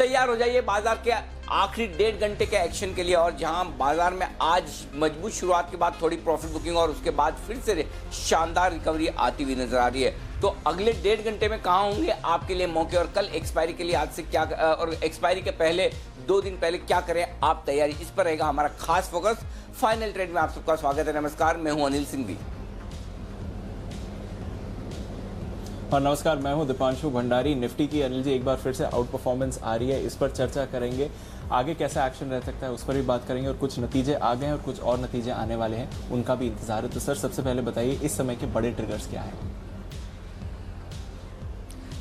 तैयार हो जाइए बाजार के आखिरी 1.5 घंटे के एक्शन के लिए। और जहां बाजार में आज मजबूत शुरुआत के बाद थोड़ी प्रॉफिट बुकिंग और उसके बाद फिर से शानदार रिकवरी आती हुई नजर आ रही है। तो अगले 1.5 घंटे में कहां होंगे आपके लिए मौके, और कल एक्सपायरी के लिए आज से क्या, और एक्सपायरी के पहले 2 दिन पहले क्या करें आप तैयारी, इस पर रहेगा हमारा खास फोकस। फाइनल ट्रेड में आप सबका स्वागत है। नमस्कार, मैं हूं अनिल सिंघवी। और नमस्कार, मैं हूं दीपांशु भंडारी। निफ्टी की अनिल जी एक बार फिर से आउट परफॉर्मेंस आ रही है, इस पर चर्चा करेंगे। आगे कैसा एक्शन रह सकता है उस पर भी बात करेंगे, और कुछ नतीजे आ गए हैं और कुछ और नतीजे आने वाले हैं, उनका भी इंतजार है। तो सर, सबसे पहले बताइए इस समय के बड़े ट्रिगर्स क्या हैं?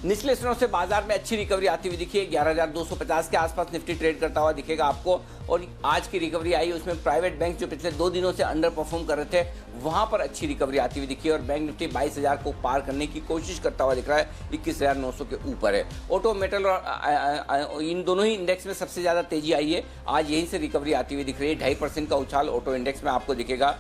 निचले स्तरों से बाजार में अच्छी रिकवरी आती हुई दिखी है। 11,250 के आसपास निफ्टी ट्रेड करता हुआ दिखेगा आपको। और आज की रिकवरी आई, उसमें प्राइवेट बैंक जो पिछले 2 दिनों से अंडर परफॉर्म कर रहे थे, वहां पर अच्छी रिकवरी आती हुई दिखी है। और बैंक निफ्टी 22,000 को पार करने की कोशिश करता हुआ दिख रहा है, 21,900 के ऊपर है। ऑटो, मेटल और इन दोनों ही इंडेक्स में सबसे ज्यादा तेजी आई है। आज यहीं से रिकवरी आती हुई दिख रही है। 2.5% का उछाल ऑटो इंडेक्स में आपको दिखेगा।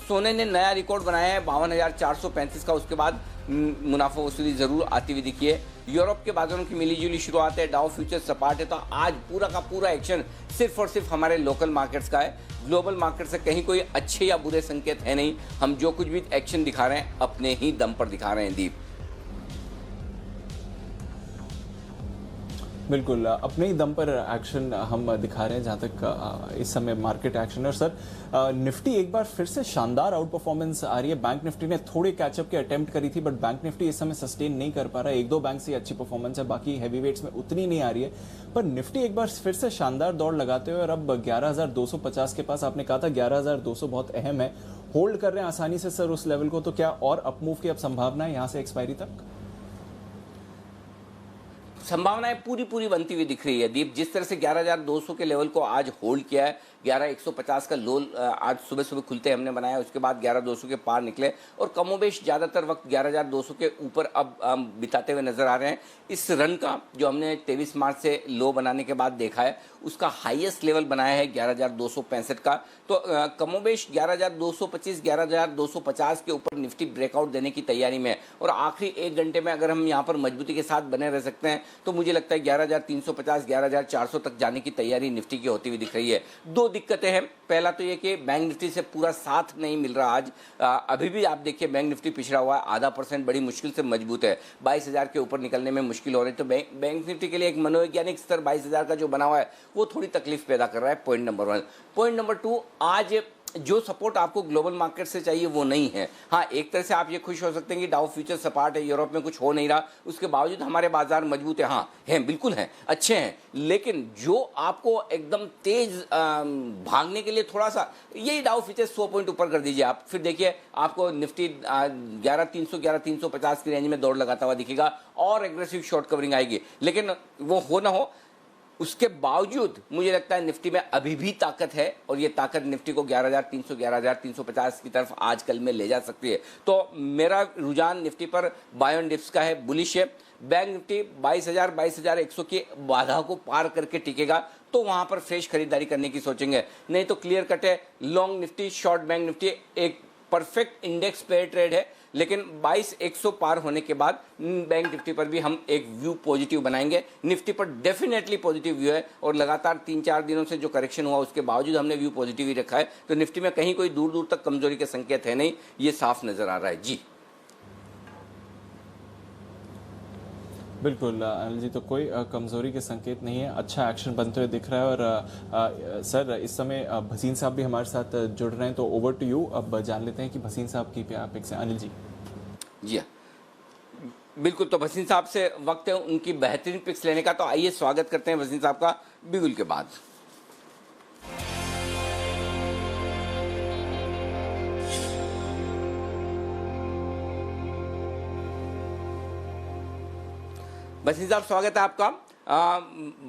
सोने ने नया रिकॉर्ड बनाया है 52,435 का। उसके बाद मुनाफा वसूली जरूर आती हुई दिखी है। यूरोप के बाजारों की मिलीजुली शुरुआत है। डाउ फ्यूचर सपाट है। तो आज पूरा का पूरा एक्शन सिर्फ और सिर्फ हमारे लोकल मार्केट्स का है। ग्लोबल मार्केट से कहीं कोई अच्छे या बुरे संकेत है नहीं। हम जो कुछ भी एक्शन दिखा रहे हैं अपने ही दम पर दिखा रहे हैं। दीप, बिल्कुल अपने ही दम पर एक्शन हम दिखा रहे हैं जहां तक इस समय मार्केट एक्शन है। और सर, निफ्टी एक बार फिर से शानदार आउट परफॉर्मेंस आ रही है। बैंक निफ्टी ने थोड़े कैचअप की अटेम्प्ट करी थी, बट बैंक निफ्टी इस समय सस्टेन नहीं कर पा रहा है। 1-2 बैंक से अच्छी परफॉर्मेंस है, बाकी हैवी वेट्स में उतनी नहीं आ रही है। पर निफ्टी एक बार फिर से शानदार दौड़ लगाते हुए और अब 11,250 के पास, आपने कहा था 11,200 बहुत अहम है, होल्ड कर रहे हैं आसानी से सर उस लेवल को। तो क्या और अपमूव की अब संभावना है यहाँ से एक्सपायरी तक? संभावनाएं पूरी बनती हुई दिख रही है। दीप, जिस तरह से 11,200 के लेवल को आज होल्ड किया है, 11,150 का लो आज सुबह खुलते हमने बनाया, उसके बाद 11,200 के पार निकले और कमोबेश ज्यादातर वक्त 11,200 के ऊपर अब बिताते हुए नजर आ रहे हैं। इस रन का जो हमने 23 मार्च से लो बनाने के बाद देखा है, उसका हाईएस्ट लेवल बनाया है 11,265 का। तो कमोबेश 11,225 11,250 के ऊपर निफ्टी ब्रेकआउट देने की तैयारी में है। और आखिरी 1 घंटे में अगर हम यहाँ पर मजबूती के साथ बने रह सकते हैं तो मुझे लगता है 11,350 11,400 तक जाने की तैयारी निफ्टी की होती हुई दिख रही है। 2 दिक्कतें हैं। पहला तो ये कि बैंक निफ्टी से पूरा साथ नहीं मिल रहा आज। अभी भी आप देखिए बैंक निफ्टी पिछड़ा हुआ है, 0.5% बड़ी मुश्किल से मजबूत है। 22,000 के ऊपर निकलने में मुश्किल हो रही है। तो बैंक निफ्टी के लिए एक मनोवैज्ञानिक स्तर 22,000 का जो बना हुआ है वो थोड़ी तकलीफ पैदा कर रहा है। Point number 1। पॉइंट नंबर 2, आज जो सपोर्ट आपको ग्लोबल मार्केट से चाहिए वो नहीं है। हाँ, एक तरह से आप ये खुश हो सकते हैं कि डाउ फ्यूचर सपाट है, यूरोप में कुछ हो नहीं रहा, उसके बावजूद हमारे बाजार मजबूत है। हाँ हैं, बिल्कुल हैं, अच्छे हैं। लेकिन जो आपको एकदम तेज भागने के लिए थोड़ा सा, यही डाउ फ्यूचर 100 पॉइंट ऊपर कर दीजिए आप, फिर देखिए आपको निफ्टी 11,300 11,350 की रेंज में दौड़ लगाता हुआ दिखेगा और एग्रेसिव शॉर्ट कवरिंग आएगी। लेकिन वो हो ना हो, उसके बावजूद मुझे लगता है निफ्टी में अभी भी ताकत है और ये ताकत निफ्टी को 11,300 11,350 की तरफ आजकल में ले जा सकती है। तो मेरा रुझान निफ्टी पर बाय ऑन डिप्स का है, बुलिश है। बैंक निफ्टी 22,000 22,100 की बाधा को पार करके टिकेगा तो वहां पर फ्रेश खरीदारी करने की सोचेंगे, नहीं तो क्लियर कट है long Nifty short bank Nifty एक परफेक्ट इंडेक्स पेयर ट्रेड है। लेकिन 22,100 पार होने के बाद बैंक निफ्टी पर भी हम एक व्यू पॉजिटिव बनाएंगे। निफ्टी पर डेफिनेटली पॉजिटिव व्यू है और लगातार 3-4 दिनों से जो करेक्शन हुआ उसके बावजूद हमने व्यू पॉजिटिव ही रखा है। तो निफ्टी में कहीं कोई दूर दूर तक कमजोरी के संकेत है नहीं, ये साफ नजर आ रहा है। जी बिल्कुल अनिल जी, तो कोई कमजोरी के संकेत नहीं है, अच्छा एक्शन बनते हुए दिख रहा है। और सर, इस समय भसीन साहब भी हमारे साथ जुड़ रहे हैं, तो ओवर टू यू। अब जान लेते हैं कि भसीन साहब की पिक्स हैं। अनिल जी। जी बिल्कुल, तो भसीन साहब से वक्त है उनकी बेहतरीन पिक्स लेने का। तो आइए स्वागत करते हैं भसीन साहब का बिगुल के बाद। भसीन साहब, स्वागत है आपका।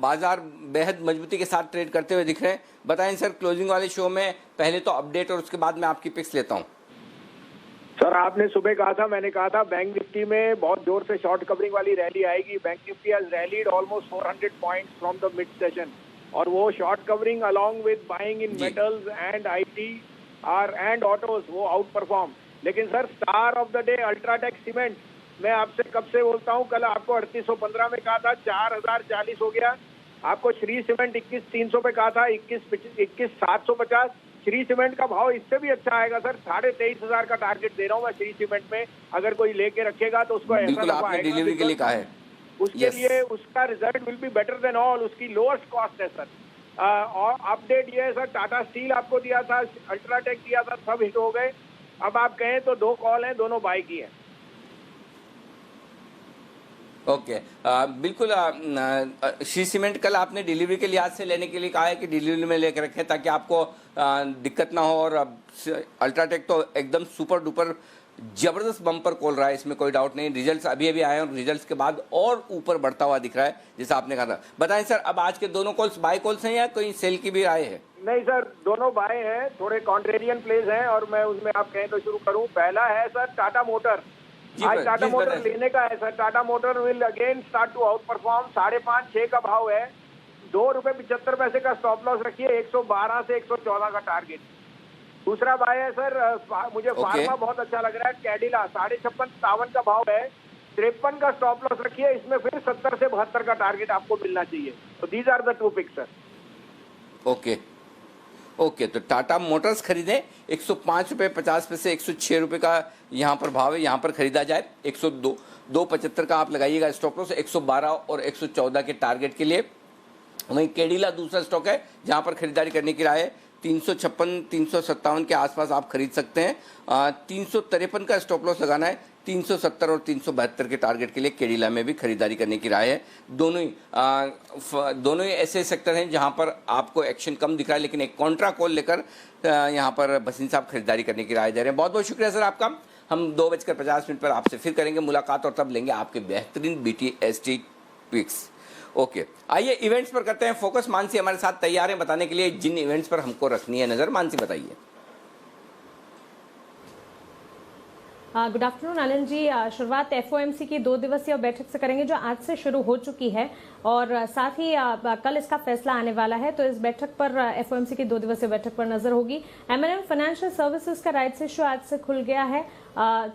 बाजार बेहद मजबूती के साथ ट्रेड करते हुए दिख रहे हैं। बताएं सर, क्लोजिंग वाले शो में पहले तो अपडेट और उसके बाद मैं आपकी पिक्स लेता हूं। सर, आपने सुबह कहा था, मैंने कहा था बैंक निफ्टी में बहुत जोर से शॉर्ट कवरिंग वाली रैली आएगी। Bank Nifty has rallied almost 400 points from the mid session, और वो short covering along with buying in metals and IT and autos, वो आउट परफॉर्म। लेकिन sir, star of the day UltraTech cement, मैं आपसे कब से बोलता हूं, कल आपको 3815 में कहा था, 4040 हो गया, आपको श्री सीमेंट 21,300 पे कहा था, 21,750। श्री सीमेंट का भाव इससे भी अच्छा आएगा सर, 23,500 का टारगेट दे रहा हूँ मैं श्री सीमेंट में। अगर कोई लेके रखेगा तो उसको ऐसा बिल्कुल नफा आपने आएगा डिलीवरी के लिए कहा है। उसके लिए उसका result will be better than all, उसकी लोएस्ट कॉस्ट है सर। और अपडेट ये है सर, टाटा स्टील आपको दिया था, अल्ट्राटेक दिया था, सब हिट हो गए। अब आप कहें तो 2 कॉल हैं, दोनों बाय की है। ओके बिल्कुल श्री सीमेंट कल आपने डिलीवरी के लिहाज से लेने के लिए कहा है कि डिलीवरी में लेकर रखें ताकि आपको दिक्कत ना हो। और अल्ट्राटेक तो एकदम सुपर डुपर जबरदस्त बम्पर कॉल रहा है, इसमें कोई डाउट नहीं। रिजल्ट्स अभी अभी आए हैं और रिजल्ट्स के बाद और ऊपर बढ़ता हुआ दिख रहा है जैसा आपने कहा था। बताएं सर, अब आज के दोनों कॉल्स बाय कॉल्स हैं या कोई सेल की भी आए हैं? नहीं सर, दोनों बाय हैं, थोड़े कॉन्ट्रेरियन प्लेस हैं और मैं उसमें आप कहें तो शुरू करूं। पहला है सर टाटा मोटर। आज टाटा मोटर लेने का है sir. Tata motor will again start to outperform. 5.5-6 का भाव है, ₹2.75 का स्टॉप लॉस रखिए, 112 से 114 का टारगेट। दूसरा बाय है सर, मुझे फार्मा बहुत अच्छा लग रहा है, कैडिला 56-57 का भाव है, 53 का स्टॉप लॉस रखिए, इसमें फिर 70 से 72 का टारगेट आपको मिलना चाहिए। तो these are the 2 picks sir. Okay तो टाटा मोटर्स खरीदें, ₹105.50 से ₹106 का यहाँ पर भाव है, यहाँ पर खरीदा जाए। 102.75 का आप लगाइएगा स्टॉप लॉस, 112 और 114 के टारगेट के लिए। वहीं केडिला दूसरा स्टॉक है जहाँ पर खरीदारी करने की राय है, 356-357 के आसपास आप खरीद सकते हैं। 353 का स्टॉप लॉस लगाना है, 370 और 372 के टारगेट के लिए केडिला में भी खरीदारी करने की राय है। दोनों ही ऐसे सेक्टर हैं जहां पर आपको एक्शन कम दिख रहा है, लेकिन एक कॉन्ट्रा कॉल लेकर यहां पर भसीन साहब खरीदारी करने की राय दे रहे हैं। बहुत बहुत शुक्रिया सर आपका। हम 2:50 पर आपसे फिर करेंगे मुलाकात और तब लेंगे आपके बेहतरीन BTST पिक्स। ओके आइए इवेंट्स पर करते हैं फोकस। मानसी हमारे साथ तैयार है बताने के लिए जिन इवेंट्स पर हमको रखनी है नजर। मानसी बताइए। Good afternoon Anand ji. शुरुआत FOMC की 2 दिवसीय बैठक से करेंगे जो आज से शुरू हो चुकी है और साथ ही कल इसका फैसला आने वाला है। तो इस बैठक पर FOMC की 2 दिवसीय बैठक पर नजर होगी। M&M फाइनेंशियल सर्विसेज का राइट्स इशू आज से खुल गया है।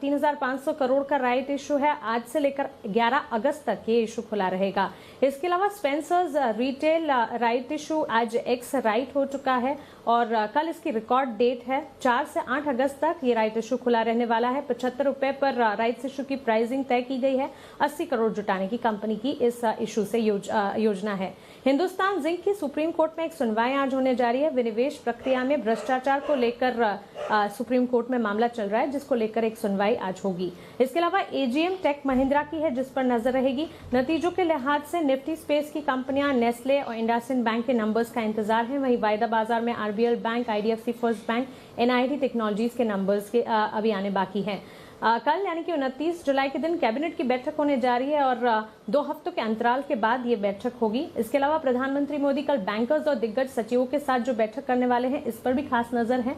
3,500 करोड़ का राइट इशू है। आज से लेकर 11 अगस्त तक ये इशू खुला रहेगा। इसके अलावा स्पेंसर्स रिटेल राइट इशू आज एक्स राइट हो चुका है और कल इसकी रिकॉर्ड डेट है। 4 से 8 अगस्त तक ये राइट इशू खुला रहने वाला है। ₹75 पर राइट्स इशू की प्राइसिंग तय की गई है। 80 करोड़ जुटाने की कंपनी की इस इशू से योजना है। हिंदुस्तान जिंक की सुप्रीम कोर्ट में एक सुनवाई आज होने जा रही है। विनिवेश प्रक्रिया में भ्रष्टाचार को लेकर सुप्रीम कोर्ट में मामला चल रहा है जिसको लेकर एक सुनवाई आज होगी। इसके अलावा AGM टेक महिंद्रा की है जिस पर नजर रहेगी। नतीजों के लिहाज से निफ्टी स्पेस की कंपनियां नेस्ले और इंडसइंड बैंक के नंबर्स का इंतजार है। वहीं वायदा बाजार में RBL bank, IDFC first bank, NIT technologies के नंबर्स के अभी आने बाकी हैं। कल यानी कि 29 जुलाई के दिन कैबिनेट की बैठक होने जा रही है और 2 हफ्तों के अंतराल के बाद ये बैठक होगी। इसके अलावा प्रधानमंत्री मोदी कल बैंकर्स और दिग्गज सचिवों के साथ जो बैठक करने वाले हैं इस पर भी खास नजर है।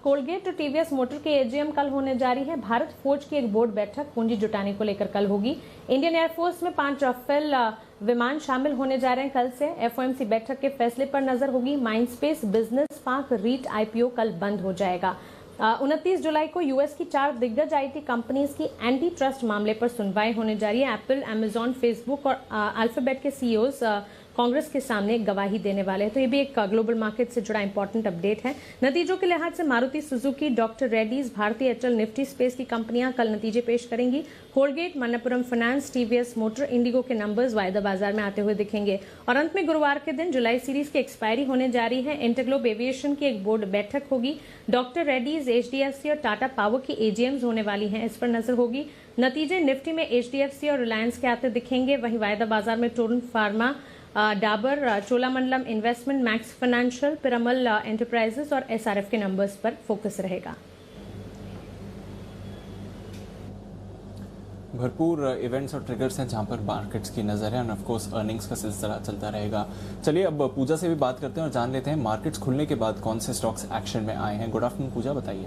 कोलगेट और TVS मोटर की AGM कल होने जा रही है। भारत फोर्ज की एक बोर्ड बैठक पूंजी जुटाने को लेकर कल होगी। इंडियन एयरफोर्स में 5 राफेल विमान शामिल होने जा रहे हैं कल से। FOMC बैठक के फैसले पर नजर होगी। Mindspace business park REIT IPO कल बंद हो जाएगा। 29 जुलाई को US की 4 दिग्गज IT कंपनीज की एंटी ट्रस्ट मामले पर सुनवाई होने जा रही है। एप्पल, Amazon, फेसबुक और अल्फाबेट के CEOs कांग्रेस के सामने गवाही देने वाले हैं। तो ये भी एक ग्लोबल मार्केट से जुड़ा इंपॉर्टेंट अपडेट है। नतीजों के लिहाज से मारुति सुजुकी, डॉक्टर रेड्डीज, भारतीय एयरटेल, निफ्टी स्पेस की कंपनियां कल नतीजे पेश करेंगी। Colgate, Manappuram finance, TVS motor, Indigo के नंबर्स वायदा बाजार में आते हुए दिखेंगे। और अंत में गुरुवार के दिन जुलाई सीरीज की एक्सपायरी होने जा रही है। इंटरग्लोब एविएशन की एक बोर्ड बैठक होगी। डॉक्टर रेड्डीज, HDFC और टाटा पावर की AGMs होने वाली हैं, इस पर नजर होगी। नतीजे निफ्टी में HDFC और रिलायंस के आते दिखेंगे। वहीं वायदा बाजार में Torrent pharma, Dabur, Cholamandalam investment, max financial, Piramal enterprises और SRF के नंबर्स पर फोकस रहेगा। भरपूर इवेंट्स और ट्रिगर्स हैं जहां पर मार्केट्स की नज़र है और ऑफ कोर्स अर्निंग्स का सिलसिला चलता रहेगा। चलिए अब पूजा से भी बात करते हैं और जान लेते हैं मार्केट्स खुलने के बाद कौन से स्टॉक्स एक्शन में आए हैं। गुड आफ्टरनून पूजा, बताइए।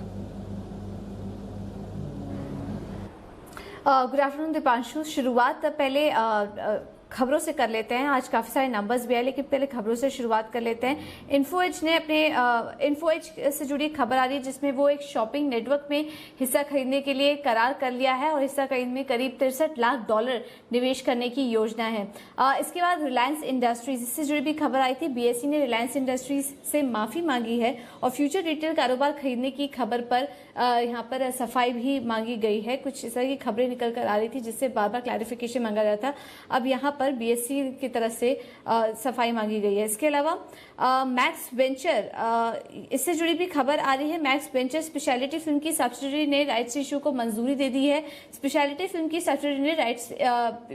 Good afternoon Deepanshu. शुरुआत पहले खबरों से कर लेते हैं। आज काफ़ी सारे नंबर्स भी आए, लेकिन पहले खबरों से शुरुआत कर लेते हैं। इन्फोएज ने इन्फोएज से जुड़ी खबर आ रही है, जिसमें वो एक शॉपिंग नेटवर्क में हिस्सा खरीदने के लिए करार कर लिया है और हिस्सा खरीदने में करीब $63 लाख निवेश करने की योजना है। इसके बाद रिलायंस इंडस्ट्रीज, इससे जुड़ी भी खबर आई थी। बीएसई ने रिलायंस इंडस्ट्रीज से माफी मांगी है और फ्यूचर रिटेल कारोबार खरीदने की खबर पर यहाँ पर सफाई भी मांगी गई है। कुछ इस तरह की खबरें निकल कर आ रही थी, जिससे बार बार क्लैरिफिकेशन मांगा जाता था। अब यहाँ पर बीएसई की तरफ से सफाई मांगी गई है। इसके अलावा मैक्स वेंचर, इससे जुड़ी भी खबर आ रही है। मैक्स वेंचर स्पेशलिटी फिल्म की सब्सिडरी ने राइट्स इशू को मंजूरी दे दी है। स्पेशलिटी फिल्म की सब्सिडरी ने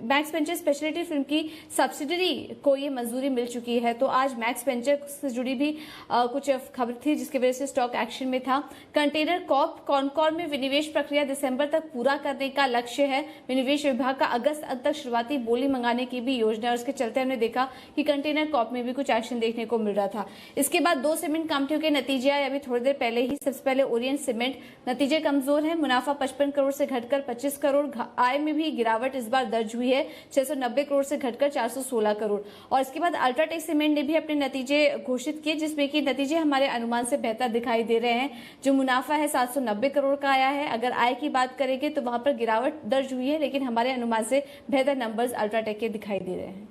मैक्स वेंचर स्पेशलिटी फिल्म की सब्सिडरी को ये मंजूरी मिल चुकी है। तो आज मैक्स वेंचर से जुड़ी भी कुछ खबर थी, जिसकी वजह से स्टॉक एक्शन में था। कंटेनर कॉर्प कॉनकॉर में विनिवेश प्रक्रिया दिसंबर तक पूरा करने का लक्ष्य है। विनिवेश विभाग का अगस्त अंत तक शुरुआती बोली मंगाने की भी योजना है और उसके चलते हमने देखा कि कंटेनर कॉर्प में भी कुछ एक्शन देखने को मिल रहा था। इसके बाद 2 सीमेंट कंपनियों के नतीजे आए अभी थोड़ी देर पहले ही। सबसे पहले ओरिएंट सीमेंट, नतीजे कमजोर है। मुनाफा 55 करोड़ से घटकर 25 करोड़। आय में भी गिरावट इस बार दर्ज हुई है, 690 करोड़ से घटकर 416 करोड़। और इसके बाद अल्ट्राटेक सीमेंट ने भी अपने नतीजे घोषित किए, जिसमें कि नतीजे हमारे अनुमान से बेहतर दिखाई दे रहे हैं। जो मुनाफा है 790 करोड़ का आया है। अगर आय की बात करेंगे तो वहां पर गिरावट दर्ज हुई है, लेकिन हमारे अनुमान से बेहतर नंबर्स अल्ट्राटेक के दिखाई दे रहे हैं।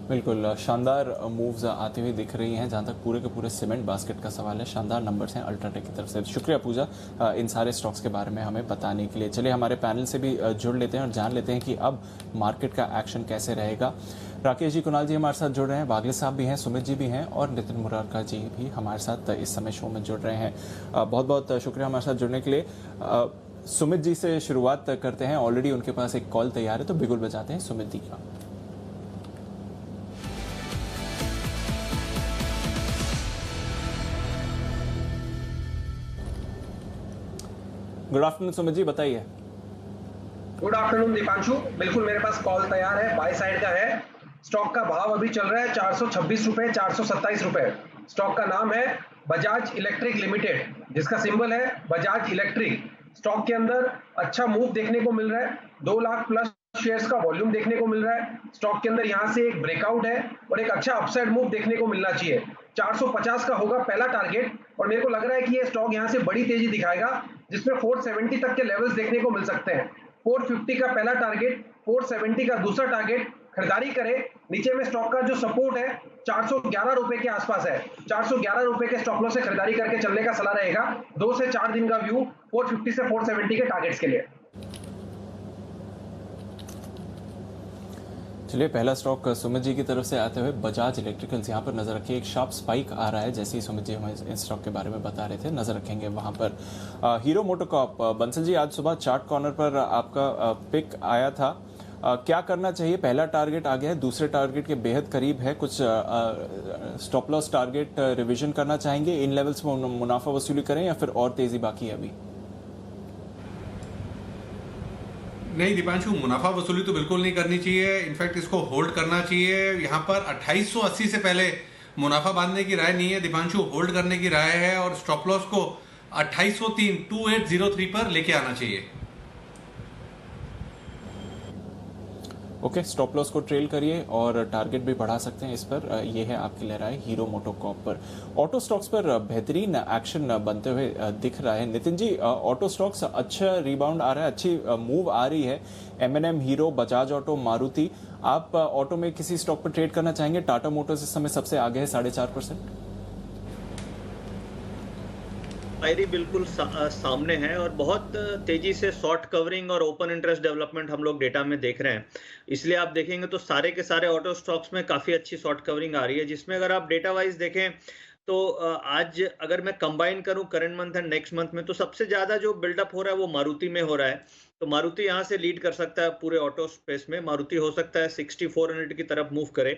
बिल्कुल शानदार मूव्स आती हुई दिख रही हैं। जहां तक पूरे के पूरे सीमेंट बास्केट का सवाल है, शानदार नंबर्स हैं अल्ट्राटेक की तरफ से। शुक्रिया पूजा इन सारे स्टॉक्स के बारे में हमें बताने के लिए। चलिए हमारे पैनल से भी जुड़ लेते हैं और जान लेते हैं कि अब मार्केट का एक्शन कैसे रहेगा। राकेश जी, कुणाल जी हमारे साथ जुड़ रहे हैं, बागले साहब भी हैं, सुमित जी भी हैं और नितिन मुरारका जी भी हमारे साथ इस समय शो में जुड़ रहे हैं। बहुत बहुत शुक्रिया हमारे साथ जुड़ने के लिए। सुमित जी से शुरुआत करते हैं। ऑलरेडी उनके पास एक कॉल तैयार है, तो बिगुल बजाते हैं सुमित जी का। गुड आफ्टरनून सुमित जी, बताइए। गुड आफ्टरनून दीपांशु, बिल्कुल मेरे पास कॉल तैयार है, बाय साइड का है। स्टॉक का भाव अभी चल रहा है 426 रुपए, 427 रुपए। स्टॉक का नाम है बजाज इलेक्ट्रिक लिमिटेड, जिसका सिंबल है बजाज इलेक्ट्रिक। स्टॉक के अंदर अच्छा मूव देखने को मिल रहा है, 2 लाख प्लस शेयर्स का वॉल्यूम देखने को मिल रहा है। स्टॉक के अंदर यहां से एक ब्रेकआउट है और एक अच्छा अपसाइड मूव देखने को मिलना चाहिए। 450 का होगा पहला टारगेट और मेरे को लग रहा है कि ये स्टॉक यहां से बड़ी तेजी दिखाएगा, जिसमें 470 तक के लेवल्स देखने को मिल सकते हैं। 450 का पहला टारगेट, 470 का दूसरा टारगेट। खरीदारी करें। नीचे में स्टॉक का जो सपोर्ट है 411 रुपए के आसपास है। 411 रुपए के स्टॉप लॉस से खरीदारी करके चलने का सलाह रहेगा। 2 से 4 दिन का व्यू 450 से 470 के टारगेट्स के लिए। चलिए पहला स्टॉक सुमित जी की तरफ से आते हुए बजाज इलेक्ट्रिकल्स, यहाँ पर नजर रखिए। एक शार्प स्पाइक आ रहा है, जैसे ही सुमित जी हमें इस स्टॉक के बारे में बता रहे थे, नजर रखेंगे वहां पर। हीरो मोटोकॉर्प, बंसल जी आज सुबह चार्ट कॉर्नर पर आपका पिक आया था, क्या करना चाहिए? पहला टारगेट आ गया है, दूसरे टारगेट के बेहद करीब है, कुछ स्टॉप लॉस टारगेट रिवीजन करना चाहेंगे? इन लेवल्स में मुनाफा वसूली करें या फिर और तेजी बाकी है अभी? नहीं दीपांशु, मुनाफा वसूली तो बिल्कुल नहीं करनी चाहिए। इनफैक्ट इसको होल्ड करना चाहिए। यहाँ पर 2880 से पहले मुनाफा बांधने की राय नहीं है दीपांशु, होल्ड करने की राय है और स्टॉप लॉस को 2803 पर लेके आना चाहिए। ओके, स्टॉप लॉस को ट्रेल करिए और टारगेट भी बढ़ा सकते हैं इस पर। ये है आपकी लहराई हीरो मोटोकॉर्प पर। ऑटो स्टॉक्स पर बेहतरीन एक्शन बनते हुए दिख रहा है। नितिन जी, ऑटो स्टॉक्स अच्छा रिबाउंड आ रहा है, अच्छी मूव आ रही है। M&M, hero, Bajaj auto, Maruti, आप ऑटो में किसी स्टॉक पर ट्रेड करना चाहेंगे? टाटा मोटर्स इस समय सबसे आगे है 4.5%। शायरी बिल्कुल सामने है और बहुत तेजी से शॉर्ट कवरिंग और ओपन इंटरेस्ट डेवलपमेंट हम लोग डेटा में देख रहे हैं। इसलिए आप देखेंगे तो सारे के सारे ऑटो स्टॉक्स में काफी अच्छी शॉर्ट कवरिंग आ रही है, जिसमें अगर आप डेटा वाइज देखें तो आज अगर मैं कंबाइन करूं current month and next month में, तो सबसे ज्यादा जो बिल्डअप हो रहा है वो मारुति में हो रहा है। तो मारुति यहाँ से लीड कर सकता है पूरे ऑटो स्पेस में। मारुति हो सकता है 6400 की तरफ मूव करे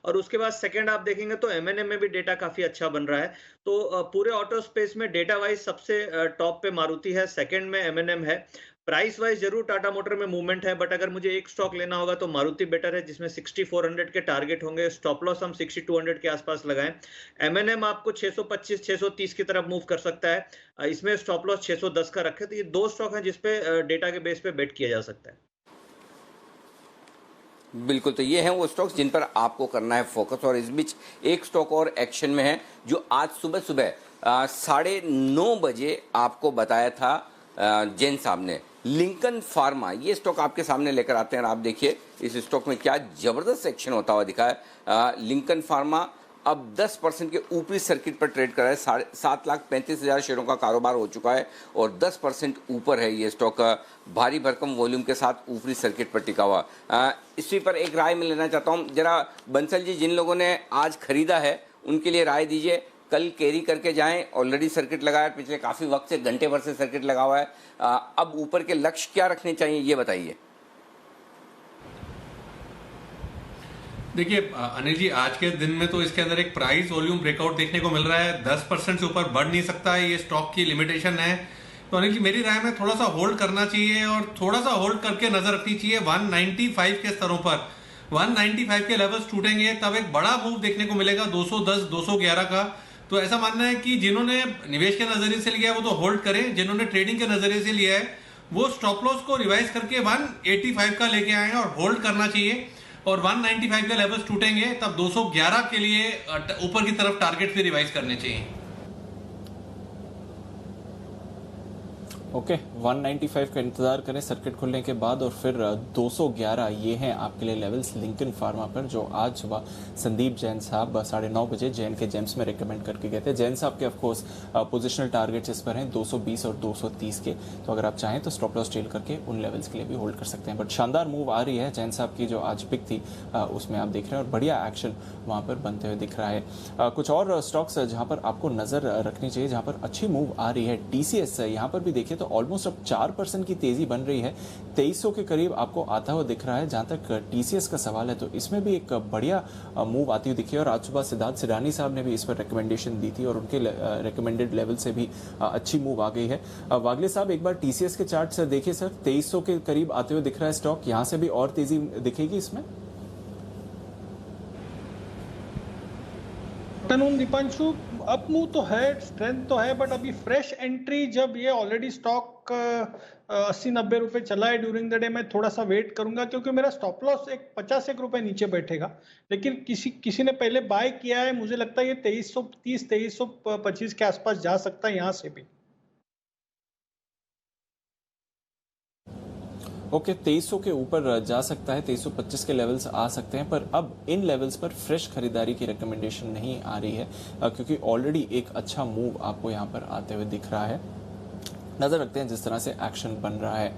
और उसके बाद सेकंड आप देखेंगे तो M&M में भी डेटा काफी अच्छा बन रहा है। तो पूरे ऑटो स्पेस में डेटा वाइज सबसे टॉप पे मारुति है, सेकंड में M&M है। प्राइस वाइज जरूर टाटा मोटर में मूवमेंट है, बट अगर मुझे एक स्टॉक लेना होगा तो मारुति बेटर है, जिसमें 6400 के टारगेट होंगे, स्टॉप लॉस हम 6200 के आसपास लगाएं। M&M आपको 625 630 की तरफ मूव कर सकता है, इसमें स्टॉप लॉस 610 का रखे। तो ये दो स्टॉक हैं जिसपे डेटा के बेस पे बेट किया जा सकता है। बिल्कुल, तो ये हैं वो स्टॉक्स जिन पर आपको करना है फोकस। और इस बीच एक स्टॉक और एक्शन में है जो आज सुबह सुबह 9:30 बजे आपको बताया था जैन साहब ने, लिंकन फार्मा। ये स्टॉक आपके सामने लेकर आते हैं और आप देखिए इस स्टॉक में क्या जबरदस्त एक्शन होता हुआ दिखा है। लिंकन फार्मा अब 10% के ऊपरी सर्किट पर ट्रेड कर रहा है। 7,35,000 शेयरों का कारोबार हो चुका है और 10% ऊपर है ये स्टॉक, भारी भरकम वॉल्यूम के साथ ऊपरी सर्किट पर टिका हुआ। इसी पर एक राय मैं लेना चाहता हूँ जरा बंसल जी, जिन लोगों ने आज खरीदा है उनके लिए राय दीजिए। कल कैरी करके जाएं, ऑलरेडी सर्किट लगाया, पिछले काफ़ी वक्त से घंटे भर से सर्किट लगा हुआ है। अब ऊपर के लक्ष्य क्या रखने चाहिए ये बताइए। देखिए अनिल जी, आज के दिन में तो इसके अंदर एक प्राइस वॉल्यूम ब्रेकआउट देखने को मिल रहा है। 10% से ऊपर बढ़ नहीं सकता है, ये स्टॉक की लिमिटेशन है। तो अनिल जी, मेरी राय में थोड़ा सा होल्ड करना चाहिए और थोड़ा सा होल्ड करके नजर रखनी चाहिए 195 के स्तरों पर। 195 के लेवल्स टूटेंगे तब एक बड़ा मूव देखने को मिलेगा 210 211 का। तो ऐसा मानना है कि जिन्होंने निवेश के नजरिए से लिया है वो तो होल्ड करें, जिन्होंने ट्रेडिंग के नजरिए से लिया है वो स्टॉप लॉस को रिवाइज करके 185 का लेके आए और होल्ड करना चाहिए। और 195 के लेवल्स टूटेंगे तब 211 के लिए ऊपर की तरफ टारगेट भी रिवाइज करने चाहिए। ओके, 195 का इंतजार करें सर्किट खुलने के बाद और फिर 211 ये हैं आपके लिए लेवल्स लिंकन फार्मा पर, जो आज सुबह संदीप जैन साहब 9:30 बजे जैन के जेम्स में रिकमेंड करके गए थे। जैन साहब के ऑफकोर्स पोजिशनल टारगेट्स इस पर हैं 220 और 230 के, तो अगर आप चाहें तो स्टॉप लॉस ट्रेल करके उन लेवल्स के लिए भी होल्ड कर सकते हैं। बट शानदार मूव आ रही है जैन साहब की, जो आज पिक थी उसमें आप देख रहे हैं और बढ़िया एक्शन वहाँ पर बनते हुए दिख रहा है। कुछ और स्टॉक्स जहाँ पर आपको नज़र रखनी चाहिए, जहाँ पर अच्छी मूव आ रही है, TCS यहाँ पर भी देखिए तो ऑलमोस्ट अब 4% की तेजी बन रही है, 2300 के करीब आपको आता हुआ दिख रहा है। जहां तक TCS का सवाल है तो इसमें भी एक बढ़िया मूव आती हुई दिखी है और आज सुबह सिद्धार्थ सिडानी साहब ने भी इस पर रिकमेंडेशन दी थी और उनके रिकमेंडेड लेवल से भी अच्छी मूव आ गई है। वागले साहब एक बार TCS के चार्ट सर देखिए सर, 2300 के करीब आते हुए दिख रहा है स्टॉक, यहां से भी और तेजी दिखेगी इसमें? दीपांशु, अप मूव तो है, स्ट्रेंथ तो है, बट अभी फ्रेश एंट्री जब ये ऑलरेडी स्टॉक 80-90 रुपए चला है ड्यूरिंग द डे, मैं थोड़ा सा वेट करूंगा क्योंकि मेरा स्टॉप लॉस 51 रुपए नीचे बैठेगा। लेकिन किसी ने पहले बाय किया है, मुझे लगता है ये 2330 2325 के आसपास जा सकता है यहाँ से भी। ओके, 2300 के ऊपर जा सकता है, 2325 के लेवल्स आ सकते हैं, पर अब इन लेवल्स पर फ्रेश खरीदारी की रिकमेंडेशन नहीं आ रही है क्योंकि ऑलरेडी एक अच्छा मूव आपको यहाँ पर आते हुए दिख रहा है। नजर रखते हैं जिस तरह से एक्शन बन रहा है।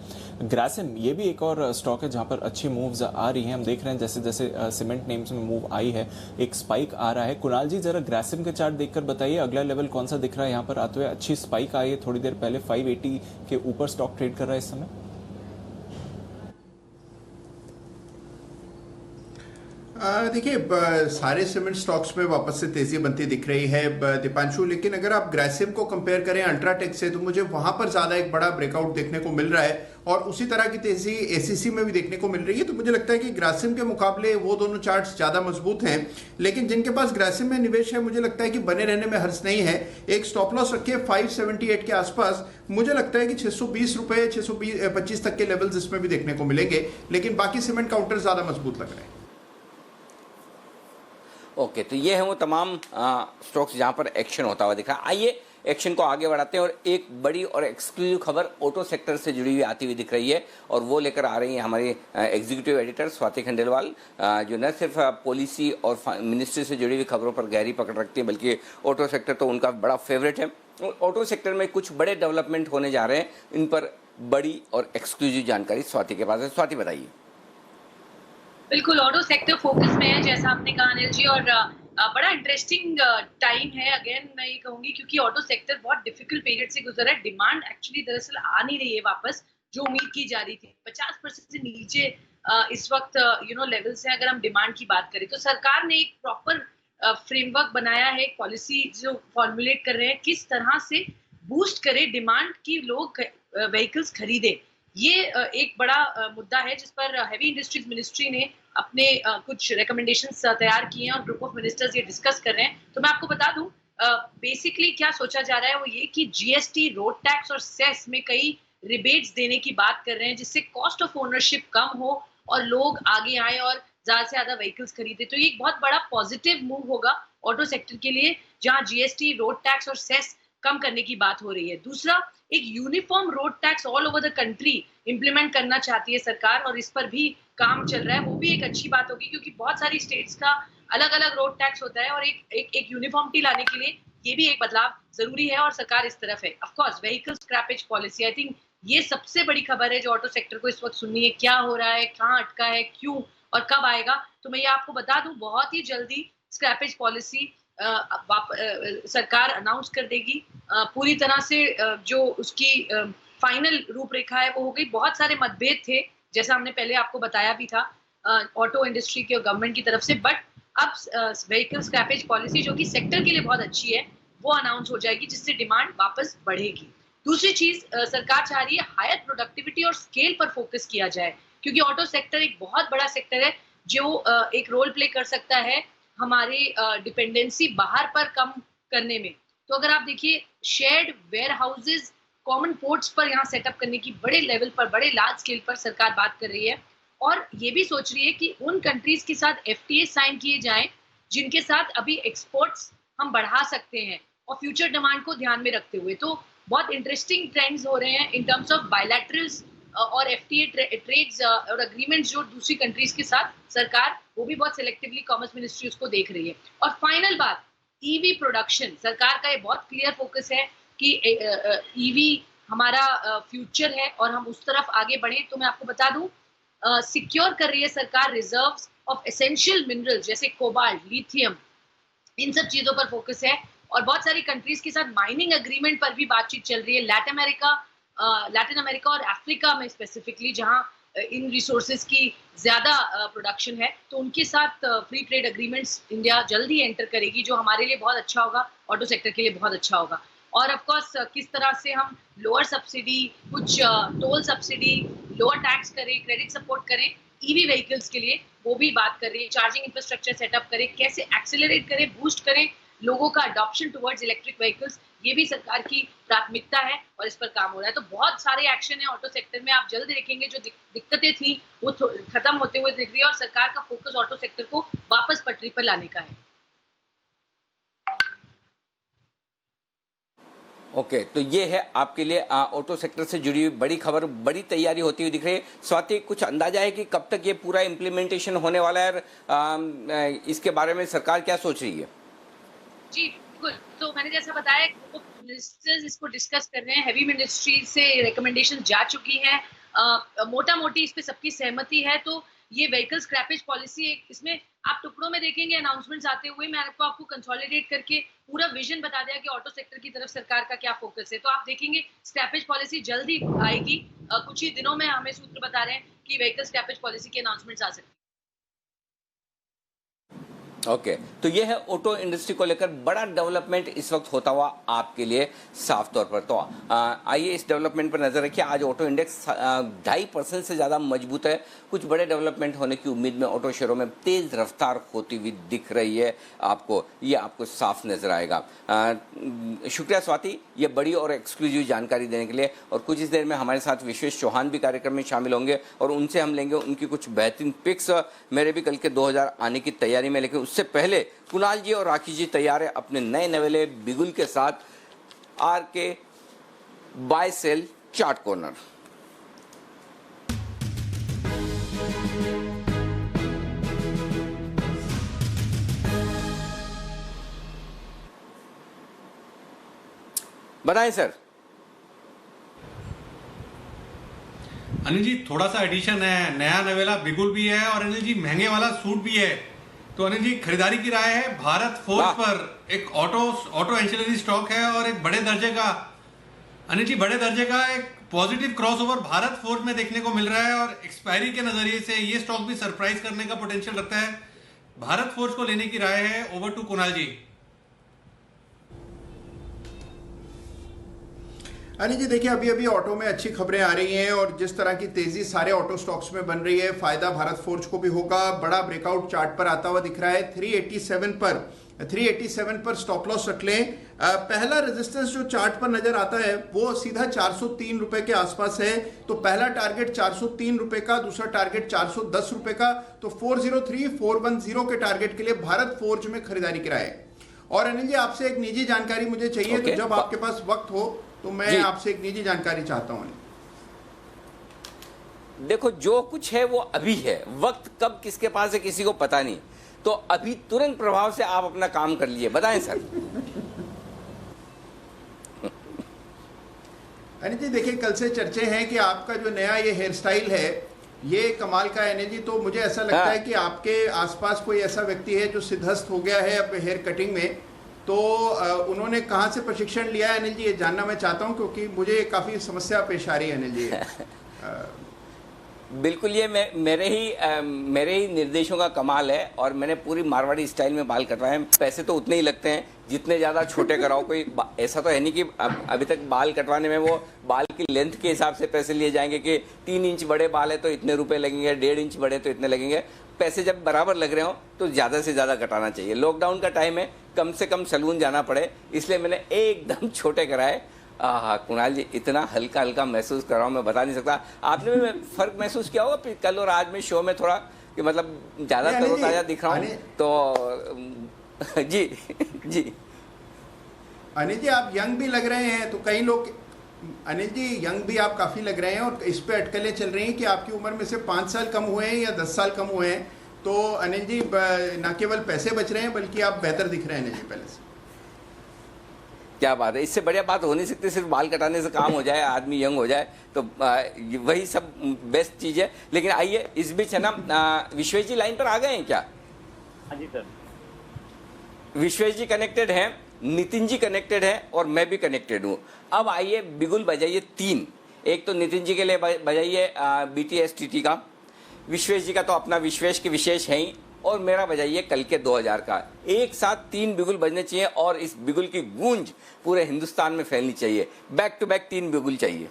ग्रासिम ये भी एक और स्टॉक है जहां पर अच्छी मूव्स आ रही हैं। हम देख रहे हैं जैसे जैसे सीमेंट नेम्स में मूव आई है, एक स्पाइक आ रहा है। कुणाल जी जरा ग्रासिम के चार्ट देखकर बताइए अगला लेवल कौन सा दिख रहा है यहाँ पर आते हुए? अच्छी स्पाइक आई है थोड़ी देर पहले, 580 के ऊपर स्टॉक ट्रेड कर रहा है इस समय। देखिए, सारे सीमेंट स्टॉक्स में वापस से तेजी बनती दिख रही है दीपांशु, लेकिन अगर आप ग्रासिम को कंपेयर करें अल्ट्राटेक से तो मुझे वहां पर ज्यादा एक बड़ा ब्रेकआउट देखने को मिल रहा है और उसी तरह की तेजी एसीसी में भी देखने को मिल रही है। तो मुझे लगता है कि ग्रासिम के मुकाबले वो दोनों चार्ट्स ज्यादा मजबूत हैं, लेकिन जिनके पास ग्रासिम में निवेश है मुझे लगता है कि बने रहने में हर्ज नहीं है। एक स्टॉप लॉस रखिए 578 के आसपास, मुझे लगता है कि 620 रुपए 625 तक के लेवल्स इसमें भी देखने को मिलेंगे, लेकिन बाकी सीमेंट काउंटर ज्यादा मजबूत लग रहे हैं। ओके, तो ये है वो तमाम स्टॉक्स जहां पर एक्शन होता हुआ दिखा। आइए एक्शन को आगे बढ़ाते हैं और एक बड़ी और एक्सक्लूसिव खबर ऑटो सेक्टर से जुड़ी हुई आती हुई दिख रही है और वो लेकर आ रही है हमारी एग्जीक्यूटिव एडिटर स्वाति खंडेलवाल, जो न सिर्फ पॉलिसी और मिनिस्ट्री से जुड़ी हुई खबरों पर गहरी पकड़ रखती है बल्कि ऑटो सेक्टर तो उनका बड़ा फेवरेट है। ऑटो सेक्टर में कुछ बड़े डेवलपमेंट होने जा रहे हैं, इन पर बड़ी और एक्सक्लूसिव जानकारी स्वाति के पास है। स्वाति बताइए। बिल्कुल, ऑटो सेक्टर फोकस में है जैसा आपने कहा अनिल जी, और बड़ा इंटरेस्टिंग टाइम है। अगेन मैं ये कहूंगी क्योंकि ऑटो सेक्टर बहुत डिफिकल्ट पीरियड से गुजरा है। डिमांड एक्चुअली दरअसल आ नहीं रही है वापस, जो उम्मीद की जा रही थी। 50% से नीचे इस वक्त लेवल्स हैं। अगर हम डिमांड की बात करें तो सरकार ने एक प्रॉपर फ्रेमवर्क बनाया है, पॉलिसी जो फॉर्मुलेट कर रहे हैं किस तरह से बूस्ट करे डिमांड की लोग व्हीकल्स खरीदे। ये एक बड़ा मुद्दा है जिस पर हेवी इंडस्ट्रीज मिनिस्ट्री ने अपने कुछ रिकमेंडेशंस तैयार किए हैं और ग्रुप ऑफ मिनिस्टर्स ये डिस्कस कर रहे हैं। तो मैं आपको बता दूं बेसिकली क्या सोचा जा रहा है वो ये कि जीएसटी, रोड टैक्स और सेस में कई रिबेट्स देने की बात कर रहे हैं जिससे कॉस्ट ऑफ ओनरशिप कम हो और लोग आगे आए और ज्यादा से ज्यादा व्हीकल्स खरीदे। तो ये एक बहुत बड़ा पॉजिटिव मूव होगा ऑटो सेक्टर के लिए, जहां जीएसटी, रोड टैक्स और सेस कम करने की बात हो रही है। दूसरा, एक uniform road tax all over the country implement करना चाहती है सरकार और इस पर भी काम चल रहा है। वो भी एक अच्छी बात होगी क्योंकि बहुत सारी स्टेट्स का अलग अलग रोड टैक्स होता है और एक यूनिफॉर्मिटी लाने के लिए ये भी एक बदलाव जरूरी है और सरकार इस तरफ है। Of course vehicle scrappage policy, I think ये सबसे बड़ी खबर है जो ऑटो सेक्टर को इस वक्त सुननी है। क्या हो रहा है, कहाँ अटका है, क्यों और कब आएगा। तो मैं ये आपको बता दूं बहुत ही जल्दी स्क्रैपेज पॉलिसी सरकार अनाउंस कर देगी। पूरी तरह से जो उसकी फाइनल रूपरेखा है वो हो गई। बहुत सारे मतभेद थे जैसा हमने पहले आपको बताया भी था ऑटो इंडस्ट्री के और गवर्नमेंट की तरफ से, बट अब व्हीकल स्क्रैपेज पॉलिसी जो कि सेक्टर के लिए बहुत अच्छी है वो अनाउंस हो जाएगी जिससे डिमांड वापस बढ़ेगी। दूसरी चीज सरकार चाह रही है हायर प्रोडक्टिविटी और स्केल पर फोकस किया जाए क्योंकि ऑटो सेक्टर एक बहुत बड़ा सेक्टर है जो एक रोल प्ले कर सकता है हमारे डिपेंडेंसी बाहर पर कम करने में। तो अगर आप देखिए shared warehouses, common ports पर यहाँ सेटअप करने की बड़े लेवल पर, बड़े लार्ज स्केल पर सरकार बात कर रही है और ये भी सोच रही है कि उन कंट्रीज के साथ एफटीए साइन किए जाएं जिनके साथ अभी एक्सपोर्ट्स हम बढ़ा सकते हैं और फ्यूचर डिमांड को ध्यान में रखते हुए। तो बहुत इंटरेस्टिंग ट्रेंड्स हो रहे हैं इन टर्म्स ऑफ बायलैटरल्स और एफटीए ट्रेड्स और अग्रीमेंट्स जो दूसरी कंट्रीज के साथ सरकार वो भी बहुत सिलेक्टिवली कॉमर्स मिनिस्ट्री उसको देख रही है। और फाइनल बात, ईवी प्रोडक्शन, सरकार का ये बहुत क्लियर फोकस है कि ईवी हमारा फ्यूचर है और हम उस तरफ आगे बढ़े। तो मैं आपको बता दूं सिक्योर कर रही है सरकार रिजर्व्स ऑफ एसेंशियल मिनरल्स जैसे कोबाल्ट, लिथियम, इन सब चीजों पर फोकस है और बहुत सारी कंट्रीज के साथ माइनिंग एग्रीमेंट पर भी बातचीत चल रही है। लैटिन अमेरिका और अफ्रीका में स्पेसिफिकली जहां इन रिसोर्सेज की ज्यादा प्रोडक्शन है तो उनके साथ फ्री ट्रेड एग्रीमेंट्स इंडिया जल्द ही एंटर करेगी जो हमारे लिए बहुत अच्छा होगा, ऑटो सेक्टर के लिए बहुत अच्छा होगा। और ऑफ कोर्स किस तरह से हम लोअर सब्सिडी, कुछ टोल सब्सिडी, लोअर टैक्स करें, क्रेडिट सपोर्ट करें ईवी व्हीकल्स के लिए, वो भी बात कर रही है। चार्जिंग इंफ्रास्ट्रक्चर सेटअप करें, कैसे एक्सेलरेट करें, बूस्ट करें लोगों का अडॉप्शन टुवर्ड्स इलेक्ट्रिक व्हीकल्स, ये भी सरकार की प्राथमिकता है और इस पर काम हो रहा है। तो बहुत सारे एक्शन है ऑटो सेक्टर में, आप जल्द देखेंगे जो दिक्कतें थी वो खत्म होते हुए दिख रही है और सरकार का फोकस ऑटो सेक्टर को वापस पटरी पर लाने का है। ओके, तो ये है आपके लिए ऑटो सेक्टर से जुड़ी हुई बड़ी खबर, बड़ी तैयारी होती हुई दिख रही है। स्वाति, कुछ अंदाजा है कि कब तक ये पूरा इम्प्लीमेंटेशन होने वाला है, इसके बारे में सरकार क्या सोच रही है? जी बिल्कुल, तो मैंने जैसा बताया मिनिस्टर्स इसको डिस्कस कर रहे हैं, हेवी मिनिस्ट्री से रिकमेंडेशन जा चुकी है, मोटा मोटी इस पे सबकी सहमति है। तो ये व्हीकल स्क्रैपेज पॉलिसी एक, इसमें आप टुकड़ों में देखेंगे अनाउंसमेंट्स आते हुए, मैं आपको कंसोलिडेट करके पूरा विजन बता दिया कि ऑटो सेक्टर की तरफ सरकार का क्या फोकस है। तो आप देखेंगे स्क्रैपेज पॉलिसी जल्द ही आएगी, कुछ ही दिनों में हमें सूत्र बता रहे हैं कि व्हीकल स्क्रैपेज पॉलिसी के अनाउंसमेंट्स आ सकते हैं। ओके, तो ये है ऑटो इंडस्ट्री को लेकर बड़ा डेवलपमेंट इस वक्त होता हुआ आपके लिए साफ तौर पर। तो आइए इस डेवलपमेंट पर नजर रखिए। आज ऑटो इंडेक्स 2.5% से ज़्यादा मजबूत है। कुछ बड़े डेवलपमेंट होने की उम्मीद में ऑटो शेयरों में तेज रफ्तार होती हुई दिख रही है आपको, ये आपको साफ नजर आएगा। शुक्रिया स्वाति, ये बड़ी और एक्सक्लूसिव जानकारी देने के लिए। और कुछ इस देर में हमारे साथ विश्वेश चौहान भी कार्यक्रम में शामिल होंगे और उनसे हम लेंगे उनकी कुछ बेहतरीन पिक्स। मेरे भी कल के 2000 आने की तैयारी में, लेकिन उससे पहले कुणाल जी और राखी जी तैयार है अपने नए नवेले बिगुल के साथ RK buy sell chart corner. बताएं सर। अनिल जी, थोड़ा सा एडिशन है, नया नवेला बिगुल भी है और अनिल जी महंगे वाला सूट भी है। तो अनिल जी, खरीदारी की राय है भारत फोर्स पर, एक ऑटो एंसिलरी स्टॉक है और एक बड़े दर्जे का, अनिल जी बड़े दर्जे का एक पॉजिटिव क्रॉसओवर भारत फोर्ज में देखने को मिल रहा है और एक्सपायरी के नजरिए से ये स्टॉक भी सरप्राइज करने का पोटेंशियल रखता है। भारत फोर्ज को लेने की राय है। ओवर टू कुणाल जी। अनिल जी देखिए, अभी अभी ऑटो में अच्छी खबरें आ रही हैं और जिस तरह की तेजी सारे ऑटो स्टॉक्स में बन रही है, फायदा भारत फोर्ज को भी होगा। बड़ा ब्रेकआउट चार्ट पर आता हुआ दिख रहा है। 387 पर स्टॉप लॉस रख लें। पहला रेजिस्टेंस जो चार्ट पर नजर आता है वो सीधा 403 रुपए के आसपास है। तो पहला टारगेट 403 रुपए का, दूसरा टारगेट 410 रुपए का। तो 403-410 के टारगेट के लिए भारत फोर्ज में खरीदारी कराए। और अनिल जी आपसे एक निजी जानकारी मुझे चाहिए, तो जब आपके पास वक्त हो तो मैं आपसे एक निजी जानकारी चाहता हूं। देखो, जो कुछ है वो अभी है, वक्त कब किसके पास है किसी को पता नहीं। तो अभी तुरंत प्रभाव से आप अपना काम कर लीजिए। बताएं सर। अनिल जी देखिए, कल से चर्चे हैं कि आपका जो नया ये हेयर स्टाइल है ये कमाल का है। अनिल जी, तो मुझे ऐसा लगता है कि आपके आसपास कोई ऐसा व्यक्ति है जो सिद्धस्त हो गया है अपने हेयर कटिंग में। तो उन्होंने कहाँ से प्रशिक्षण लिया है अनिल जी, ये जानना मैं चाहता हूँ, क्योंकि मुझे काफ़ी समस्या पेश आ रही है अनिल जी। बिल्कुल, ये मेरे ही निर्देशों का कमाल है। और मैंने पूरी मारवाड़ी स्टाइल में बाल कटवाए हैं। पैसे तो उतने ही लगते हैं जितने ज़्यादा छोटे कराओ। कोई ऐसा तो है नहीं कि अभी तक बाल कटवाने में वो बाल की लेंथ के हिसाब से पैसे लिए जाएंगे कि 3 इंच बड़े बाल है तो इतने रुपए लगेंगे, 1.5 इंच बड़े तो इतने लगेंगे। पैसे जब बराबर लग रहे हो तो ज़्यादा से ज़्यादा कटाना चाहिए। लॉकडाउन का टाइम है, कम से कम सैलून जाना पड़े, इसलिए मैंने एकदम छोटे कराए। कुणाल जी, इतना हल्का हल्का महसूस कर रहा हूँ, मैं बता नहीं सकता। आपने भी फर्क महसूस किया होगा कल और आज में शो में थोड़ा, कि मतलब ज़्यादा तरोताज़ा दिख रहा हूँ तो जी जी। अनिल जी आप यंग भी लग रहे हैं, तो कई लोग, अनिल जी यंग भी आप काफ़ी लग रहे हैं और इस पे अटकलें चल रही हैं कि आपकी उम्र में से 5 साल कम हुए हैं या 10 साल कम हुए हैं। तो अनिल जी न केवल पैसे बच रहे हैं बल्कि आप बेहतर दिख रहे हैं अनिल जी पहले से। क्या बात है, इससे बढ़िया बात हो नहीं सकती। सिर्फ बाल कटाने से काम हो जाए, आदमी यंग हो जाए, तो वही सब बेस्ट चीज़ है। लेकिन आइए, इस बीच है ना, विश्वेश जी लाइन पर आ गए हैं क्या? हाँ जी सर। विश्वेश जी कनेक्टेड हैं, नितिन जी कनेक्टेड है और मैं भी कनेक्टेड हूँ। अब आइए बिगुल बजाइए 3। एक तो नितिन जी के लिए बजाइए BTSTT का, विश्वेश जी का तो अपना विश्वेश के विशेष है ही, और मेरा बजाइए कल के 2000 का। एक साथ 3 बिगुल बजने चाहिए और इस बिगुल की गूंज पूरे हिंदुस्तान में फैलनी चाहिए। बैक टू बैक 3 बिगुल चाहिए।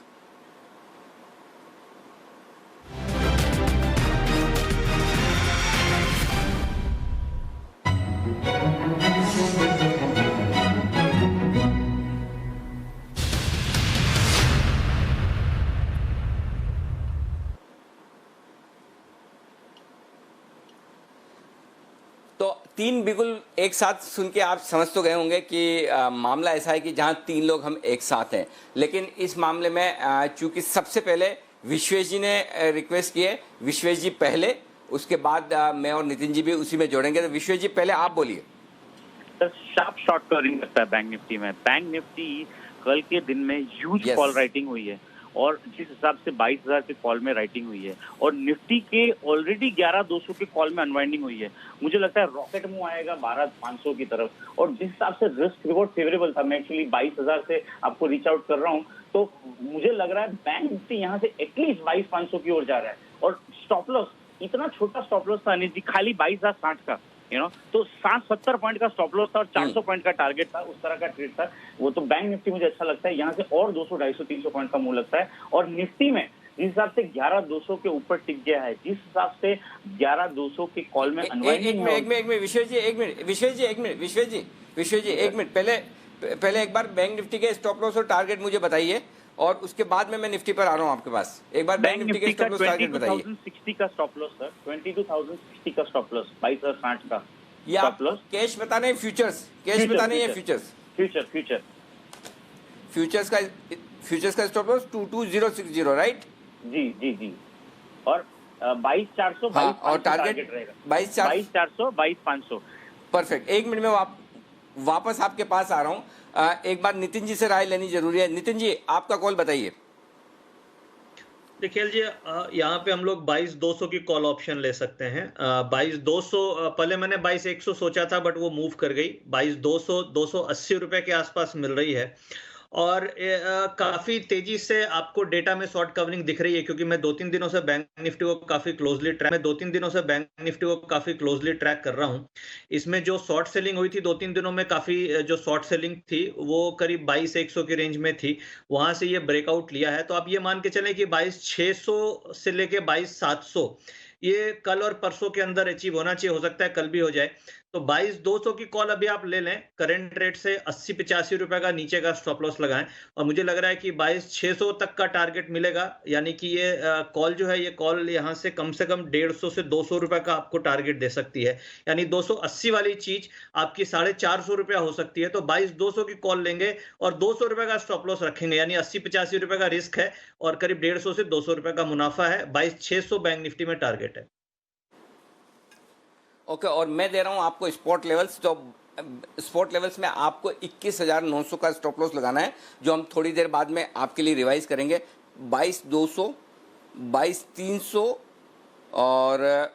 तो 3 बिगुल एक साथ सुन के आप समझ तो गए होंगे कि मामला ऐसा है कि जहां 3 लोग हम एक साथ हैं। लेकिन इस मामले में चूंकि सबसे पहले विश्वेश जी ने रिक्वेस्ट की है, विश्वेश जी पहले, उसके बाद मैं और नितिन जी भी उसी में जोड़ेंगे। तो विश्वेश जी पहले आप बोलिए। सर, शार्प शॉर्ट कवरिंग लगता है बैंक निफ्टी में। बैंक निफ्टी कल के दिन में ह्यूज कॉल राइटिंग हुई है और जिस हिसाब से 22,000 के कॉल में राइटिंग हुई है और निफ्टी के ऑलरेडी 11,200 के कॉल में अनवाइंडिंग हुई है, मुझे लगता है रॉकेट मूव आएगा 12,500 की तरफ। और जिस हिसाब से रिस्क रिवॉर्ड फेवरेबल था, मैं एक्चुअली 22,000 से आपको रीच आउट कर रहा हूँ, तो मुझे लग रहा है बैंक निफ्टी यहाँ से एटलीस्ट 22,500 की ओर जा रहा है। और स्टॉप लॉस, इतना छोटा स्टॉप लॉस था अनिल जी, खाली 22,060 का, तो 60-70 पॉइंट का स्टॉप लॉस था और 400 पॉइंट का टारगेट था, उस तरह का ट्रेड था वो। तो बैंक निफ्टी मुझे अच्छा लगता है, यहाँ से और 200, 250, 300 पॉइंट का मूव लगता है। और निफ्टी में जिस हिसाब से 11,200 के ऊपर टिक गया है, जिस हिसाब से 11,200 के कॉल में अनवाइंडिंग है। एक मिनट विश्वेश जी, एक मिनट विश्वेश जी, एक मिनट पहले एक बार बैंक निफ्टी के स्टॉप लॉस और टारगेट मुझे बताइए और उसके बाद में मैं निफ्टी पर आ रहा हूँ आपके पास। एक बार बैंक निफ्टी के स्टॉप लॉस टारगेट बताइए। 22,060 का स्टॉप लॉस सर, 22,060 का स्टॉप लॉस, 22,060 का स्टॉप लॉस। कैश बताने हैं फ्यूचर्स, कैश बताने हैं फ्यूचर्स, फ्यूचर्स का स्टॉप लॉस 22,060, राइट? जी। और 22,400 और टारगेट रहेगा 22,400, 22,500। परफेक्ट। एक मिनट में वापस आपके पास आ रहा हूँ। एक बार नितिन जी से राय लेनी जरूरी है। नितिन जी, आपका कॉल बताइए। देखिए जी, यहाँ पे हम लोग 22,200 की कॉल ऑप्शन ले सकते हैं। 22,200, पहले मैंने 22,100 सोचा था बट वो मूव कर गई। 22,200, 280 रुपए के आसपास मिल रही है। और काफी तेजी से आपको डेटा में शॉर्ट कवरिंग दिख रही है, क्योंकि मैं 2-3 दिनों से बैंक निफ्टी को काफी क्लोजली ट्रैक कर रहा हूं। इसमें जो शॉर्ट सेलिंग हुई थी 2-3 दिनों में, काफी जो शॉर्ट सेलिंग थी वो करीब 22,100 की रेंज में थी, वहां से ये ब्रेकआउट लिया है। तो आप ये मान के चलें कि 22,600 से लेके 22,700 ये कल और परसों के अंदर अचीव होना चाहिए, हो सकता है कल भी हो जाए। तो 22,200 की कॉल अभी आप ले लें, करंट रेट से 80-85 रुपए का नीचे का स्टॉप लॉस लगाएं, और मुझे लग रहा है कि 22,600 तक का टारगेट मिलेगा। यानी कि ये कॉल जो है, ये कॉल यहां से कम 150 से 200 रुपए का आपको टारगेट दे सकती है। यानी 280 वाली चीज आपकी 450 रुपया हो सकती है। तो 22,200 की कॉल लेंगे और 200 रुपए का स्टॉप लॉस रखेंगे, यानी 80-85 रुपए का रिस्क है और करीब 150 से 200 रुपए का मुनाफा है। 22,600 बैंक निफ्टी में टारगेट है। ओके, और मैं दे रहा हूं आपको स्पॉट लेवल्स। तो स्पॉट लेवल्स में आपको 21,900 का स्टॉप लॉस लगाना है, जो हम थोड़ी देर बाद में आपके लिए रिवाइज करेंगे। 22,200, 22,300 और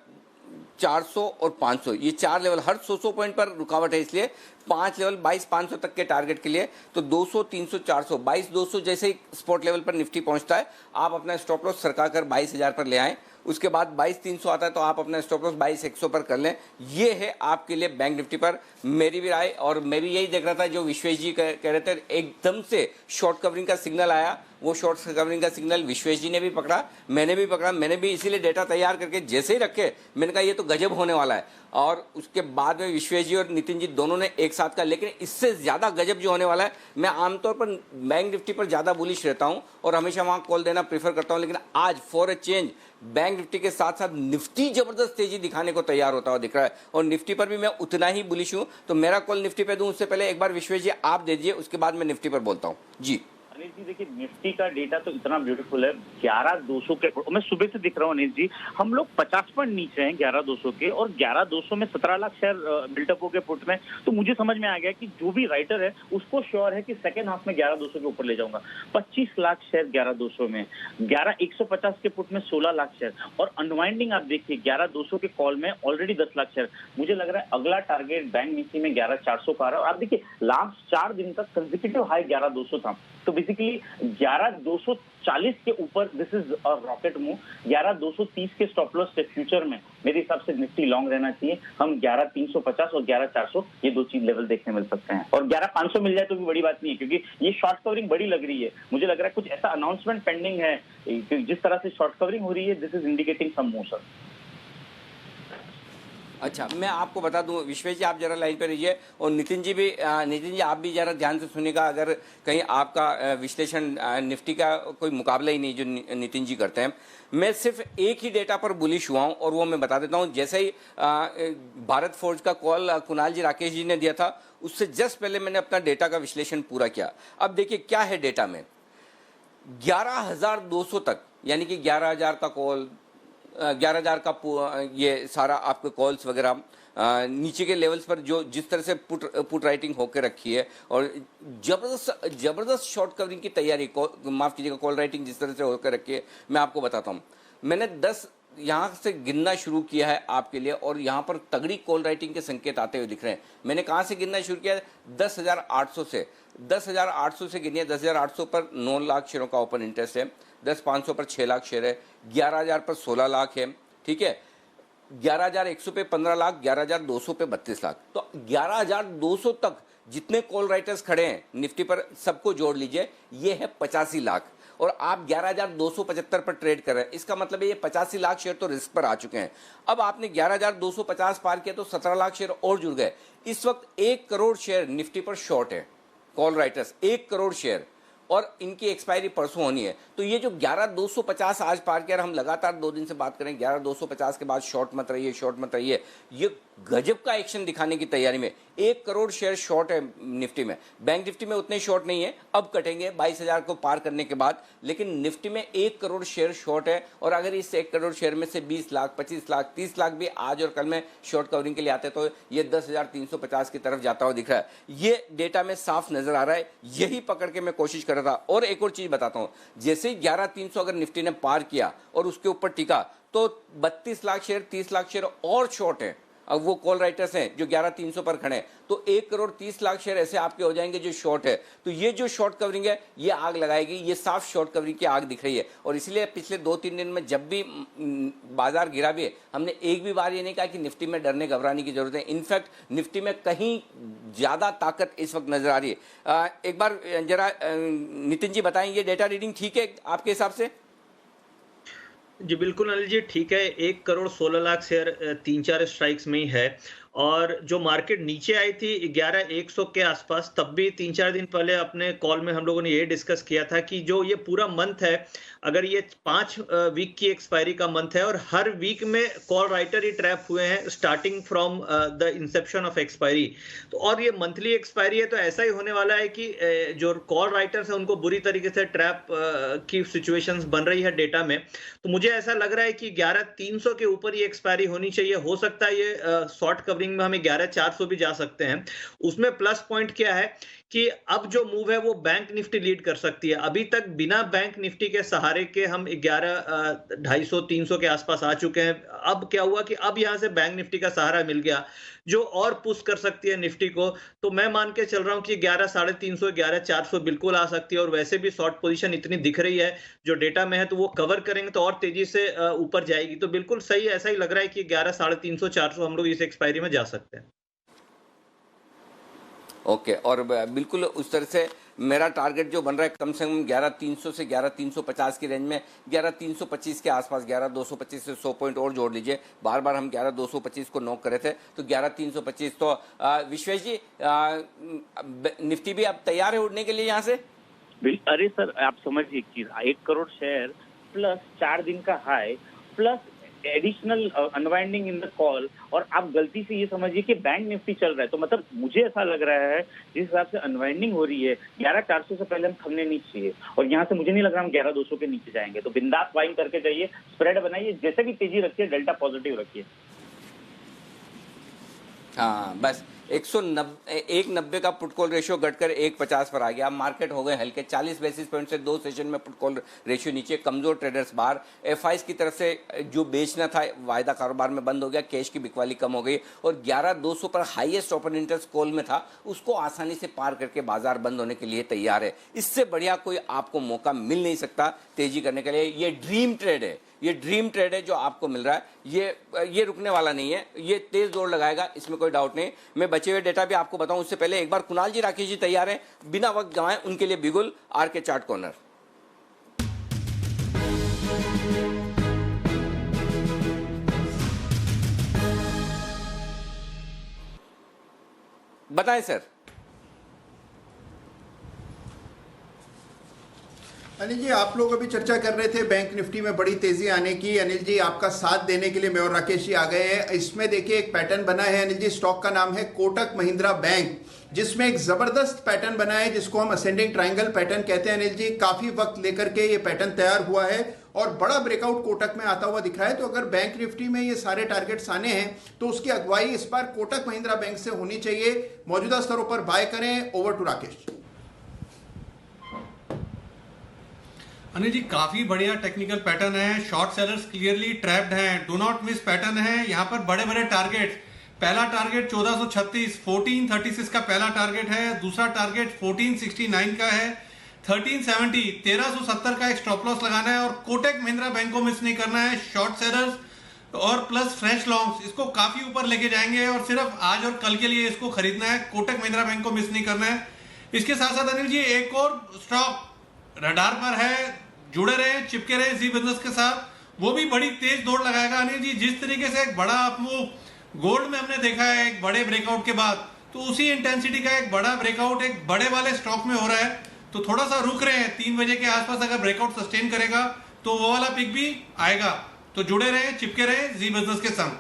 400 और 500, ये 4 लेवल हर 100 पॉइंट पर रुकावट है, इसलिए 5 लेवल 22,500 तक के टारगेट के लिए। तो 200, 300, 400, 22,200 जैसे ही स्पॉट लेवल पर निफ्टी पहुंचता है, आप अपना स्टॉप लॉस सरका कर 22,000 पर ले आएं। उसके बाद 22,300 आता है तो आप अपना स्टॉप लॉस 22,100 पर कर लें। ये है आपके लिए बैंक निफ्टी पर मेरी भी राय। और मैं भी यही देख रहा था, जो विश्वेश जी कह रहे थे, एकदम से शॉर्ट कवरिंग का सिग्नल आया, वो शॉर्ट कवरिंग का सिग्नल विश्वेश जी ने भी पकड़ा, मैंने भी पकड़ा। मैंने भी इसीलिए डेटा तैयार करके जैसे ही रखे, मैंने कहा ये तो गजब होने वाला है। और उसके बाद में विश्वेश जी और नितिन जी दोनों ने एक साथ कहा, लेकिन इससे ज़्यादा गजब जो होने वाला है, मैं आमतौर पर बैंक निफ्टी पर ज़्यादा बुलिश रहता हूं और हमेशा वहां कॉल देना प्रीफर करता हूं, लेकिन आज for a change bank Nifty के साथ साथ निफ्टी जबरदस्त तेजी दिखाने को तैयार होता हुआ दिख रहा है, और निफ्टी पर भी मैं उतना ही बुलिश हूं। तो मेरा कॉल निफ्टी पे दूं उससे पहले एक बार विश्वेश जी आप दे दीजिए, उसके बाद मैं निफ्टी पर बोलता हूं। जी अनिल जी, देखिए निफ्टी का डेटा तो इतना ब्यूटीफुल है। 11,200 के, मैं सुबह से दिख रहा हूँ अनिल जी, हम लोग 50 पॉइंट नीचे हैं 11,200 के, और 11,200 में 17 लाख शेयर बिल्टअप हो गए पुट में। तो मुझे समझ में आ गया कि जो भी राइटर है उसको श्योर है कि सेकंड हाफ में 11,200 के ऊपर ले जाऊंगा। 25 लाख शेयर 11,200 में, 11,150 के पुट में 16 लाख शेयर, और अनवाइंडिंग आप देखिए 11,200 के कॉल में ऑलरेडी 10 लाख शेयर। मुझे लग रहा है अगला टारगेट बैंक निफ्टी में 11,400 का आ रहा है। और आप देखिए लास्ट 4 दिन तक कंसेक्यूटिव हाई 11,200 था, तो बेसिकली 11,240 के ऊपर this is a rocket move. 11,230 के स्टॉप लॉस से फ्यूचर में मेरे हिसाब से निफ्टी लॉन्ग रहना चाहिए। हम 11,350 और 11,400 ये दो चीज लेवल देखने मिल सकते हैं, और 11,500 मिल जाए तो भी बड़ी बात नहीं है, क्योंकि ये शॉर्ट कवरिंग बड़ी लग रही है। मुझे लग रहा है कुछ ऐसा अनाउंसमेंट पेंडिंग है, जिस तरह से शॉर्ट कवरिंग हो रही है, this is indicating some move sir. अच्छा, मैं आपको बता दूं, विश्वेश जी आप जरा लाइन पे रहिए, और नितिन जी आप भी जरा ध्यान से सुनिएगा। अगर कहीं आपका विश्लेषण निफ्टी का कोई मुकाबला ही नहीं जो नितिन जी करते हैं, मैं सिर्फ एक ही डेटा पर बुलिश हुआ हूं, और वो मैं बता देता हूं। जैसे ही भारत फोर्ज का कॉल कुणाल जी राकेश जी ने दिया था, उससे जस्ट पहले मैंने अपना डेटा का विश्लेषण पूरा किया। अब देखिए क्या है डेटा में, 11,200 तक, यानी कि 11,000 का कॉल, 11,000 का ये सारा आपके कॉल्स वगैरह नीचे के लेवल्स पर जो जिस तरह से पुट राइटिंग होकर रखी है, और जबरदस्त शॉर्ट कवरिंग की तैयारी, माफ कीजिएगा, कॉल राइटिंग जिस तरह से होकर रखी है, मैं आपको बताता हूँ। मैंने 10 यहाँ से गिनना शुरू किया है आपके लिए, और यहाँ पर तगड़ी कॉल राइटिंग के संकेत आते हुए दिख रहे हैं। मैंने कहाँ से गिनना शुरू किया? 10,800 से। 10,800 से गिनिए। 10,800 पर 9 लाख शेयरों का ओपन इंटरेस्ट है, 10,500 पर 6 लाख शेयर है, 11,000 पर 16 लाख है, ठीक है, 11,100 पे 15 लाख, 11,200 पे 32 लाख। तो 11,200 तक जितने कॉल राइटर्स खड़े हैं निफ्टी पर, सबको जोड़ लीजिए, ये है 85 लाख, और आप 11,275 पर ट्रेड कर रहे हैं। इसका मतलब है ये 85 लाख शेयर तो रिस्क पर आ चुके हैं। अब आपने 11,250 पार किया तो 17 लाख शेयर और जुड़ गए। इस वक्त 1 करोड़ शेयर निफ्टी पर शॉर्ट है, कॉल राइटर्स 1 करोड़ शेयर, और इनकी एक्सपायरी परसों होनी है। तो ये जो 11,250 आज पार किया, हम लगातार 2 दिन से बात करें 11,250 के बाद शॉर्ट मत रहिए, शॉर्ट मत रहिए, ये गजब का एक्शन दिखाने की तैयारी में। 1 करोड़ शेयर शॉर्ट है निफ्टी में। बैंक निफ्टी में उतने शॉर्ट नहीं है, अब कटेंगे 22,000 को पार करने के बाद, लेकिन निफ्टी में 1 करोड़ शेयर शॉर्ट है। और अगर इस 1 करोड़ शेयर में से 20 लाख, 25 लाख, 30 लाख भी आज और कल में शॉर्ट कवरिंग के लिए आते तो ये 10,350 की तरफ जाता हुआ दिख रहा है। ये डेटा में साफ नजर आ रहा है, यही पकड़ के मैं कोशिश कर रहा था। और एक और चीज बताता हूं, जैसे ही 11,300 अगर निफ्टी ने पार किया और उसके ऊपर टिका, तो 32 लाख शेयर, 30 लाख शेयर और शॉर्ट है। अब वो कॉल राइटर्स हैं जो 11,300 पर खड़े हैं, तो 1,30,00,000 शेयर ऐसे आपके हो जाएंगे जो शॉर्ट है। तो ये जो शॉर्ट कवरिंग है ये आग लगाएगी, ये साफ शॉर्ट कवरिंग की आग दिख रही है। और इसलिए पिछले 2-3 दिन में जब भी बाजार गिरा भी है, हमने एक भी बार ये नहीं कहा कि निफ्टी में डरने घबराने की जरूरत है। इनफैक्ट निफ्टी में कहीं ज्यादा ताकत इस वक्त नजर आ रही है। एक बार जरा नितिन जी बताएं, ये डेटा रीडिंग ठीक है आपके हिसाब से? जी बिल्कुल अनिल जी, ठीक है। 1,16,00,000 शेयर 3-4 स्ट्राइक्स में ही है। और जो मार्केट नीचे आई थी 11,100 के आसपास, तब भी 3-4 दिन पहले अपने कॉल में हम लोगों ने ये डिस्कस किया था कि जो ये पूरा मंथ है, अगर ये 5 वीक की एक्सपायरी का मंथ है और हर वीक में कॉल राइटर ही ट्रैप हुए हैं starting from the Inception of expiry. तो और ये मंथली एक्सपायरी है, तो ऐसा ही होने वाला है कि जो कॉल राइटर्स है उनको बुरी तरीके से ट्रैप की सिचुएशंस बन रही है डेटा में। तो मुझे ऐसा लग रहा है कि 11,300 के ऊपर ये एक्सपायरी होनी चाहिए। हो सकता है ये शॉर्ट कवरिंग में हमें 11,400 भी जा सकते हैं। उसमें प्लस पॉइंट क्या है कि अब जो मूव है वो बैंक निफ्टी लीड कर सकती है। अभी तक बिना बैंक निफ्टी के सहारे के हम 11,250-300 के आसपास आ चुके हैं। अब क्या हुआ कि अब यहां से बैंक निफ्टी का सहारा मिल गया जो और पुश कर सकती है निफ्टी को। तो मैं मान के चल रहा हूं कि 11,350, 11,400 बिल्कुल आ सकती है। और वैसे भी शॉर्ट पोजीशन इतनी दिख रही है जो डेटा में है, तो वो कवर करेंगे तो और तेजी से ऊपर जाएगी। तो बिल्कुल सही, ऐसा ही लग रहा है कि 11,350, 400 हम लोग इस एक्सपायरी में जा सकते हैं। ओके और बिल्कुल उस तरह से मेरा टारगेट जो बन रहा है कम से कम 11,300 से 11,350 की रेंज में, 11,325 के आसपास, 11,225 से 100 पॉइंट और जोड़ लीजिए। बार बार हम 11,225 को नॉक करे थे, तो 11,325। तो विश्वेश जी, निफ्टी भी अब तैयार है उड़ने के लिए यहाँ से? अरे सर आप समझिए कि 1 करोड़ शेयर प्लस 4 दिन का high plus additional unwinding in the call, और आप गलती से ये समझिए कि बैंक निफ्टी चल रहा है। तो मतलब मुझे ऐसा लग रहा है जिस हिसाब से अनवाइंडिंग हो रही है, 11,400 से पहले हम थमने नहीं चाहिए। और यहाँ से मुझे नहीं लग रहा हम 11,200 के नीचे जाएंगे। तो बिंदास बाइंग करके जाइए, स्प्रेड बनाइए, जैसे भी तेजी रखिए, डेल्टा पॉजिटिव रखिए। हाँ बस 190 का पुट कॉल रेशियो घटकर 150 पर आ गया। मार्केट हो गए हल्के, 40 बेसिस पॉइंट से 2 सेशन में पुट कॉल रेशियो नीचे, कमजोर ट्रेडर्स बाहर। एफआईज की तरफ से जो बेचना था वायदा कारोबार में बंद हो गया, कैश की बिकवाली कम हो गई और 11,200 पर हाईएस्ट ओपन इंटरेस्ट कॉल में था, उसको आसानी से पार करके बाजार बंद होने के लिए तैयार है। इससे बढ़िया कोई आपको मौका मिल नहीं सकता तेजी करने के लिए। ये ड्रीम ट्रेड है, ये ड्रीम ट्रेड है जो आपको मिल रहा है। ये रुकने वाला नहीं है, ये तेज दौड़ लगाएगा, इसमें कोई डाउट नहीं। मैं बचे हुए डेटा भी आपको बताऊं उससे पहले एक बार कुणाल जी, राकेश जी तैयार हैं, बिना वक्त गंवाए उनके लिए बिगुल आर के चार्ट कॉर्नर। बताएं सर। अनिल जी, आप लोग अभी चर्चा कर रहे थे बैंक निफ्टी में बड़ी तेजी आने की। अनिल जी, आपका साथ देने के लिए मैं और राकेश जी आ गए हैं। इसमें देखिए एक पैटर्न बना है अनिल जी, स्टॉक का नाम है कोटक महिंद्रा बैंक, जिसमें एक जबरदस्त पैटर्न बना है जिसको हम असेंडिंग ट्रायंगल पैटर्न कहते हैं। अनिल जी, काफी वक्त लेकर के ये पैटर्न तैयार हुआ है और बड़ा ब्रेकआउट कोटक में आता हुआ दिख रहा है। तो अगर बैंक निफ्टी में ये सारे टारगेट्स आने हैं तो उसकी अगुवाई इस बार कोटक महिंद्रा बैंक से होनी चाहिए। मौजूदा स्तरों पर बाय करें। Over to Rakesh. अनिल जी, काफी बढ़िया टेक्निकल पैटर्न है, शॉर्ट सेलर्स क्लियरली ट्रैप्ड हैं, डू नॉट मिस पैटर्न है। यहाँ पर बड़े बड़े टारगेट, पहला टारगेट 1436, 1436 का पहला टारगेट है। दूसरा टारगेट 1469 का है। 1370, 1370 का एक स्टॉप लॉस लगाना है और कोटक महिंद्रा बैंक को मिस नहीं करना है। शॉर्ट सेलर्स और प्लस फ्रेश लॉन्ग्स इसको काफी ऊपर लेके जाएंगे और सिर्फ आज और कल के लिए इसको खरीदना है। कोटक महिंद्रा बैंक को मिस नहीं करना है। इसके साथ साथ अनिल जी एक और स्टॉक रडार पर है, जुड़े रहे, चिपके रहे जी बिजनेस के साथ, वो भी बड़ी तेज दौड़ लगाएगा। अनिल जी, जिस तरीके से एक बड़ा अपमूव गोल्ड में हमने देखा है एक बड़े ब्रेकआउट के बाद, तो उसी इंटेंसिटी का एक बड़ा ब्रेकआउट एक बड़े वाले स्टॉक में हो रहा है। तो थोड़ा सा रुक रहे हैं, 3 बजे के आसपास अगर ब्रेकआउट सस्टेन करेगा तो वो वाला पिक भी आएगा। तो जुड़े रहे, चिपके रहे जी बिजनेस के संग।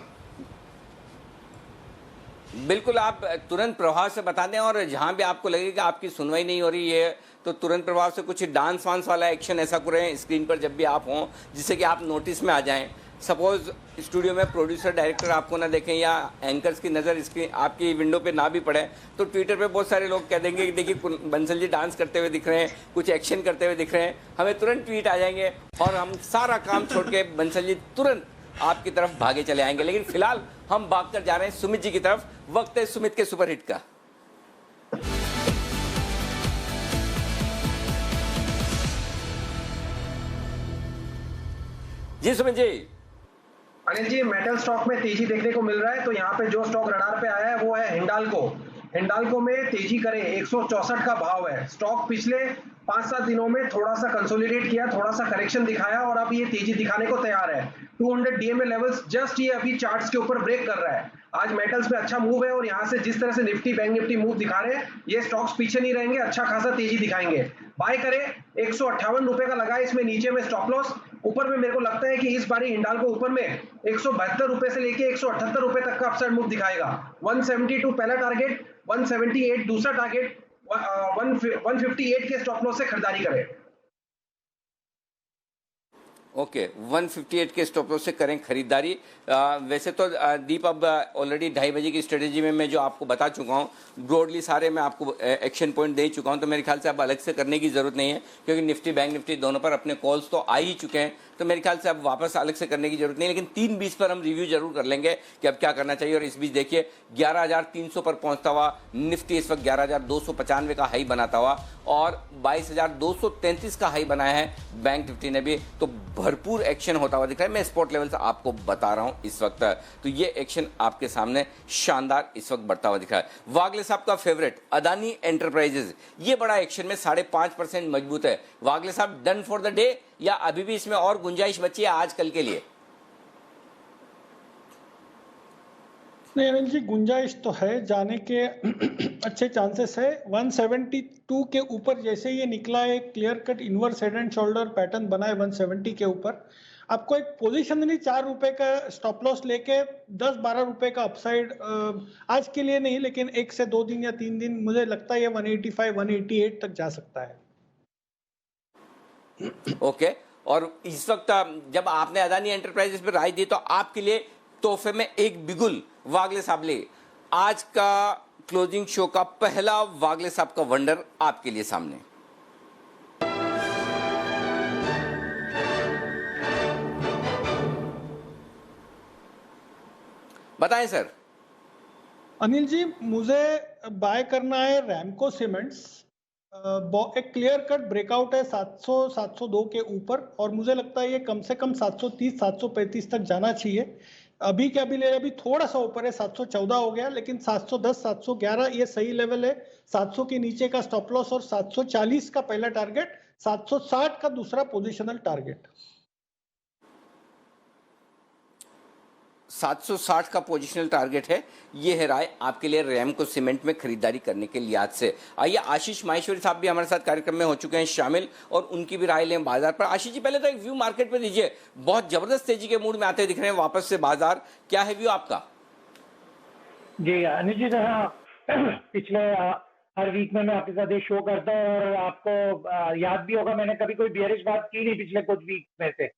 बिल्कुल, आप तुरंत प्रभाव से बता दें और जहां भी आपको लगे कि आपकी सुनवाई नहीं हो रही है तो तुरंत प्रभाव से कुछ डांस वांस वाला एक्शन ऐसा करें स्क्रीन पर जब भी आप हों, जिससे कि आप नोटिस में आ जाएं। सपोज स्टूडियो में प्रोड्यूसर डायरेक्टर आपको ना देखें या एंकर्स की नज़र स्क्रीन आपकी विंडो पे ना भी पड़े, तो ट्विटर पे बहुत सारे लोग कह देंगे कि देखिए बंसल जी डांस करते हुए दिख रहे हैं, कुछ एक्शन करते हुए दिख रहे हैं, हमें तुरंत ट्वीट आ जाएंगे और हम सारा काम छोड़ के बंसल जी तुरंत आपकी तरफ भागे चले आएंगे। लेकिन फिलहाल हम भागकर जा रहे हैं सुमित जी की तरफ। वक्त है सुमित के सुपरहिट का। जी सुमित जी। अनिल जी, मेटल स्टॉक में तेजी देखने को मिल रहा है। तो यहाँ पे जो स्टॉक रडार पे आया है वो है हिंडाल्को। हिंडाल्को में तेजी करे 164 का भाव है। स्टॉक पिछले 5-7 दिनों में थोड़ा सा कंसोलिडेट किया, थोड़ा सा करेक्शन दिखाया और अब ये तेजी दिखाने को तैयार है। 200 डीएमए लेवल्स जस्ट ये अभी चार्ट्स के ऊपर ब्रेक कर रहा है। आज मेटल्स में अच्छा मूव है और यहाँ से जिस तरह से निफ्टी बैंक निफ्टी मूव दिखा रहे हैं, ये स्टॉक्स पीछे नहीं रहेंगे, अच्छा खासा तेजी दिखाएंगे। बाय करे 158 रुपए का लगा, इसमें नीचे में स्टॉप लॉस। ऊपर में मेरे को लगता है कि इस बारी हिंडाल्को ऊपर में 172 रुपए से लेके 178 रुपए तक का अपसाइड मूव दिखाएगा। 172 पहला टारगेट, 178 दूसरा टारगेट, 158 के स्टॉप लॉस से खरीदारी करें। ओके 158 के स्टॉप लॉस से करें खरीदारी। वैसे तो दीप अब ऑलरेडी 2:30 बजे की स्ट्रेटेजी में मैं जो आपको बता चुका हूँ, ब्रॉडली सारे मैं आपको एक्शन पॉइंट दे चुका हूँ, तो मेरे ख्याल से अब अलग से करने की ज़रूरत नहीं है, क्योंकि निफ्टी बैंक निफ्टी दोनों पर अपने कॉल्स तो आ ही चुके हैं। तो मेरे ख्याल से अब वापस अलग से करने की जरूरत नहीं है। लेकिन 3:20 पर हम रिव्यू जरूर कर लेंगे कि अब क्या करना चाहिए। और इस बीच देखिए 11,300 पर पहुंचता हुआ निफ्टी इस वक्त 11,295 का हाई बनाता हुआ और 22,233 का हाई बनाया है बैंक निफ्टी ने भी। तो भरपूर एक्शन होता हुआ दिख रहा है। मैं स्पॉट लेवल से आपको बता रहा हूं इस वक्त, तो ये एक्शन आपके सामने शानदार इस वक्त बढ़ता हुआ दिख रहा है। वागले साहब का फेवरेट अदानी एंटरप्राइजेज, ये बड़ा एक्शन में 5.5% मजबूत है। वागले साहब डन फॉर द डे या अभी भी इसमें और गुंजाइश बची है आज कल के लिए? नहीं अनिल जी, गुंजाइश तो है जाने के अच्छे चांसेस है। 172 के ऊपर जैसे ये निकला है, clear cut inverse head and shoulder pattern बना है 170 के ऊपर। आपको एक पोजीशनली 4 रुपए का स्टॉप लॉस लेके 10-12 रुपए का अपसाइड आज के लिए नहीं, लेकिन 1 से 2 दिन या 3 दिन मुझे लगता है ये 185-188 तक जा सकता है। ओके और इस वक्त जब आपने अदानी एंटरप्राइजेस पे राय दी तो आपके लिए तोहफे में एक बिगुल वागले साहब ले। आज का क्लोजिंग शो का पहला वागले साहब का वंडर आपके लिए सामने। बताएं सर। अनिल जी, मुझे बाय करना है रैमको सीमेंट्स। एक क्लियर कट ब्रेकआउट है 700-702 के ऊपर और मुझे लगता है ये कम से कम 730-735 तक जाना चाहिए। अभी क्या भी ले रहे, अभी थोड़ा सा ऊपर है, 714 हो गया, लेकिन 710-711 ये सही लेवल है। 700 के नीचे का स्टॉप लॉस और 740 का पहला टारगेट, 760 का दूसरा पोजिशनल टारगेट। 760 का पोजिशनल टारगेट है। ये है राय आपके लिए रैमको सीमेंट में खरीदारी करने के लिहाज से। आइए आशीष माहेश्वरी साहब भी हमारे साथ कार्यक्रम में हो चुके हैं शामिल और उनकी भी राय लें बाजार पर। आशीष जी, पहले तो एक व्यू मार्केट पे दीजिए। बहुत जबरदस्त तेजी के मूड में आते दिख रहे हैं वापस से बाजार, क्या है व्यू आपका? जी अनिल जी, पिछले हर वीक में मैं आपके साथ ये शो करता हूँ और आपको याद भी होगा मैंने कभी कोई बियरिश बात की नहीं पिछले कुछ वीक में से,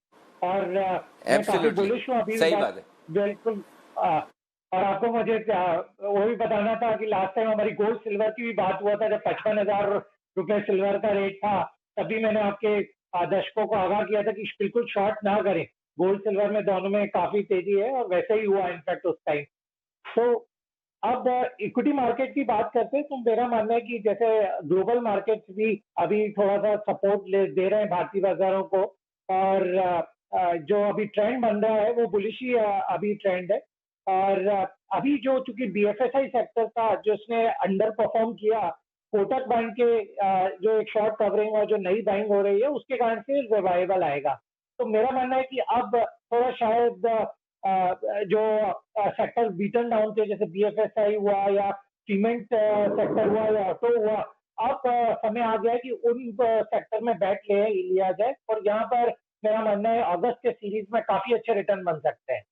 और मैं काफी बुलिश हूँ अभी। सही बात है, बिल्कुल। और आपको मुझे वो भी बताना था कि लास्ट टाइम हमारी गोल्ड सिल्वर की भी बात हुआ था, जब 55,000 रुपए सिल्वर का रेट था, तभी मैंने आपके दर्शकों को आगाह किया था कि बिल्कुल शॉर्ट ना करें। गोल्ड सिल्वर में दोनों में काफी तेजी है और वैसे ही हुआ इनफैक्ट उस टाइम। तो अब इक्विटी मार्केट की बात करते हैं तो मेरा मानना है कि जैसे ग्लोबल मार्केट्स भी अभी थोड़ा सा सपोर्ट दे रहे हैं भारतीय बाजारों को, और जो अभी ट्रेंड बन रहा है वो बुलिश ही अभी ट्रेंड है। और अभी जो चूंकि बीएफएसआई सेक्टर था जिसने अंडर परफॉर्म किया, कोटक बैंक के जो एक शॉर्ट कवरिंग और जो नई बाइंग हो रही है उसके कारण से रिवाइवल आएगा। तो मेरा मानना है कि अब थोड़ा शायद जो सेक्टर बीटन डाउन थे, जैसे बीएफएसआई हुआ या सीमेंट सेक्टर हुआ या ऑटो हुआ, अब समय आ गया है कि उन सेक्टर में बैट लिया जाए और यहाँ पर मेरा मानना है अगस्त के सीरीज में काफी अच्छे रिटर्न बन सकते हैं।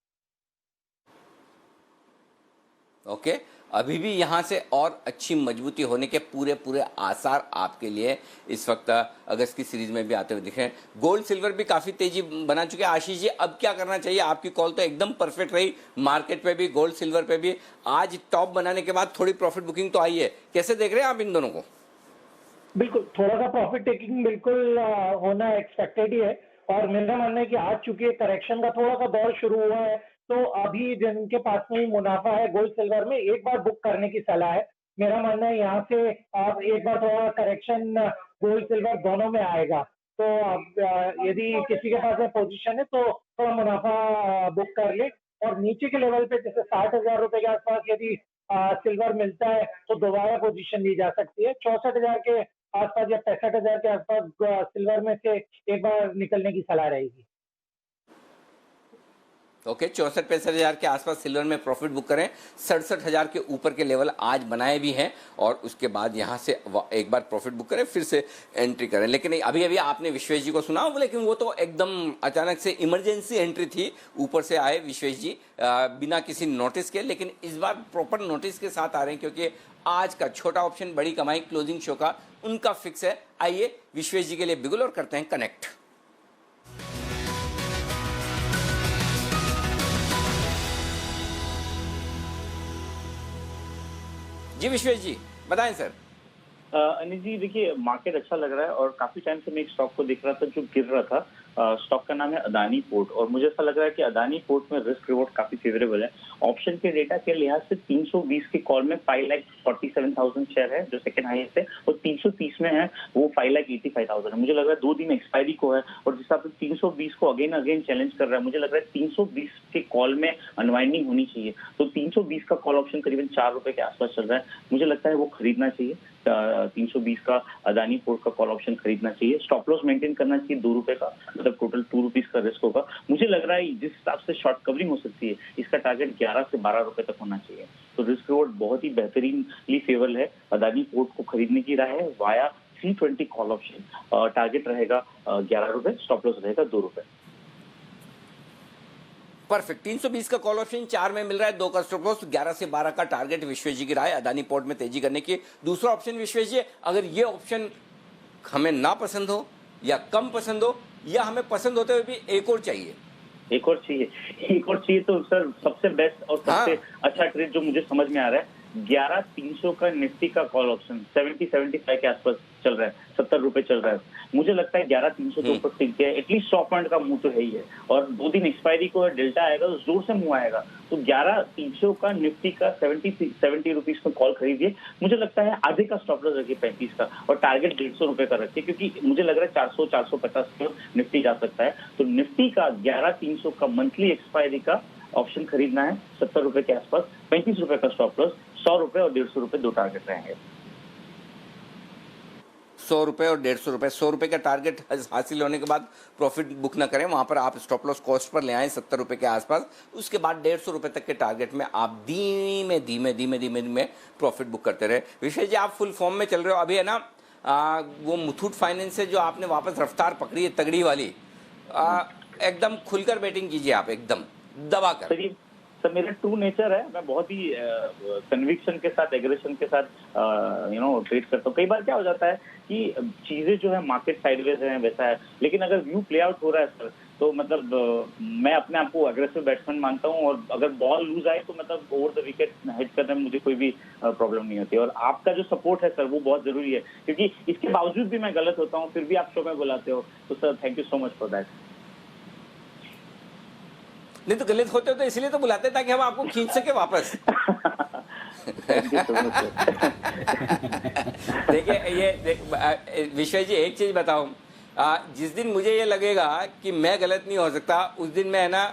ओके अभी भी यहाँ से और अच्छी मजबूती होने के पूरे आसार आपके लिए इस वक्त अगस्त की सीरीज में भी आते हुए दिख रहे हैं। गोल्ड सिल्वर भी काफी तेजी बना चुके हैं। आशीष जी, अब क्या करना चाहिए? आपकी कॉल तो एकदम परफेक्ट रही, मार्केट पे भी गोल्ड सिल्वर पे भी। आज टॉप बनाने के बाद थोड़ी प्रॉफिट बुकिंग तो आई है, कैसे देख रहे हैं आप इन दोनों को? बिल्कुल, थोड़ा सा प्रॉफिट टेकिंग बिल्कुल होना एक्सपेक्टेड ही है। और मेरा मानना है कि आज चूंकि करेक्शन का थोड़ा सा दौर शुरू हुआ है, तो अभी जिनके पास में मुनाफा है गोल्ड सिल्वर में, एक बार बुक करने की सलाह है। मेरा मानना है यहाँ से आप एक बार थोड़ा करेक्शन गोल्ड सिल्वर दोनों में आएगा, तो यदि किसी के पास में पोजीशन है तो थोड़ा मुनाफा बुक कर ले, और नीचे के लेवल पे जैसे 60,000 रुपए के आसपास यदि सिल्वर मिलता है तो दोबारा पोजीशन ली जा सकती है। 64,000 के आसपास या 65,000 के आसपास सिल्वर में से एक बार निकलने की सलाह रहेगी। ओके, 64-65,000 के आसपास सिल्वर में प्रॉफिट बुक करें। 67,000 के ऊपर के लेवल आज बनाए भी हैं और उसके बाद यहाँ से एक बार प्रॉफिट बुक करें, फिर से एंट्री करें। लेकिन अभी अभी आपने विश्वेश जी को सुना, लेकिन वो तो एकदम अचानक से इमरजेंसी एंट्री थी, ऊपर से आए विश्वेश जी बिना किसी नोटिस के। लेकिन इस बार प्रॉपर नोटिस के साथ आ रहे हैं, क्योंकि आज का छोटा ऑप्शन बड़ी कमाई क्लोजिंग शो का उनका फिक्स है। आइए विश्वेश जी के लिए बिगुल और करते हैं कनेक्ट। जी विश्वेश जी बताएं सर। अनिल जी देखिए, मार्केट अच्छा लग रहा है और काफी टाइम से मैं एक स्टॉक को देख रहा था जो गिर रहा था। स्टॉक का नाम है अदानी पोर्ट, और मुझे ऐसा लग रहा है कि अदानी पोर्ट में रिस्क रिवॉर्ड काफी फेवरेबल है। ऑप्शन के डेटा के लिहाज से 320 के कॉल में 5,47,000 शेयर है जो सेकंड हाईएस्ट है, और 330 में है वो 5,85,000 है। मुझे लग रहा है 2 दिन एक्सपायरी को है, और जिस हिसाब से 320 को अगेन चैलेंज कर रहा है, मुझे लग रहा है 320 के कॉल में अनवाइंडिंग होनी चाहिए। तो 320 का कॉल ऑप्शन करीबन 4 रुपए के आसपास चल रहा है, मुझे लगता है वो खरीदना चाहिए। 320 का अदानी पोर्ट का कॉल ऑप्शन खरीदना चाहिए। स्टॉप लॉस मेंटेन करना चाहिए 2 रुपए का, मतलब टोटल 2 रुपीज का रिस्क होगा। मुझे लग रहा है जिस हिसाब से शॉर्ट कवरिंग हो सकती है, इसका टारगेट 11 से 12 रुपए तक होना चाहिए। तो रिस्क रिवॉर्ड बहुत ही बेहतरीनली फेवरेबल है। अदानी पोर्ट को खरीदने की राय है वाया 320 कॉल ऑप्शन। टारगेट रहेगा 11 रुपए, स्टॉप लॉस रहेगा 2 रुपए। परफेक्ट। 320 का कॉल ऑप्शन 4 में मिल रहा है, 2 का स्टॉप लॉस, 11 से 12 का टारगेट। विश्वेश जी की राय अदानी पोर्ट में तेजी करने की। दूसरा ऑप्शन विश्वेश जी, अगर ये ऑप्शन हमें ना पसंद हो या कम पसंद हो, या हमें पसंद होते हुए भी एक और चाहिए, एक और चाहिए तो सर सबसे बेस्ट और सबसे अच्छा ट्रेड जो मुझे समझ में आ रहा है, 11,300 का निफ्टी का कॉल ऑप्शन 70-75 के आसपास चल रहा है, 70 रुपए चल रहा है। मुझे लगता है 11,300 के ऊपर टिक गया है, एटलीस्ट 100 पॉइंट का मुंह तो है ही है, और 2 दिन एक्सपायरी को डेल्टा आएगा तो जोर से मुंह आएगा। तो 11,300 का निफ्टी का 70 रुपीज में कॉल खरीदिए। मुझे लगता है आधे का स्टॉप लॉस रखिए 35 का, और टारगेट 150 रुपए का रखिए, क्योंकि मुझे लग रहा है 400-450 का निफ्टी जा सकता है। तो निफ्टी का 11,300 का मंथली एक्सपायरी का ऑप्शन खरीदना है 70 रुपए के आसपास, 35 रुपए का स्टॉप लॉस, 100 रुपए और 150 रुपए 2 टारगेट रहेंगे। 100 रुपए और 150 रुपए। 100 रुपए का टारगेट हासिल होने के बाद प्रॉफिट बुक ना करें, वहां पर आप स्टॉप लॉस कॉस्ट पर ले आएं 70 रुपए के आसपास। उसके बाद 150 रुपए तक के टारगेट में आप धीमे प्रॉफिट बुक करते रहे। विशेष जी, आप फुल फॉर्म में चल रहे हो अभी, है ना? वो मुथूट फाइनेंस से जो आपने वापस रफ्तार पकड़ी है तगड़ी वाली, एकदम खुलकर बैटिंग कीजिए आप, एकदम दबा कर। सर मेरा ट्रू नेचर है, मैं बहुत ही कन्विक्शन के साथ, एग्रेशन के साथ ट्रेड करता हूँ। कई बार क्या हो जाता है कि चीजें जो है मार्केट साइडवेज है, वैसा है, लेकिन अगर व्यू प्ले आउट हो रहा है सर, तो मतलब मैं अपने आप को अग्रेसिव बैट्समैन मानता हूँ, और अगर बॉल लूज आए तो मतलब ओवर द विकेट हिट करने में मुझे कोई भी प्रॉब्लम नहीं होती। और आपका जो सपोर्ट है सर वो बहुत जरूरी है, क्योंकि इसके बावजूद भी मैं गलत होता हूँ, फिर भी आप शो में बुलाते हो, तो sir thank you so much for that. नहीं तो गलत होते हो तो इसलिए तो बुलाते हैं ताकि हम आपको खींच सके वापस। देखिए ये विश्वेश जी, एक चीज बताऊं, जिस दिन मुझे ये लगेगा कि मैं गलत नहीं हो सकता, उस दिन मैं, है ना,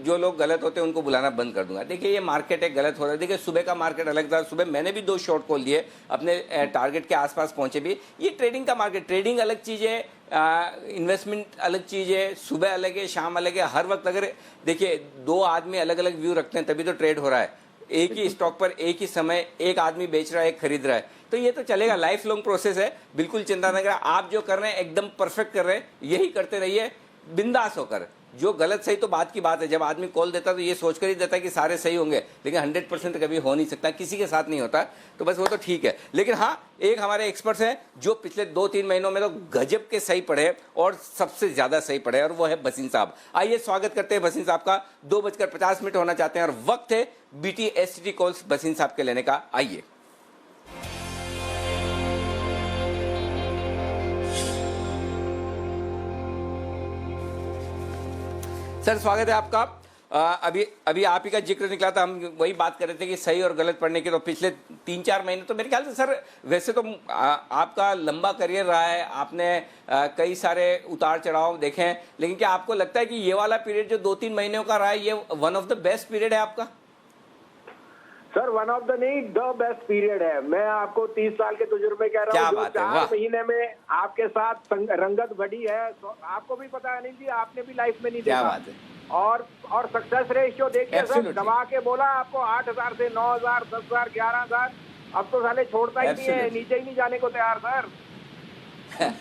जो लोग गलत होते हैं उनको बुलाना बंद कर दूंगा। देखिए ये मार्केट है, गलत हो रहा है। देखिए सुबह का मार्केट अलग था, सुबह मैंने भी 2 शॉर्ट खोल दिए, अपने टारगेट के आसपास पहुंचे भी। ये ट्रेडिंग का मार्केट, ट्रेडिंग अलग चीज़ है, इन्वेस्टमेंट अलग चीज़ है, सुबह अलग है, शाम अलग है। हर वक्त अगर देखिए 2 आदमी अलग अलग व्यू रखते हैं तभी तो ट्रेड हो रहा है। एक ही स्टॉक पर एक ही समय एक आदमी बेच रहा है, एक खरीद रहा है, तो ये तो चलेगा, लाइफ लॉन्ग प्रोसेस है, बिल्कुल चिंता न करें। आप जो कर रहे हैं एकदम परफेक्ट कर रहे हैं, यही करते रहिए बिंदास होकर। जो गलत सही तो बात की बात है, जब आदमी कॉल देता है तो ये सोचकर ही देता है कि सारे सही होंगे, लेकिन 100% कभी हो नहीं सकता, किसी के साथ नहीं होता, तो बस वो तो ठीक है। लेकिन हाँ, एक हमारे एक्सपर्ट्स हैं जो पिछले 2-3 महीनों में तो गजब के सही पढ़े और सबसे ज्यादा सही पढ़े, और वो है भसीन साहब। आइए स्वागत करते हैं भसीन साहब का। 2:50 होना चाहते हैं और वक्त है BTST कॉल्स भसीन साहब के लेने का। आइए। सर स्वागत है आपका। अभी आप ही का जिक्र निकला था, हम वही बात कर रहे थे कि सही और गलत पढ़ने की। तो पिछले 3-4 महीने तो मेरे ख्याल से सर, वैसे तो आपका लंबा करियर रहा है, आपने कई सारे उतार चढ़ाव देखे हैं, लेकिन क्या आपको लगता है कि ये वाला पीरियड जो 2-3 महीनों का रहा है, ये one of the best period है आपका? सर वन ऑफ द नहीं, द बेस्ट पीरियड है। मैं आपको 30 साल के तजुर्बे कह रहा हूँ, जो 4 महीने में आपके साथ रंगत बढ़ी है, तो आपको भी पता है अनिल जी, आपने भी लाइफ में नहीं देखा। क्या बात है। और सक्सेस रेशियो देखिए सर, दबा के बोला आपको 8,000 से 9,000, 10,000, 11,000, अब तो साले छोड़ता ही नहीं है, नीचे ही नहीं जाने को तैयार सर।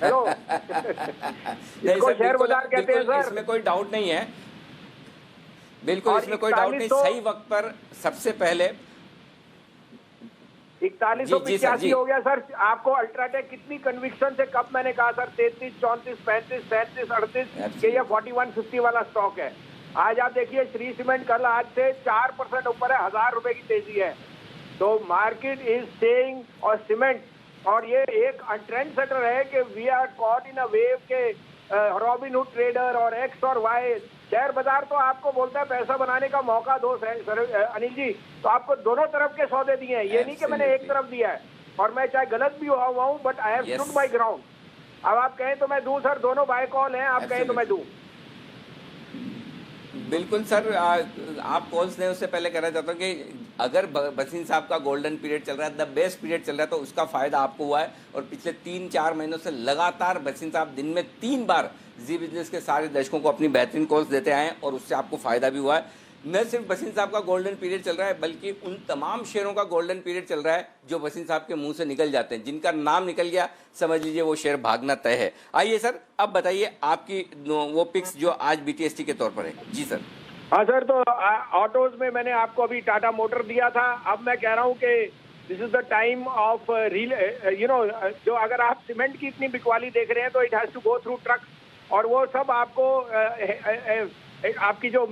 हेलो इसको शेयर बाजार कहते हैं सर, इसमें कोई डाउट नहीं है, बिल्कुल इसमें कोई डाउट नहीं। सही वक्त पर सबसे पहले 4185 हो गया सर। आपको अल्ट्राटेक कितनी कन्विक्शन से कब मैंने कहा सर 33, 34, 35, 37, 38 के ये 4150 वाला स्टॉक है। आज आप देखिए श्री सीमेंट कल आज से 4% ऊपर है, 1,000 रुपए की तेजी है। तो मार्केट इज स्टेइंग और सीमेंट, और ये एक ट्रेंड सेटर है कि we are caught in a wave के रॉबिन हुड ट्रेडर और एक्स और वाई। शेयर बाजार तो आपको बोलता है पैसा बनाने का मौका दो सर अनिल जी, तो आपको दोनों तरफ के सौदे दिए हैं, ये नहीं कि मैंने एक तरफ दिया है। और मैं चाहे गलत भी हुआ हूँ, but I have stood my ground. अब आप कहें तो मैं दूं सर, दोनों बाय कॉल हैं, आप कहें तो मैं दूं। बिल्कुल सर, आप कॉल्स ने उससे पहले कहना चाहता हूँ कि अगर बसीन साहब का गोल्डन पीरियड चल रहा है, द बेस्ट पीरियड चल रहा है, तो उसका फायदा आपको हुआ है। और पिछले 3-4 महीनों से लगातार बसीन साहब दिन में 3 बार जी बिजनेस के सारे दर्शकों को अपनी बेहतरीन कॉल्स देते आए हैं, और उससे आपको फायदा भी हुआ है। न सिर्फ बसीन साहब का गोल्डन पीरियड चल रहा है, बल्कि उन तमाम शेयरों का गोल्डन पीरियड चल रहा है जो बसीन साहब के मुंह से निकल जाते हैं। जिनका नाम निकल गया, समझ लीजिए वो शेयर भागना तय है। आइए सर, अब बताइए आपकी वो पिक्स जो आज बीटीएसटी के तौर पर है। जी सर। हाँ सर, तो ऑटोज में मैंने आपको अभी टाटा मोटर दिया था। अब मैं कह रहा हूँ कि this is the time of जो अगर आप सीमेंट की इतनी बिकवाली देख रहे हैं, तो it has to go through truck, और वो सब आपको आपकी जो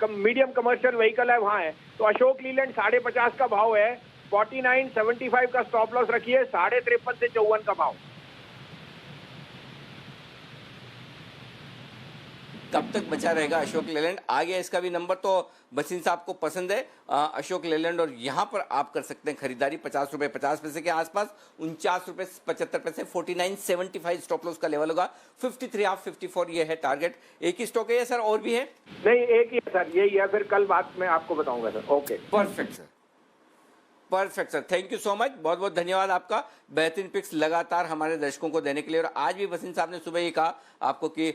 मीडियम कमर्शियल व्हीकल है वहाँ है। तो अशोक लीलैंड 50.5 का भाव है, 49.75 का स्टॉप लॉस रखिए, 53.5 से 54 का भाव। कब तक बचा रहेगा अशोक लेलैंड? आ गया इसका भी नंबर, तो बसीन साहब को पसंद है अशोक लेलैंड, और यहाँ पर आप कर सकते हैं खरीदारी 50 रुपये 50 पैसे के आसपास, 49 रुपये 75 पैसे, 49.75 स्टॉप लॉस का लेवल होगा, 53.54 ये है टारगेट। एक ही स्टॉक है या सर और भी है? नहीं, एक ही है सर, यही है। फिर कल बात में आपको बताऊंगा sir. Okay, perfect sir, perfect sir, thank you so much, बहुत बहुत धन्यवाद आपका बेहतरीन पिक्स लगातार हमारे दर्शकों को देने के लिए। और आज भी बसीन साहब ने सुबह ही कहा आपको कि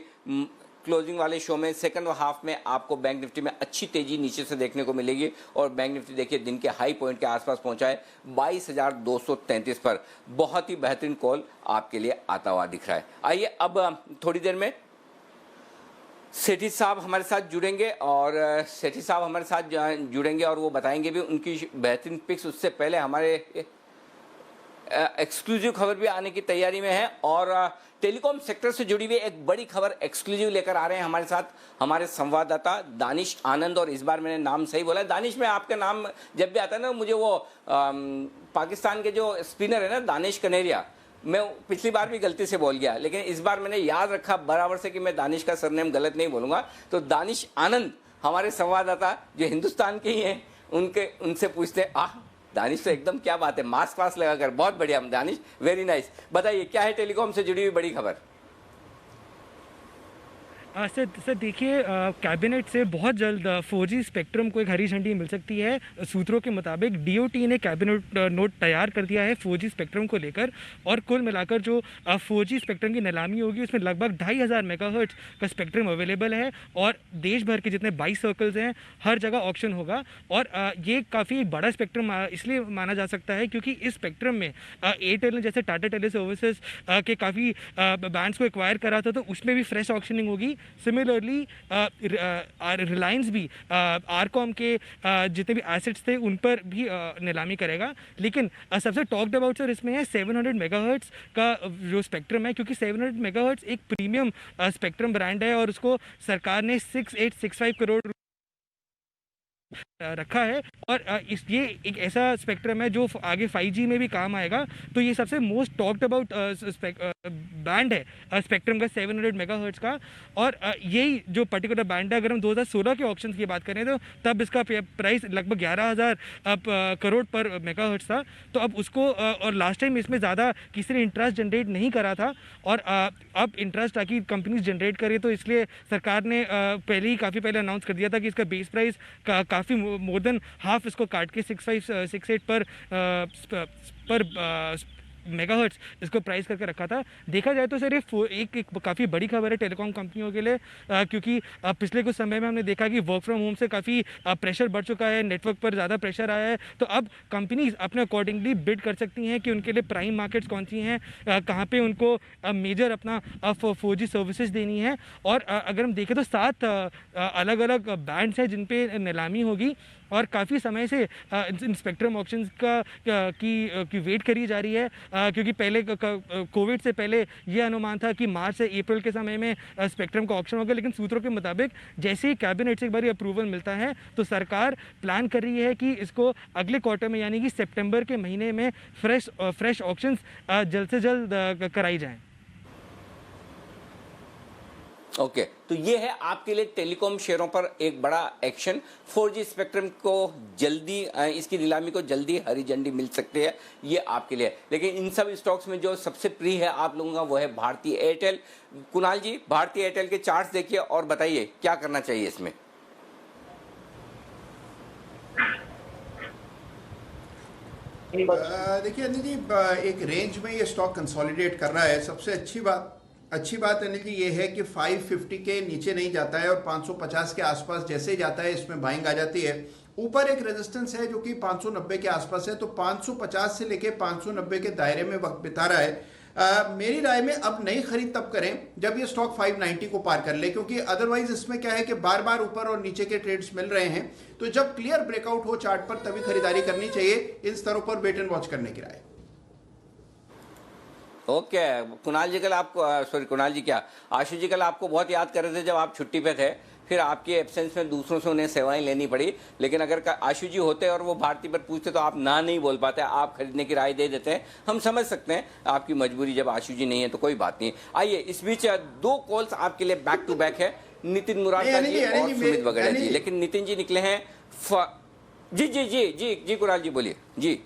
क्लोजिंग वाले शो में सेकंड हाफ में आपको बैंक निफ्टी में अच्छी तेजी नीचे से देखने को मिलेगी, और बैंक निफ्टी देखिए दिन के हाई पॉइंट के आसपास पहुंचा है 22,233 पर। बहुत ही बेहतरीन कॉल आपके लिए आता हुआ दिख रहा है। आइए अब थोड़ी देर में सेठी साहब हमारे साथ जुड़ेंगे, और सेठी साहब हमारे साथ जुड़ेंगे और वो बताएंगे भी उनकी बेहतरीन पिक्स। उससे पहले हमारे एक्सक्लूसिव खबर भी आने की तैयारी में है, और टेलीकॉम सेक्टर से जुड़ी हुई एक बड़ी खबर एक्सक्लूसिव लेकर आ रहे हैं हमारे साथ हमारे संवाददाता दानिश आनंद। और इस बार मैंने नाम सही बोला है दानिश, में आपका नाम जब भी आता है ना, मुझे वो पाकिस्तान के जो स्पिनर है ना दानिश कनेरिया, मैं पिछली बार भी गलती से बोल गया, लेकिन इस बार मैंने याद रखा बराबर से कि मैं दानिश का सरनेम गलत नहीं बोलूँगा। तो दानिश आनंद हमारे संवाददाता जो हिंदुस्तान के ही हैं, उनसे पूछते हैं। दानिश तो एकदम क्या बात है, मास्क वास्क लगाकर, बहुत बढ़िया दानिश, वेरी नाइस। बताइए क्या है टेलीकॉम से जुड़ी हुई बड़ी खबर? सर देखिए, कैबिनेट से बहुत जल्द 4G स्पेक्ट्रम को एक हरी झंडी मिल सकती है। सूत्रों के मुताबिक डीओटी ने कैबिनेट नोट तैयार कर दिया है 4G स्पेक्ट्रम को लेकर, और कुल मिलाकर जो 4G स्पेक्ट्रम की नीलामी होगी उसमें लगभग 2,500 मेगाहर्ट्ज का स्पेक्ट्रम अवेलेबल है, और देश भर के जितने 22 सर्कल्स हैं हर जगह ऑक्शन होगा। और ये काफ़ी बड़ा स्पेक्ट्रम इसलिए माना जा सकता है क्योंकि इस स्पेक्ट्रम में एयरटेल ने जैसे टाटा टेली सर्विसेज के काफ़ी बैंड्स को एक्वायर करा था, तो उसमें भी फ्रेश ऑक्शनिंग होगी। सिमिलरली रिलायंस भी आरकॉम के जितने भी एसेट्स थे उन पर भी नीलामी करेगा। लेकिन सबसे टॉक्ड अबाउट सर इसमें है 700 मेगाहर्ट्ज का जो स्पेक्ट्रम है, क्योंकि 700 मेगाहर्ट्ज एक प्रीमियम स्पेक्ट्रम ब्रांड है, और उसको सरकार ने 6,865 करोड़ रखा है और ये एक ऐसा स्पेक्ट्रम है जो आगे 5G में भी काम आएगा। तो ये सबसे मोस्ट टॉक्ड अबाउट बैंड है स्पेक्ट्रम का 700 मेगाहर्ट्ज का। और यही जो पर्टिकुलर बैंड है, अगर हम 2016 के ऑक्शन की बात करें तो तब इसका प्राइस लगभग 11,000 करोड़ पर मेगाहर्ट्ज था। तो अब उसको और लास्ट टाइम इसमें ज़्यादा किसी ने इंटरेस्ट जनरेट नहीं करा था और अब इंटरेस्ट ताकि कंपनीज जनरेट करे, तो इसलिए सरकार ने काफ़ी पहले अनाउंस कर दिया था कि इसका बेस प्राइस काफ़ी मोर देन हाफ इसको काट के 6568 पर मेगाहर्ट्ज इसको प्राइस करके रखा था। देखा जाए तो सर ये एक काफ़ी बड़ी खबर है टेलीकॉम कंपनियों के लिए, क्योंकि पिछले कुछ समय में हमने देखा कि वर्क फ्रॉम होम से काफ़ी प्रेशर बढ़ चुका है, नेटवर्क पर ज़्यादा प्रेशर आया है। तो अब कंपनीज अपने अकॉर्डिंगली बिड कर सकती हैं कि उनके लिए प्राइम मार्केट्स कौन सी हैं, कहाँ पे उनको मेजर अपना 4G सर्विसेज देनी है। और अगर हम देखें तो 7 अलग अलग बैंड्स हैं जिन पे नीलामी होगी और काफ़ी समय से इन स्पेक्ट्रम ऑक्शंस की वेट करी जा रही है, क्योंकि पहले कोविड से पहले ये अनुमान था कि मार्च से अप्रैल के समय में स्पेक्ट्रम का ऑक्शन होगा। लेकिन सूत्रों के मुताबिक जैसे ही कैबिनेट से एक बार अप्रूवल मिलता है तो सरकार प्लान कर रही है कि इसको अगले क्वार्टर में यानी कि सितंबर के महीने में फ्रेश ऑक्शंस जल्द से जल्द कराई जाएँ। ओके, तो ये है आपके लिए टेलीकॉम शेयरों पर एक बड़ा एक्शन। 4G स्पेक्ट्रम को जल्दी इसकी नीलामी को जल्दी हरी झंडी मिल सकती है, ये आपके लिए। लेकिन इन सब स्टॉक्स में जो सबसे प्रिय है आप लोगों का वो है भारतीय एयरटेल। कुणाल जी, भारतीय एयरटेल के चार्ट्स देखिए और बताइए क्या करना चाहिए इसमें। देखिए अनिल जी, एक रेंज में ये स्टॉक कंसोलिडेट कर रहा है। सबसे अच्छी बात अनिल जी ये है कि 550 के नीचे नहीं जाता है और 550 के आसपास जैसे ही जाता है इसमें बाइंग आ जाती है। ऊपर एक रेजिस्टेंस है जो कि 590 के आसपास है, तो 550 से लेके 590 के दायरे में वक्त बिता रहा है। मेरी राय में अब नई खरीद तब करें जब ये स्टॉक 590 को पार कर ले, क्योंकि अदरवाइज इसमें क्या है कि बार बार ऊपर और नीचे के ट्रेड्स मिल रहे हैं। तो जब क्लियर ब्रेकआउट हो चार्ट पर तभी खरीदारी करनी चाहिए। इन स्तरों पर वेट एंड वॉच करने की राय। ओके, कुणाल जी कल आपको कुणाल जी क्या आशु जी कल आपको बहुत याद कर रहे थे जब आप छुट्टी पे थे, फिर आपके एब्सेंस में दूसरों से उन्हें सेवाएं लेनी पड़ी। लेकिन अगर आशु जी होते और वो भारती पर पूछते तो आप ना नहीं बोल पाते, आप खरीदने की राय दे देते हैं। हम समझ सकते हैं आपकी मजबूरी, जब आशु जी नहीं है तो कोई बात नहीं। आइए, इस बीच 2 कॉल्स आपके लिए बैक टू बैक है, नितिन मुरारका जी और सुमित बगड़ा जी। लेकिन नितिन जी निकले हैं जी जी जी जी जी कुणाल जी बोलिए जी।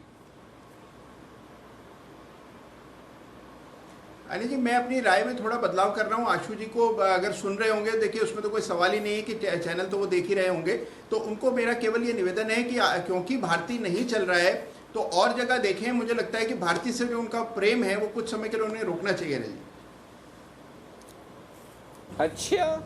अनिल जी, मैं अपनी राय में थोड़ा बदलाव कर रहा हूँ। आशु जी को अगर सुन रहे होंगे, देखिए उसमें तो कोई सवाल ही नहीं है कि चैनल तो वो देख ही रहे होंगे, तो उनको मेरा केवल ये निवेदन है कि क्योंकि भारती नहीं चल रहा है तो और जगह देखें। मुझे लगता है कि भारती से जो उनका प्रेम है वो कुछ समय के लिए उन्हें रोकना चाहिए। अनिल जी, अच्छा,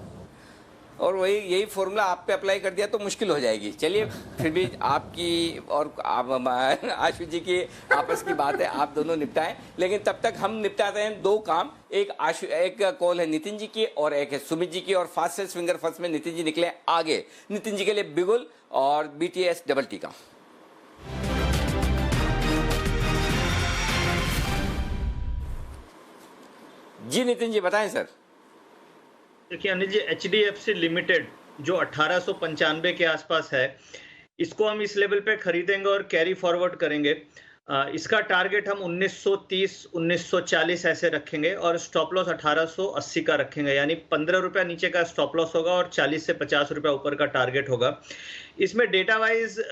और वही यही फॉर्मूला आप पे अप्लाई कर दिया तो मुश्किल हो जाएगी। चलिए, फिर भी आपकी और आशु जी की आपस की बात है, आप दोनों निपटाएं। लेकिन तब तक हम निपटाते हैं 2 काम। एक कॉल है नितिन जी की और एक है सुमित जी की, और फास्टेस्ट फिंगर फर्स्ट में नितिन जी निकले आगे। नितिन जी के लिए बिगुल और BTS डबल टी का। जी नितिन जी बताएं सर। देखिए अनिल जी, HDFC लिमिटेड जो 1895 के आसपास है, इसको हम इस लेवल पे खरीदेंगे और कैरी फॉरवर्ड करेंगे। इसका टारगेट हम 1930 1940 ऐसे रखेंगे और स्टॉप लॉस 1880 का रखेंगे, यानी 15 रुपया नीचे का स्टॉप लॉस होगा और 40 से 50 रुपया ऊपर का टारगेट होगा। इसमें डेटा वाइज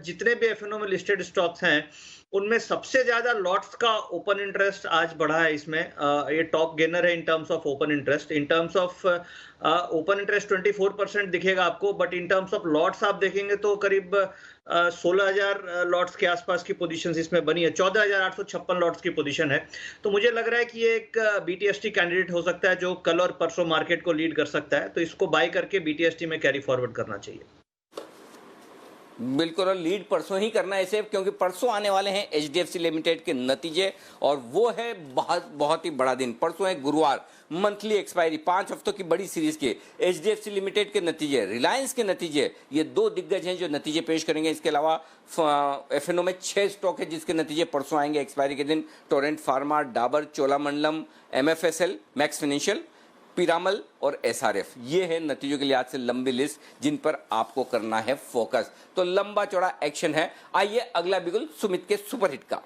जितने भी FNO में लिस्टेड स्टॉक्स हैं उनमें सबसे ज्यादा लॉट्स का ओपन इंटरेस्ट आज बढ़ा है। इसमें ये टॉप गेनर है in terms of open interest. In terms of open interest 24% दिखेगा आपको, but in terms of lots आप देखेंगे तो करीब 16,000 लॉट्स के आसपास की पोजीशंस इसमें बनी है। 14,856 लॉट्स की पोजीशन है। तो मुझे लग रहा है कि ये एक BTST कैंडिडेट हो सकता है जो कल और परसों मार्केट को लीड कर सकता है। तो इसको बाय करके BTST में कैरी फॉरवर्ड करना चाहिए। बिल्कुल, और लीड परसों ही करना है इसे, क्योंकि परसों आने वाले हैं HDFC लिमिटेड के नतीजे, और वो है बहुत ही बड़ा दिन। परसों है गुरुवार, मंथली एक्सपायरी, 5 हफ्तों की बड़ी सीरीज के HDFC लिमिटेड के नतीजे, रिलायंस के नतीजे। ये 2 दिग्गज हैं जो नतीजे पेश करेंगे। इसके अलावा FNO में 6 स्टॉक है जिसके नतीजे परसों आएंगे एक्सपायरी के दिन। Torrent pharma, Dabur, Cholamandalam, MFSL, max financial, Piramal और एसआरएफ, ये है नतीजों के लिहाज से लंबी लिस्ट जिन पर आपको करना है फोकस। तो लंबा चौड़ा एक्शन है। आइए अगला बिगुल सुमित के सुपरहिट का।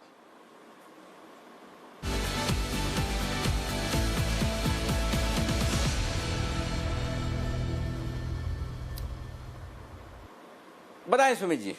बताएं सुमित जी।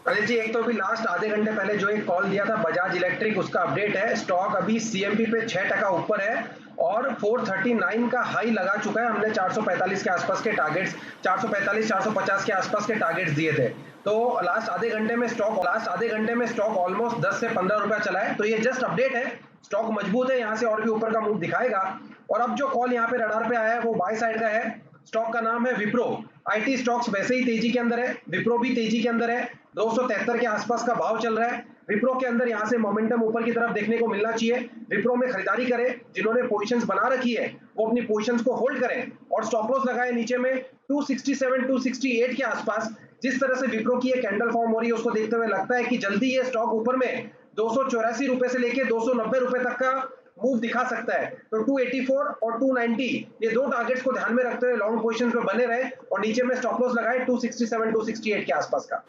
अनिल जी, एक तो अभी लास्ट आधे घंटे पहले जो एक कॉल दिया था बजाज इलेक्ट्रिक, उसका अपडेट है। स्टॉक अभी सीएमपी पे 6% ऊपर है और 439 का हाई लगा चुका है। हमने 445 के आसपास के टारगेट्स, 445 450 के आसपास के टारगेट्स दिए थे। तो लास्ट आधे घंटे में स्टॉक ऑलमोस्ट 10 से 15 रुपया चला है। तो ये जस्ट अपडेट है, स्टॉक मजबूत है, यहाँ से और भी ऊपर का मूव दिखाएगा। और अब जो कॉल यहाँ पे रडार पे आया है वो बाय साइड का है। स्टॉक का नाम है विप्रो। आईटी स्टॉक्स वैसे ही तेजी के अंदर है, विप्रो भी तेजी के अंदर है। 273 के आसपास का भाव चल रहा है। विप्रो के अंदर यहाँ से मोमेंटम ऊपर की तरफ देखने को मिलना चाहिए। विप्रो में खरीदारी करें, जिन्होंने पोजीशंस बना रखी है वो अपनी पोजीशंस को होल्ड करें और स्टॉप लॉस लगाए नीचे में 267 268 के आसपास। जिस तरह से विप्रो की ये कैंडल फॉर्म हो रही है उसको देखते हुए लगता है कि जल्दी ये स्टॉक ऊपर में 284 रुपए से लेके 290 रुपए तक का मूव दिखा सकता है। तो 284 और 290 ये दो टारगेट्स को ध्यान में रखते हुए लॉन्ग पोजीशंस में बने रहे और नीचे में स्टॉप लॉस लगाए 267 268 के आसपास का।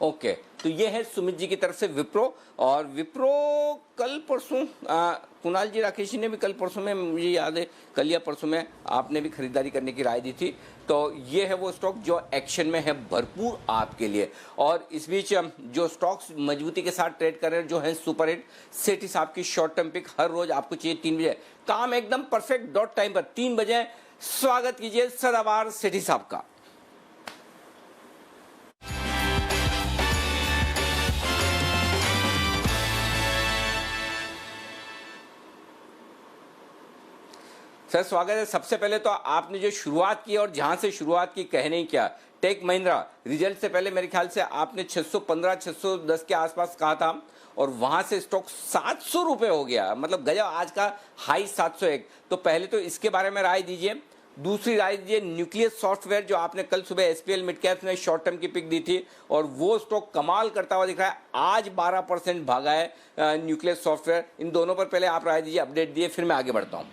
ओके, तो ये है सुमित जी की तरफ से विप्रो। और विप्रो कल परसों कुणाल जी राकेश जी ने भी कल परसों में, मुझे याद है कल या परसों में आपने भी खरीदारी करने की राय दी थी। तो ये है वो स्टॉक जो एक्शन में है भरपूर आपके लिए। और इस बीच जो स्टॉक्स मजबूती के साथ ट्रेड कर रहे हैं जो है सुपरहिट, सेठी साहब की शॉर्ट टर्म पिक हर रोज आपको चाहिए 3 बजे, काम एकदम परफेक्ट डॉट टाइम पर 3 बजे। स्वागत कीजिए सदाबहार सेठी साहब का। सर स्वागत है। सबसे पहले तो आपने जो शुरुआत की और जहां से शुरुआत की कहने ही क्या, टेक महिंद्रा रिजल्ट से पहले मेरे ख्याल से आपने 615 610 के आसपास कहा था और वहां से स्टॉक 700 रुपए हो गया, मतलब गजब, आज का हाई 701। तो पहले तो इसके बारे में राय दीजिए। दूसरी राय दीजिए न्यूक्लियस सॉफ्टवेयर, जो आपने कल सुबह एसपीएल मिड कैप में शॉर्ट टर्म की पिक दी थी और वो स्टॉक कमाल करता हुआ दिख रहा है, आज 12% भागा है न्यूक्लियस सॉफ्टवेयर। इन दोनों पर पहले आप राय दीजिए, अपडेट दिए, फिर मैं आगे बढ़ता हूँ।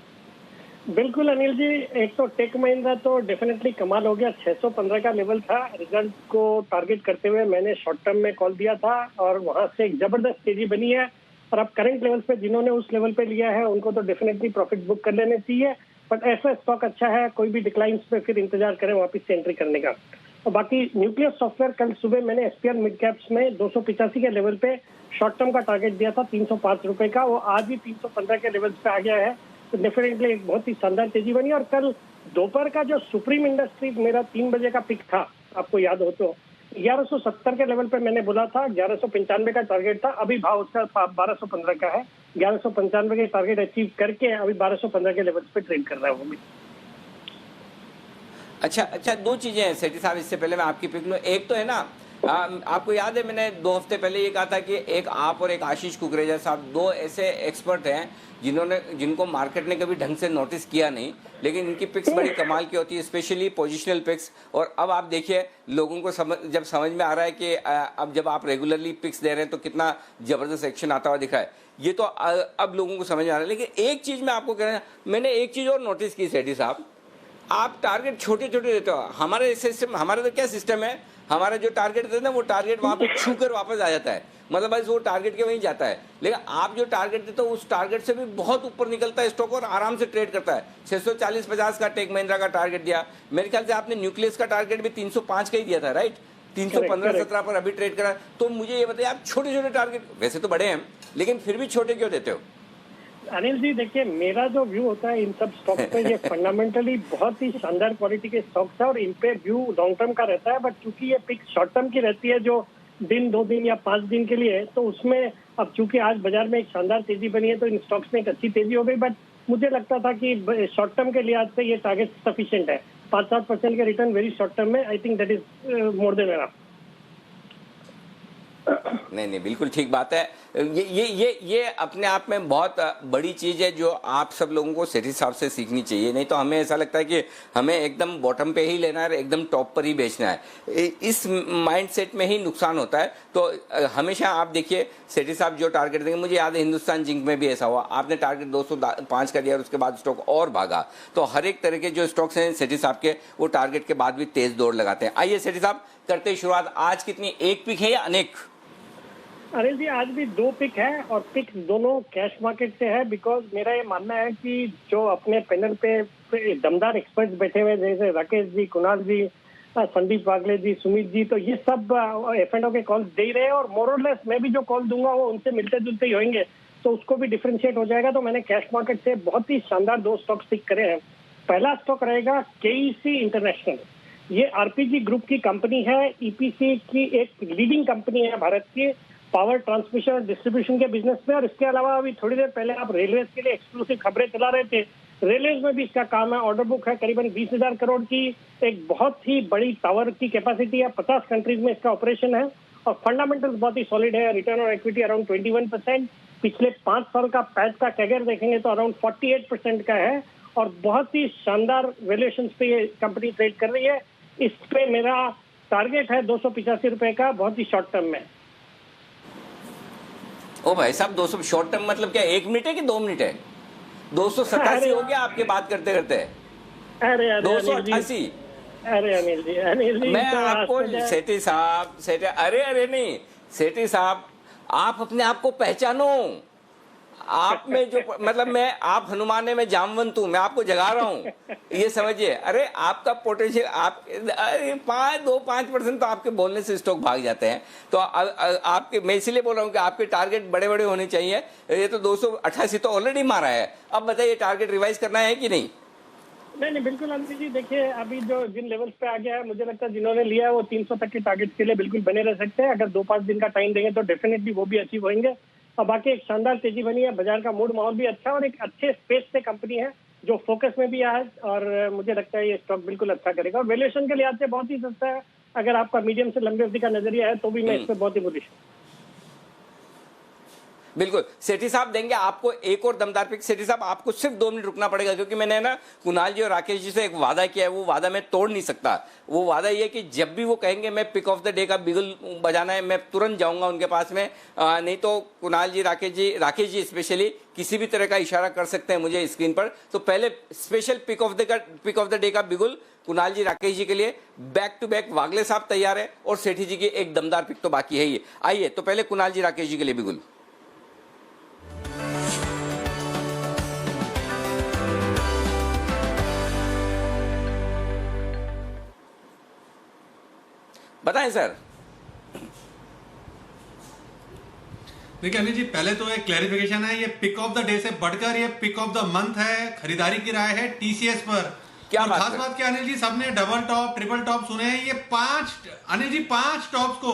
बिल्कुल अनिल जी, एक तो टेक महिंद्रा तो डेफिनेटली कमाल हो गया। 615 का लेवल था, रिजल्ट को टारगेट करते हुए मैंने शॉर्ट टर्म में कॉल दिया था और वहां से एक जबरदस्त तेजी बनी है। और अब करंट लेवल पे जिन्होंने उस लेवल पे लिया है उनको तो डेफिनेटली प्रॉफिट बुक कर लेने चाहिए। बट ऐसा स्टॉक अच्छा है, कोई भी डिक्लाइन पे फिर इंतजार करें वापस से एंट्री करने का। और बाकी न्यूक्लियस सॉफ्टवेयर कल सुबह मैंने एसपीएल मिड कैप्स में 285 के लेवल पे शॉर्ट टर्म का टारगेट दिया था 305 रुपए का, वो आज भी 315 के लेवल पे आ गया है। तो डेफिनेटली एक बहुत ही शानदार तेजी बनी। और कल दोपहर का जो सुप्रीम इंडस्ट्रीज मेरा 3 बजे का पिक था, आपको याद हो तो 1170 के लेवल पे मैंने बोला था, 1195 का टारगेट था, अभी भाव उसका 1215 का है। 1195 के टारगेट अचीव करके अभी 1215 के लेवल पे ट्रेड कर रहा है वो भी। अच्छा, दो चीजें हैं सेठी साहब, इससे पहले मैं आपकी पिक लूं। एक तो है ना, आपको याद है मैंने 2 हफ्ते पहले ये कहा था कि एक आप और एक आशीष कुकरेजा साहब, 2 ऐसे एक्सपर्ट हैं जिनको मार्केट ने कभी ढंग से नोटिस किया नहीं, लेकिन इनकी पिक्स बड़ी कमाल की होती है, स्पेशली पोजिशनल पिक्स। और अब आप देखिए लोगों को जब समझ में आ रहा है कि अब जब आप रेगुलरली पिक्स दे रहे हैं तो कितना जबरदस्त एक्शन आता हुआ दिखा है, ये तो अब लोगों को समझ में आ रहा है। लेकिन एक चीज मैं आपको कह रहा हूँ, मैंने एक चीज और नोटिस की सेठी साहब, आप टारगेट छोटे छोटे देते हो। हमारे सिस्टम, हमारा तो क्या सिस्टम है, हमारा जो टारगेट देते हैं ना वो टारगेट वहां पे छू कर वापस आ जाता है, मतलब बस वो टारगेट के वहीं जाता है। लेकिन आप जो टारगेट देते हो उस टारगेट से भी बहुत ऊपर निकलता है स्टॉक और आराम से ट्रेड करता है। 640-50 का टेक महिंद्रा का टारगेट दिया, मेरे ख्याल से आपने न्यूक्लियस का टारगेट भी 305 का ही दिया था, राइट? 315-17 पर अभी ट्रेड करा। तो मुझे ये बताइए, आप छोटे छोटे टारगेट, वैसे तो बड़े हैं लेकिन फिर भी छोटे क्यों देते हो? अनिल जी देखिए, मेरा जो व्यू होता है इन सब स्टॉक पे, ये फंडामेंटली बहुत ही शानदार क्वालिटी के स्टॉक्स है और इन पे व्यू लॉन्ग टर्म का रहता है। बट चूंकि ये पिक शॉर्ट टर्म की रहती है, जो दिन 2 दिन या 5 दिन के लिए, तो उसमें अब चूंकि आज बाजार में एक शानदार तेजी बनी है तो इन स्टॉक्स में एक अच्छी तेजी हो गई। बट मुझे लगता था कि शॉर्ट टर्म के लिहाज से ये टारगेट सफिशिएंट है। 5-7% के रिटर्न वेरी शॉर्ट टर्म में, I think that is more than enough. नहीं, बिल्कुल ठीक बात है। ये अपने आप में बहुत बड़ी चीज है जो आप सब लोगों को सेठी साहब से सीखनी चाहिए। नहीं तो हमें ऐसा लगता है कि हमें एकदम बॉटम पे ही लेना है, एकदम टॉप पर ही बेचना है। इस माइंडसेट में ही नुकसान होता है। तो हमेशा आप देखिए सेठी साहब जो टारगेट देंगे, मुझे याद है हिंदुस्तान जिंक में भी ऐसा हुआ, आपने टारगेट 205 का दिया और उसके बाद स्टॉक और भागा। तो हर एक तरह के जो स्टॉक्स हैं सेठी साहब के, वो टारगेट के बाद भी तेज दौड़ लगाते हैं। आइए सेठी साहब करते ही शुरुआत। आज कितनी, एक पिक है या अनेक? अनिल जी आज भी 2 पिक है और पिक दोनों कैश मार्केट से है। बिकॉज मेरा ये मानना है कि जो अपने पैनल पे दमदार एक्सपर्ट्स बैठे हुए जैसे राकेश जी, कुणाल जी, संदीप वागले जी, सुमित जी, तो ये सब F&O के कॉल दे रहे हैं और मोरलेस मैं भी जो कॉल दूंगा वो उनसे मिलते जुलते ही होंगे, तो उसको भी डिफरेंशिएट हो जाएगा। तो मैंने कैश मार्केट से बहुत ही शानदार 2 स्टॉक पिक करे हैं। पहला स्टॉक रहेगा KEC इंटरनेशनल। ये RPG ग्रुप की कंपनी है, EPC की एक लीडिंग कंपनी है भारत की पावर ट्रांसमिशन और डिस्ट्रीब्यूशन के बिजनेस में। और इसके अलावा अभी थोड़ी देर पहले आप रेलवेज के लिए एक्सक्लूसिव खबरें चला रहे थे, रेलवेज में भी इसका काम है। ऑर्डर बुक है करीबन 20,000 करोड़ की, एक बहुत ही बड़ी टावर की कैपेसिटी है, 50 कंट्रीज में इसका ऑपरेशन है और फंडामेंटल्स बहुत ही सॉलिड है। रिटर्न ऑन इक्विटी अराउंड 21%, पिछले 5 साल का पैट का कैगर देखेंगे तो अराउंड 48% का है और बहुत ही शानदार वैल्यूएशंस पे ये कंपनी ट्रेड कर रही है। इस पे मेरा टारगेट है 285 रुपए का, बहुत ही शॉर्ट टर्म में। ओ भाई साहब 200 शॉर्ट टर्म मतलब क्या, 1 मिनट है कि 2 मिनट है? 287 हो गया आपके बात करते करते। अरे 288। अरे अनिल जी मैं तो आपको सेठी साहब अरे नहीं सेठी साहब, आप अपने आप को पहचानो। आप में जो मतलब मैं, आप हनुमान है मैं जामवंत हूं, मैं आपको जगा रहा हूं, ये समझिए। अरे आपका पोटेंशियल, आप 5% तो आपके बोलने से स्टॉक भाग जाते हैं। तो आपके, मैं इसीलिए बोल रहा हूं कि आपके टारगेट बड़े बड़े होने चाहिए। ये तो 288 तो ऑलरेडी मारा है, अब बताइए टारगेट रिवाइज करना है कि नहीं? नहीं बिल्कुल अनिल जी, देखिए अभी जो जिन लेवल्स पे आ गया है, मुझे लगता है जिन्होंने लिया है वो 300 तक के टारगेट के लिए बिल्कुल बने रह सकते हैं। अगर 2-5 दिन का टाइम देंगे तो डेफिनेटली वो भी अचीव होंगे। और बाकी एक शानदार तेजी बनी है, बाजार का मूड माहौल भी अच्छा है और एक अच्छे स्पेस से कंपनी है जो फोकस में भी है और मुझे लगता है ये स्टॉक बिल्कुल अच्छा करेगा। और वैल्यूएशन के लिहाज से बहुत ही सस्ता है। अगर आपका मीडियम से लंबी अवधि का नजरिया है तो भी मैं इस पर बहुत ही बुलिश हूँ। बिल्कुल सेठी साहब देंगे आपको एक और दमदार पिक। सेठी साहब आपको सिर्फ 2 मिनट रुकना पड़ेगा क्योंकि मैंने ना कुणाल जी और राकेश जी से एक वादा किया है, वो वादा मैं तोड़ नहीं सकता। वो वादा ये कि जब भी वो कहेंगे मैं पिक ऑफ द डे का बिगुल बजाना है, मैं तुरंत जाऊंगा उनके पास में। नहीं तो कुणाल जी, राकेश जी स्पेशली किसी भी तरह का इशारा कर सकते हैं मुझे स्क्रीन पर। तो पहले special pick of the day का बिगुल कुणाल जी, राकेश जी के लिए। बैक टू बैक वागले साहब तैयार है और सेठी जी की एक दमदार पिक तो बाकी है ही। आइए तो पहले कुणाल जी, राकेश जी के लिए बिगुल। बताएं सर। देखिए अनिल जी, पहले तो एक क्लैरिफिकेशन है, ये पिक ऑफ द डे से बढ़कर ये पिक ऑफ द मंथ है। खरीदारी की राय है TCS पर। क्या खास बात क्या अनिल जी, सबने डबल टॉप ट्रिपल टॉप सुने हैं। ये 5 टॉप्स को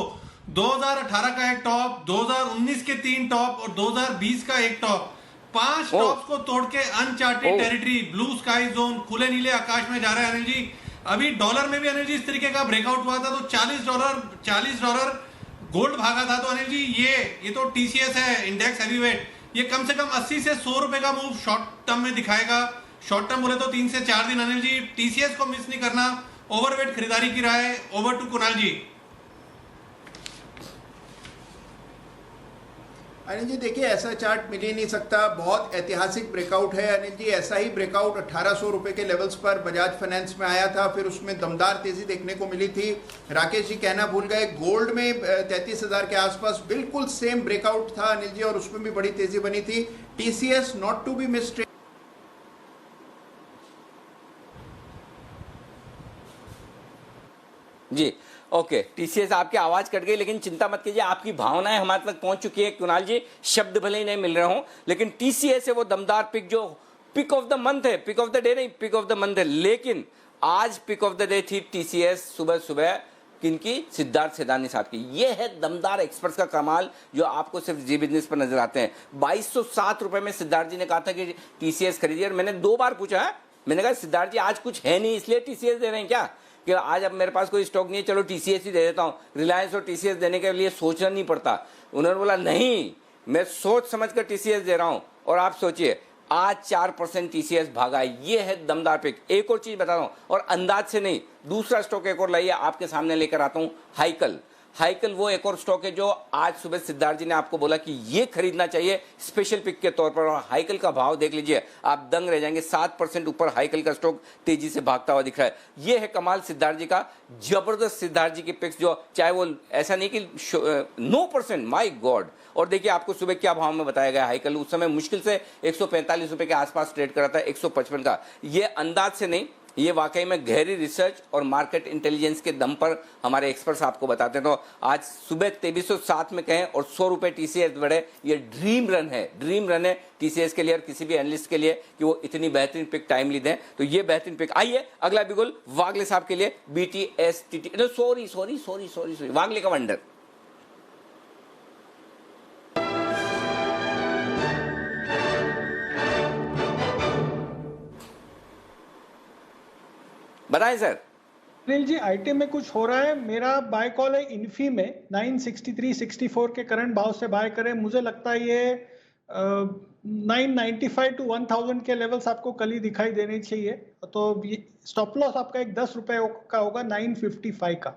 2018 का एक टॉप, 2019 के 3 टॉप और 2020 का एक टॉप, 5 टॉप्स को तोड़ के uncharted territory, blue sky zone, खुले नीले आकाश में जा रहा है अनिल जी। अभी डॉलर में भी अनिल जी इस तरीके का ब्रेकआउट हुआ था तो $40 गोल्ड भागा था। तो अनिल जी ये तो TCS है, इंडेक्स हैवीवेट, ये कम से कम 80 से 100 रुपए का मूव शॉर्ट टर्म में दिखाएगा। शॉर्ट टर्म बोले तो 3 से 4 दिन अनिल जी। TCS को मिस नहीं करना, ओवरवेट खरीदारी की राय। ओवर टू कुणाल जी। अनिल जी देखिए, ऐसा चार्ट मिल ही नहीं सकता, बहुत ऐतिहासिक ब्रेकआउट है अनिल जी। ऐसा ही ब्रेकआउट 1800 रुपए के लेवल्स पर बजाज फाइनेंस में आया था, फिर उसमें दमदार तेजी देखने को मिली थी। राकेश जी कहना भूल गए, गोल्ड में 33,000 के आसपास बिल्कुल सेम ब्रेकआउट था अनिल जी और उसमें भी बड़ी तेजी बनी थी। TCS not to be missed. जी ओके, TCS आपकी आवाज कट गई लेकिन चिंता मत कीजिए, आपकी भावनाएं हमारे तक पहुंच चुकी है कुणाल जी। शब्द भले ही नहीं मिल रहे हों लेकिन TCS है वो दमदार पिक जो पिक ऑफ द मंथ है, पिक ऑफ द डे नहीं, पिक ऑफ द मंथ है। लेकिन आज पिक ऑफ द डे थी TCS सुबह किनकी? सिद्धार्थ सिदानी साहब की। ये है दमदार एक्सपर्ट्स का कमाल जो आपको सिर्फ जी बिजनेस पर नजर आते हैं। 2207 रुपए में सिद्धार्थ जी ने कहा था कि TCS खरीदिए और मैंने 2 बार पूछा है मैंने कहा सिद्धार्थ जी आज कुछ है नहीं इसलिए टीसीएस दे रहे हैं क्या, कि आज अब मेरे पास कोई स्टॉक नहीं है, चलो टीसीएस ही दे देता हूँ। रिलायंस और टीसीएस देने के लिए सोचना नहीं पड़ता। उन्होंने बोला नहीं, मैं सोच समझ कर टीसीएस दे रहा हूँ। और आप सोचिए आज 4% टीसीएस भागा, ये है दमदार पिक। एक और चीज बता रहा हूँ, और अंदाज से नहीं, दूसरा स्टॉक एक और लाइए आपके सामने लेकर आता हूँ, हाइकल। हाइकल वो एक और स्टॉक है जो आज सुबह सिद्धार्थ जी ने आपको बोला कि ये खरीदना चाहिए स्पेशल पिक के तौर पर। और हाइकल का भाव देख लीजिए, आप दंग रह जाएंगे। 7% ऊपर हाइकल का स्टॉक तेजी से भागता हुआ दिख रहा है। ये है कमाल सिद्धार्थ जी का, जबरदस्त सिद्धार्थ जी की पिक्स, जो चाहे वो ऐसा नहीं कि 9%, माय गॉड। और देखिए आपको सुबह क्या भाव में बताया गया। हाइकल उस समय मुश्किल से 145 रुपए के आसपास ट्रेड कर रहा था, 155 का। ये अंदाज से नहीं, ये वाकई में गहरी रिसर्च और मार्केट इंटेलिजेंस के दम पर हमारे एक्सपर्ट्स आपको बताते हैं। तो आज सुबह 2307 में कहें और 100 रुपए टीसीएस बढ़े, ये ड्रीम रन है टीसीएस के लिए और किसी भी एनालिस्ट के लिए कि वो इतनी बेहतरीन पिक टाइमली दें। तो ये बेहतरीन पिक। आइए अगला बिगुल वागले साहब के लिए, BTSTT, सॉरी वागले का वंडर। बताएं सर। अनिल जी आईटी में कुछ हो रहा है, मेरा बाय कॉल है इन्फी में 963.64 के करंट भाव से बाय करें। मुझे लगता है ये 995 to 1000 के लेवल्स आपको कल ही दिखाई देने चाहिए। तो ये स्टॉप लॉस आपका एक 10 रुपए का होगा 955 का।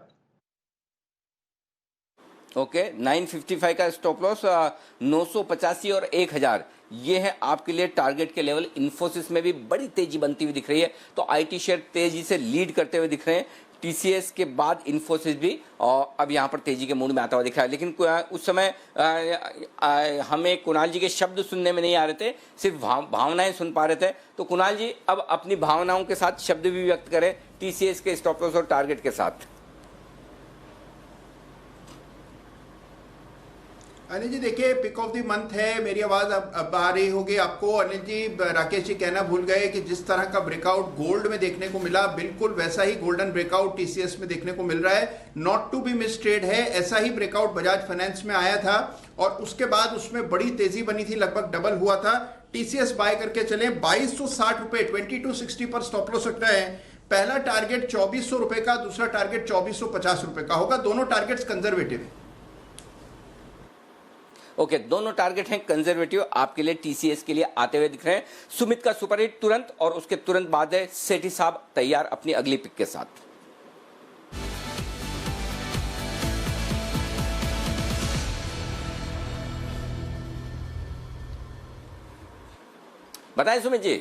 ओके 955 का स्टॉप लॉस, 985 और 1000 ये है आपके लिए टारगेट के लेवल। इन्फोसिस में भी बड़ी तेजी बनती हुई दिख रही है, तो आईटी शेयर तेजी से लीड करते हुए दिख रहे हैं। टीसीएस के बाद इन्फोसिस भी और अब यहाँ पर तेजी के मूड में आता हुआ दिख रहा है। लेकिन उस समय हमें कुणाल जी के शब्द सुनने में नहीं आ रहे थे, सिर्फ भावनाएं सुन पा रहे थे। तो कुणाल जी अब अपनी भावनाओं के साथ शब्द भी व्यक्त करें टीसीएस के स्टॉप लॉस और टारगेट के साथ। अनिल जी देखिए पिक ऑफ द मंथ है, मेरी आवाज अब आ रही होगी आपको। अनिल जी राकेश जी कहना भूल गए कि जिस तरह का ब्रेकआउट गोल्ड में देखने को मिला, बिल्कुल वैसा ही गोल्डन ब्रेकआउट टीसीएस में देखने को मिल रहा है। Not to be miss trade है। ऐसा ही ब्रेकआउट बजाज फाइनेंस में आया था और उसके बाद उसमें बड़ी तेजी बनी थी, लगभग डबल हुआ था। टीसीएस बाय करके चले 2260 रुपए 2260 पर स्टॉप लॉस रखना है। पहला टारगेट 2400 रुपए का, दूसरा टारगेट 2450 रुपए का होगा। दोनों टारगेट्स कंजर्वेटिव। ओके दोनों टारगेट हैं कंजर्वेटिव, आपके लिए टीसीएस के लिए आते हुए दिख रहे हैं। सुमित का सुपरहिट तुरंत, और उसके तुरंत बाद है सेठी साहब तैयार अपनी अगली पिक के साथ। बताएं सुमित जी।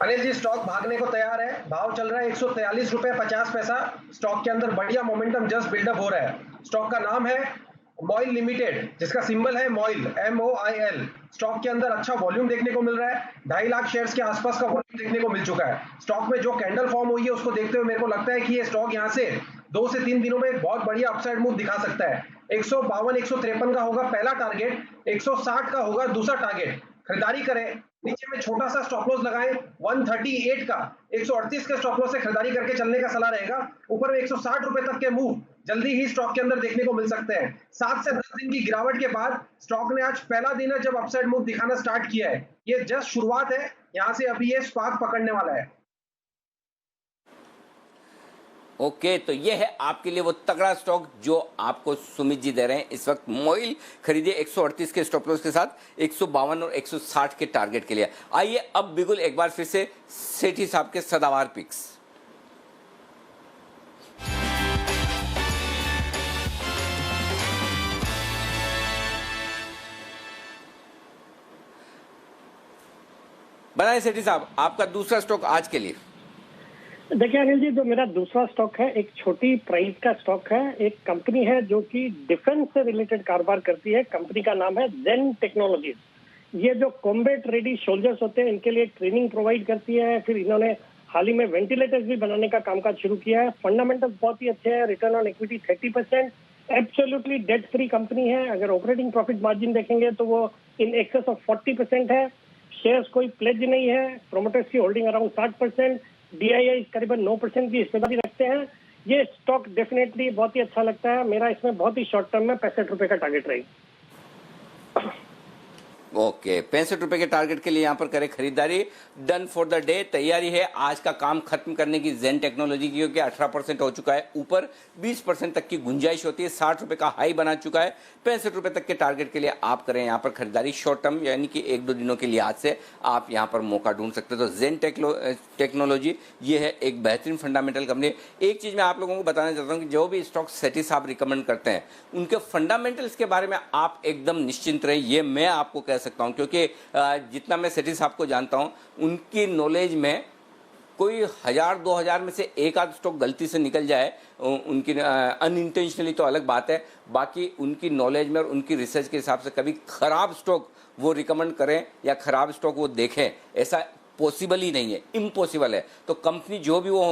अनिल जी स्टॉक भागने को तैयार है। भाव चल रहा है 143 रुपए 50 पैसा। स्टॉक के अंदर बढ़िया मोमेंटम जस्ट बिल्डअप हो रहा है। स्टॉक का नाम है मॉइल लिमिटेड, जिसका सिंबल है मॉइल, MOIL। स्टॉक के अंदर अच्छा वॉल्यूम देखने को मिल रहा है। 2.5 लाख शेयर्स के आसपास का वॉल्यूम देखने को मिल चुका है। स्टॉक में जो कैंडल फॉर्म हुई है उसको देखते हुए मेरे को लगता है कि ये स्टॉक यहाँ से 2 से 3 दिनों में एक बहुत बढ़िया अपसाइड मूव दिखा सकता है। 152 153 का होगा पहला टारगेट, 160 का होगा दूसरा टारगेट। खरीदारी करें। नीचे में छोटा सा स्टॉप लॉस लगाएं 138 का, 138 के स्टॉप लॉस से खरीदारी करके चलने का सलाह रहेगा। ऊपर में 160 रुपए तक के मूव जल्दी ही स्टॉक के अंदर देखने को मिल सकते हैं। 7 से 10 दिन की गिरावट के बाद स्टॉक ने आज पहला दिन है जब अपसाइड मूव दिखाना स्टार्ट किया है। ये जस्ट शुरुआत है, यहां से अभी ये स्पार्क पकड़ने वाला है। ओके तो ये है आपके लिए वो तगड़ा स्टॉक जो आपको सुमित जी दे रहे हैं इस वक्त। मोइल खरीदिए 138 के स्टॉप लॉस के साथ, 152 और 160 के टारगेट के लिए। आइए अब बिगुल एक बार फिर से सेठी साहब के सदाबहार पिक्स। बनाए सेठी साहब आपका दूसरा स्टॉक आज के लिए। देखिए अनिल जी, जो मेरा दूसरा स्टॉक है एक छोटी प्राइस का स्टॉक है। एक कंपनी है जो कि डिफेंस से रिलेटेड कारोबार करती है। कंपनी का नाम है जेन टेक्नोलॉजीज। ये जो कॉम्बैट रेडी सोल्जर्स होते हैं इनके लिए ट्रेनिंग प्रोवाइड करती है। फिर इन्होंने हाल ही में वेंटिलेटर्स भी बनाने का कामकाज शुरू किया है। फंडामेंटल्स बहुत ही अच्छे हैं। Return on equity 30%, absolutely debt free company है। अगर ऑपरेटिंग प्रॉफिट मार्जिन देखेंगे तो वो इन एक्सेस ऑफ 40% है। शेयर्स कोई प्लेज नहीं है। प्रोमोटर्स की होल्डिंग अराउंड 60%, DII करीबन 9% की हिस्सेदारी रखते हैं। ये स्टॉक डेफिनेटली बहुत ही अच्छा लगता है। मेरा इसमें बहुत ही शॉर्ट टर्म में 65 रुपए का टारगेट रहेगा। ओके, 65 रुपए के टारगेट के लिए यहाँ पर करें खरीदारी। डन फॉर द डे, तैयारी है आज का काम खत्म करने की जेन टेक्नोलॉजी की, क्योंकि 18% हो चुका है ऊपर, 20% तक की गुंजाइश होती है, 60 रुपए का हाई बना चुका है। 65 रुपए तक के टारगेट के लिए आप करें यहाँ पर खरीदारी शॉर्ट टर्म, यानी कि 1-2 दिनों के लिए आज से आप यहाँ पर मौका ढूंढ सकते हो। तो जेन टेक्नोलॉजी ये है एक बेहतरीन फंडामेंटल कंपनी। एक चीज मैं आप लोगों को बताना चाहता हूँ कि जो भी स्टॉक सेठी साहब रिकमेंड करते हैं उनके फंडामेंटल्स के बारे में आप एकदम निश्चिंत रहे, ये मैं आपको कह सकता हूं, क्योंकि जितना मैं सेठी साहब को जानता हूं उनकी नॉलेज में कोई 1000-2000 में से एक आध स्टॉक गलती से निकल जाए उनकी अनइंटेंशनली तो अलग बात है, बाकी उनकी नॉलेज में और उनकी रिसर्च के हिसाब से कभी खराब स्टॉक वो रिकमेंड करें या खराब स्टॉक वो देखें ऐसा पॉसिबल ही नहीं है, इम्पॉसिबल है। तो कंपनी जो भी वो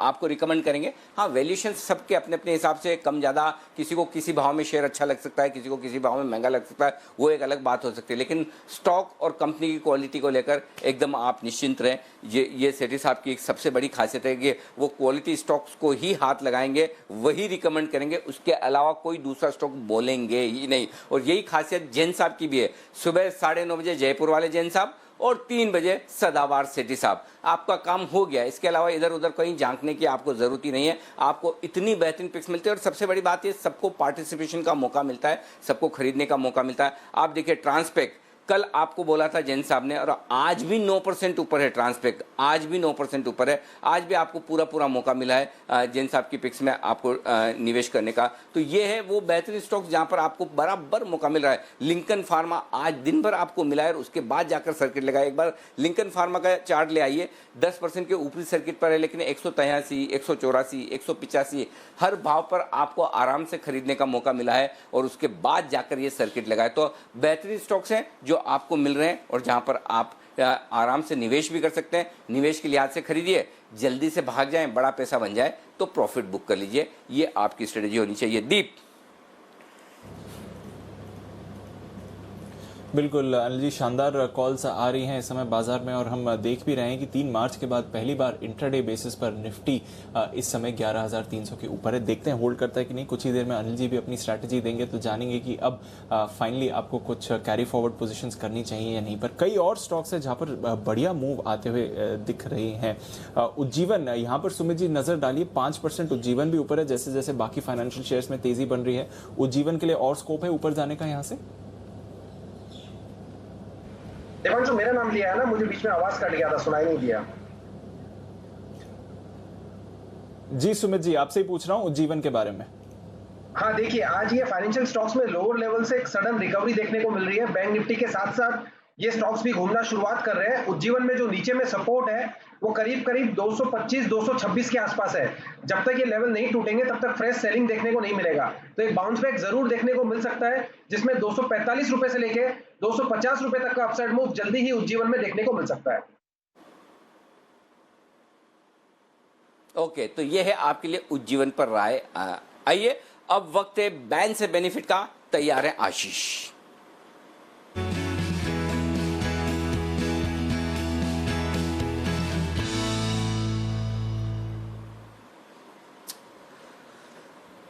आपको रिकमेंड करेंगे, हाँ वैल्यूएशन सबके अपने अपने हिसाब से कम ज़्यादा, किसी को किसी भाव में शेयर अच्छा लग सकता है, किसी को किसी भाव में महंगा लग सकता है, वो एक अलग बात हो सकती है, लेकिन स्टॉक और कंपनी की क्वालिटी को लेकर एकदम आप निश्चिंत रहें। ये सेठी साहब की एक सबसे बड़ी खासियत है कि वो क्वालिटी स्टॉक्स को ही हाथ लगाएंगे, वही रिकमेंड करेंगे, उसके अलावा कोई दूसरा स्टॉक बोलेंगे ही नहीं। और यही खासियत जैन साहब की भी है। सुबह 9:30 बजे जयपुर वाले जैन साहब और 3 बजे सदाबहार सेठी साहब, आपका काम हो गया। इसके अलावा इधर उधर कहीं झांकने की आपको जरूरत ही नहीं है, आपको इतनी बेहतरीन पिक्स मिलती है। और सबसे बड़ी बात ये, सबको पार्टिसिपेशन का मौका मिलता है, सबको खरीदने का मौका मिलता है। आप देखिए ट्रांसपेक, कल आपको बोला था जैन साहब ने, और आज भी 9% ऊपर है ट्रांसपेक, आज भी 9% ऊपर है। आज भी आपको पूरा मौका मिला है जैन साहब की पिक्स में आपको निवेश करने का। तो ये है वो बेहतरीन स्टॉक जहां पर आपको बराबर मौका मिल रहा है। लिंकन फार्मा आज दिन भर आपको मिला है और उसके बाद जाकर सर्किट लगा। एक बार लिंकन फार्मा का चार्ट ले आइए, 10% के ऊपरी सर्किट पर है, लेकिन 183, 184, 185 हर भाव पर आपको आराम से खरीदने का मौका मिला है और उसके बाद जाकर ये सर्किट लगा है। तो बेहतरीन स्टॉक्स हैं जो आपको मिल रहे हैं और जहां पर आप आराम से निवेश भी कर सकते हैं। निवेश के लिहाज से खरीदिए, जल्दी से भाग जाएं, बड़ा पैसा बन जाए तो प्रॉफिट बुक कर लीजिए, ये आपकी स्ट्रेटेजी होनी चाहिए। दीप। बिल्कुल अनिल जी, शानदार कॉल्स आ रही हैं इस समय बाजार में, और हम देख भी रहे हैं कि 3 मार्च के बाद पहली बार इंट्राडे बेसिस पर निफ्टी इस समय 11,300 के ऊपर है। देखते हैं होल्ड करता है कि नहीं। कुछ ही देर में अनिल जी भी अपनी स्ट्रैटेजी देंगे तो जानेंगे कि अब फाइनली आपको कुछ कैरी फॉरवर्ड पोजीशंस करनी चाहिए या नहीं। पर कई और स्टॉक्स हैं जहां पर बढ़िया मूव आते हुए दिख रहे हैं। उज्जीवन, यहाँ पर सुमित जी नजर डालिए, 5% उज्जीवन भी ऊपर है। जैसे जैसे बाकी फाइनेंशियल शेयर्स में तेजी बन रही है, उज्जीवन के लिए और स्कोप है ऊपर जाने का यहाँ से? देवांशु, मेरा नाम लिया है ना, मुझे बीच में आवाज कट गया था, सुनाई नहीं दिया। जी सुमित जी, आपसे ही पूछ रहा हूं उज्जीवन के बारे में। हाँ देखिए, आज ये फाइनेंशियल स्टॉक्स में लोअर लेवल से एक सडन रिकवरी देखने को मिल रही है। बैंक निफ्टी के साथ साथ ये स्टॉक्स भी घूमना शुरुआत कर रहे हैं। उज्जीवन में जो नीचे में सपोर्ट है वो करीब 225-226 के आसपास है। जब तक ये लेवल नहीं टूटेंगे तब तक फ्रेश सेलिंग देखने को नहीं मिलेगा। तो एक बाउंस बैक जरूर देखने को मिल सकता है, जिसमें 245 रुपए से लेके 250 रुपए तक का अपसाइड मूव जल्दी ही उज्जीवन में देखने को मिल सकता है। ओके, तो ये है आपके लिए उज्जीवन पर राय। आइए अब वक्त है बैन से बेनिफिट का। तैयार है आशीष?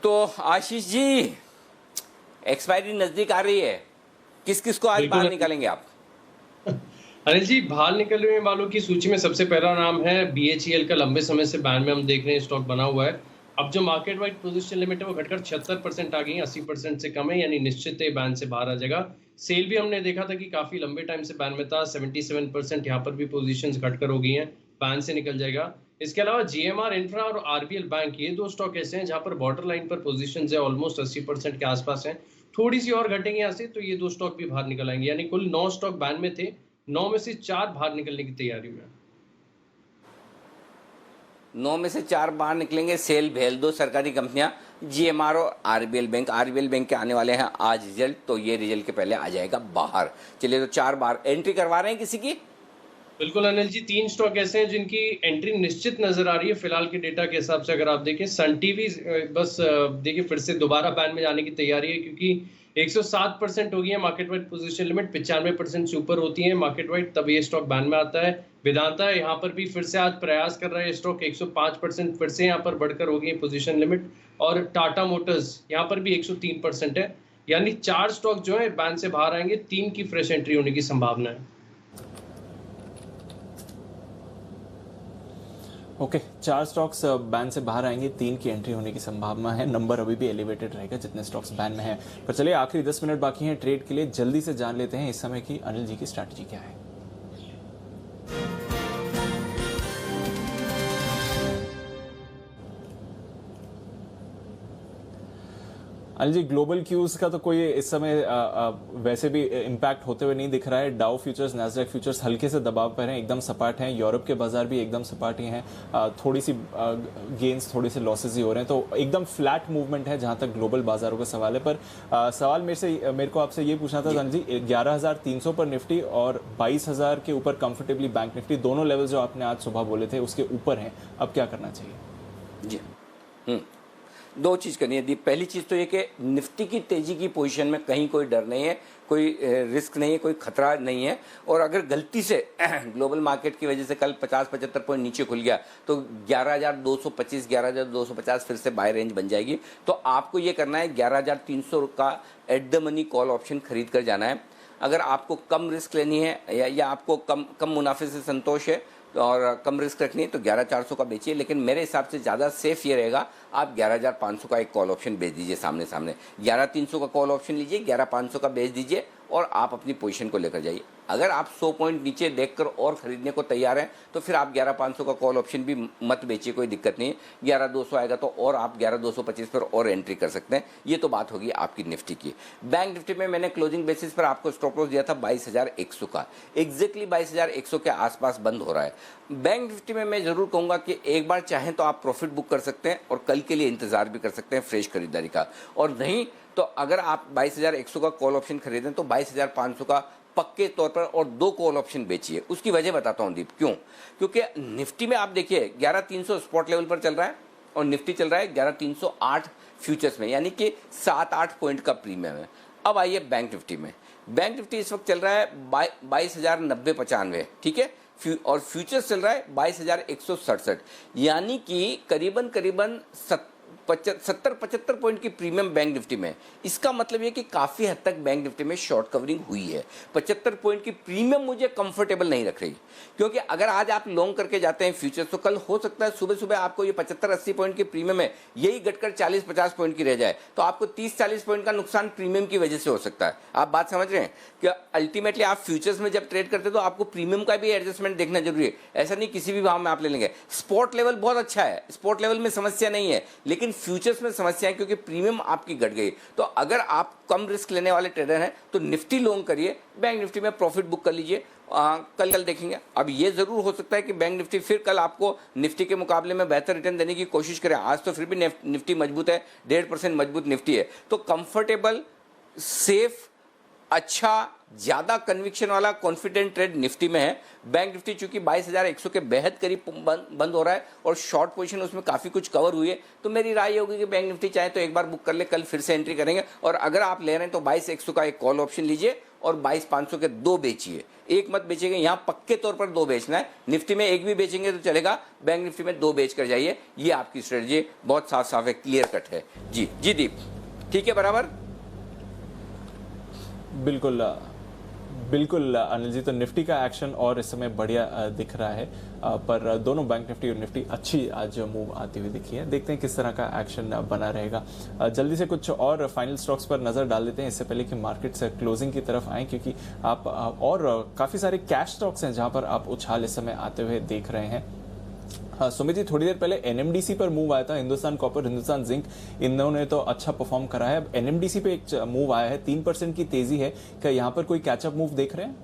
तो आशीष जी, एक्सपायरी नजदीक आ रही है, किस किस को आज बाहर निकालेंगे आप? अनिल जी, बाहर निकलने वालों की सूची में सबसे पहला नाम है BHEL का। लंबे समय से बैन में हम देख रहे हैं, स्टॉक बना हुआ है। अब जो मार्केट वाइड पोजीशन लिमिट है वो घटकर 76% आ गई है, 80% से कम है, यानी निश्चित है बैन से बाहर आ जाएगा। सेल भी हमने देखा था कि काफी लंबे टाइम से बैन में था, 77%, यहाँ पर भी पोजीशंस घटकर हो गई हैं, बैन से निकल जाएगा। इसके अलावा GMR इंफ्रा और RBL बैंक, ये 2 स्टॉक ऐसे हैं जहां पर बॉर्डर लाइन पर पोजीशंस है, ऑलमोस्ट 80% के आसपास हैं। थोड़ी सी और घटेंगे यहाँ से तो ये 2 स्टॉक भी बाहर निकल आएंगे, यानी कुल 9 स्टॉक बैन में थे, 9 में से 4 बाहर निकलने की तैयारी में। 9 में से 4 बाहर निकलेंगे। सेल भेल 2 सरकारी कंपनियां, GMR और RBL बैंक। RBL बैंक के आने वाले हैं आज रिजल्ट, तो ये रिजल्ट के पहले आ जाएगा बाहर। चलिए, तो 4 बार एंट्री करवा रहे हैं किसी की? बिल्कुल अनिल जी, 3 स्टॉक ऐसे हैं जिनकी एंट्री निश्चित नजर आ रही है फिलहाल के डेटा के हिसाब से। अगर आप देखें, सन टीवी बस देखिए फिर से दोबारा बैन में जाने की तैयारी है, क्योंकि 107% हो गई है मार्केट वाइड पोजीशन लिमिट, 95% से ऊपर होती है मार्केट वाइड, तब ये स्टॉक बैन में आता है। वेदांता यहाँ पर भी फिर से आज प्रयास कर रहा है स्टॉक, 105% फिर से यहाँ पर बढ़कर हो गई है पोजीशन लिमिट। और टाटा मोटर्स यहाँ पर भी 103% है। यानी 4 स्टॉक जो है बैंड से बाहर आएंगे, 3 की फ्रेश एंट्री होने की संभावना है। ओके, 4 स्टॉक्स बैन से बाहर आएंगे, 3 की एंट्री होने की संभावना है। नंबर अभी भी एलिवेटेड रहेगा जितने स्टॉक्स बैन में है। पर चलिए, आखिरी 10 मिनट बाकी हैं ट्रेड के लिए, जल्दी से जान लेते हैं इस समय की अनिल जी की स्ट्रैटेजी क्या है। अनिल जी, ग्लोबल क्यूज का तो कोई इस समय वैसे भी इम्पैक्ट होते हुए नहीं दिख रहा है। डाउ फ्यूचर्स, नैस्डैक फ्यूचर्स हल्के से दबाव पर हैं, एकदम सपाट हैं। यूरोप के बाजार भी एकदम सपाट ही हैं। थोड़ी सी गेन्स, थोड़ी सी लॉसेस ही हो रहे हैं, तो एकदम फ्लैट मूवमेंट है जहां तक ग्लोबल बाजारों का सवाल है। पर सवाल मेरे को आपसे ये पूछना था अनिल जी, 11,300 पर निफ्टी और 22,000 के ऊपर कंफर्टेबली बैंक निफ्टी, दोनों लेवल जो आपने आज सुबह बोले थे उसके ऊपर हैं, अब क्या करना चाहिए? जी, दो चीज़ करनी है दीप। पहली चीज़ तो ये कि निफ्टी की तेजी की पोजीशन में कहीं कोई डर नहीं है, कोई रिस्क नहीं है, कोई खतरा नहीं है। और अगर गलती से ग्लोबल मार्केट की वजह से कल 50-75 पॉइंट नीचे खुल गया तो 11,225, 11,250 फिर से बाय रेंज बन जाएगी। तो आपको ये करना है 11,300 का at the money call option खरीद कर जाना है। अगर आपको कम रिस्क लेनी है या आपको कम मुनाफे से संतोष है और कम रिस्क रखनी है तो 11,400 का बेचिए। लेकिन मेरे हिसाब से ज़्यादा सेफ ये रहेगा, आप 11,500 का एक कॉल ऑप्शन बेच दीजिए सामने 11,300 का कॉल ऑप्शन लीजिए, 11,500 का बेच दीजिए और आप अपनी पोजीशन को लेकर जाइए। अगर आप 100 पॉइंट नीचे देखकर और खरीदने को तैयार हैं तो फिर आप 11,500 का कॉल ऑप्शन भी मत बेचिए, कोई दिक्कत नहीं है। 11,200 आएगा तो और आप 11,225 पर और एंट्री कर सकते हैं। ये तो बात होगी आपकी निफ्टी की। बैंक निफ्टी में मैंने क्लोजिंग बेसिस पर आपको स्टॉप लॉस दिया था 22,100 का, एग्जैक्टली 22,100 के आसपास बंद हो रहा है। बैंक निफ्टी में मैं जरूर कहूँगा कि एक बार चाहें तो आप प्रॉफिट बुक कर सकते हैं और कल के लिए इंतजार भी कर सकते हैं फ्रेश खरीदारी का। और नहीं तो अगर आप 22,100 का कॉल ऑप्शन खरीदें तो 22,500 का पक्के तौर पर और 2 कॉल ऑप्शन बेचिए। उसकी वजह बताता हूं दीप, क्यों? क्योंकि निफ्टी में आप देखिए 11,300 स्पॉट लेवल पर चल रहा है और निफ्टी चल रहा है 11,308 फ्यूचर्स में, यानी कि 7-8 पॉइंट का प्रीमियम है। अब आइए बैंक निफ्टी में। बैंक निफ्टी इस वक्त चल रहा है 22,090-95, ठीक है, और फ्यूचर्स चल रहा है 22,167, यानी कि करीबन 70-75 पॉइंट की प्रीमियम बैंक निफ्टी में। इसका मतलब ये कि काफी हद तक बैंक निफ्टी में शॉर्ट कवरिंग हुई है। 75 पॉइंट की प्रीमियम मुझे कंफर्टेबल नहीं रख रही, क्योंकि अगर आज आप लॉन्ग करके जाते हैं फ्यूचर्स तो कल हो सकता है सुबह सुबह आपको ये 75-80 पॉइंट की प्रीमियम है, यही घटकर 40-50 पॉइंट की रह जाए तो आपको 30-40 पॉइंट का नुकसान प्रीमियम की वजह से हो सकता है। आप बात समझ रहे हैं कि अल्टीमेटली आप फ्यूचर्स में जब ट्रेड करते हैं तो आपको प्रीमियम का भी एडजस्टमेंट देखना जरूरी है। ऐसा नहीं किसी भी भाव में आप ले लेंगे। स्पॉट लेवल बहुत अच्छा है, स्पॉट लेवल में समस्या नहीं है, लेकिन फ्यूचर्स में समस्या है क्योंकि प्रीमियम आपकी घट गई। तो अगर आप कम रिस्क लेने वाले ट्रेडर हैं तो निफ्टी लॉन्ग करिए, बैंक निफ्टी में प्रॉफिट बुक कर लीजिए। कल देखेंगे। अब ये जरूर हो सकता है कि बैंक निफ्टी फिर कल आपको निफ्टी के मुकाबले में बेहतर रिटर्न देने की कोशिश करे। आज तो फिर भी निफ्टी मजबूत है, 1.5% मजबूत निफ्टी है। तो कंफर्टेबल, सेफ, अच्छा, ज्यादा कन्विक्शन वाला कॉन्फिडेंट ट्रेड निफ्टी में है। बैंक निफ्टी चूंकि 22,100 के बेहद करीब बंद हो रहा है और शॉर्ट पोजीशन उसमें काफी कुछ कवर हुई है, तो मेरी राय ये होगी कि बैंक निफ्टी चाहे तो एक बार बुक कर ले, कल फिर से एंट्री करेंगे। और अगर आप ले रहे हैं तो 22,100 का एक कॉल ऑप्शन लीजिए और 22,500 के 2 बेचिए। एक मत बेचेंगे, यहाँ पक्के तौर पर 2 बेचना है। निफ्टी में एक भी बेचेंगे तो चलेगा, बैंक निफ्टी में 2 बेच कर जाइए। ये आपकी स्ट्रेटजी बहुत साफ साफ है, क्लियर कट है। जी दीप, ठीक है, बराबर। बिल्कुल अनिल जी, तो निफ्टी का एक्शन और इस समय बढ़िया दिख रहा है, पर दोनों बैंक निफ्टी और निफ्टी अच्छी आज मूव आती हुई दिखी है। देखते हैं किस तरह का एक्शन बना रहेगा। जल्दी से कुछ और फाइनल स्टॉक्स पर नजर डाल लेते हैं इससे पहले कि मार्केट से क्लोजिंग की तरफ आए, क्योंकि आप और काफी सारे कैश स्टॉक्स हैं जहां पर आप उछाल इस समय आते हुए देख रहे हैं। सुमित जी, थोड़ी देर पहले एनएमडीसी पर मूव आया था, हिंदुस्तान कॉपर, हिंदुस्तान जिंक, इन्होंने तो अच्छा परफॉर्म करा है। अब एनएमडीसी पे एक मूव आया है, 3% की तेजी है। क्या यहाँ पर कोई कैचअप मूव देख रहे हैं?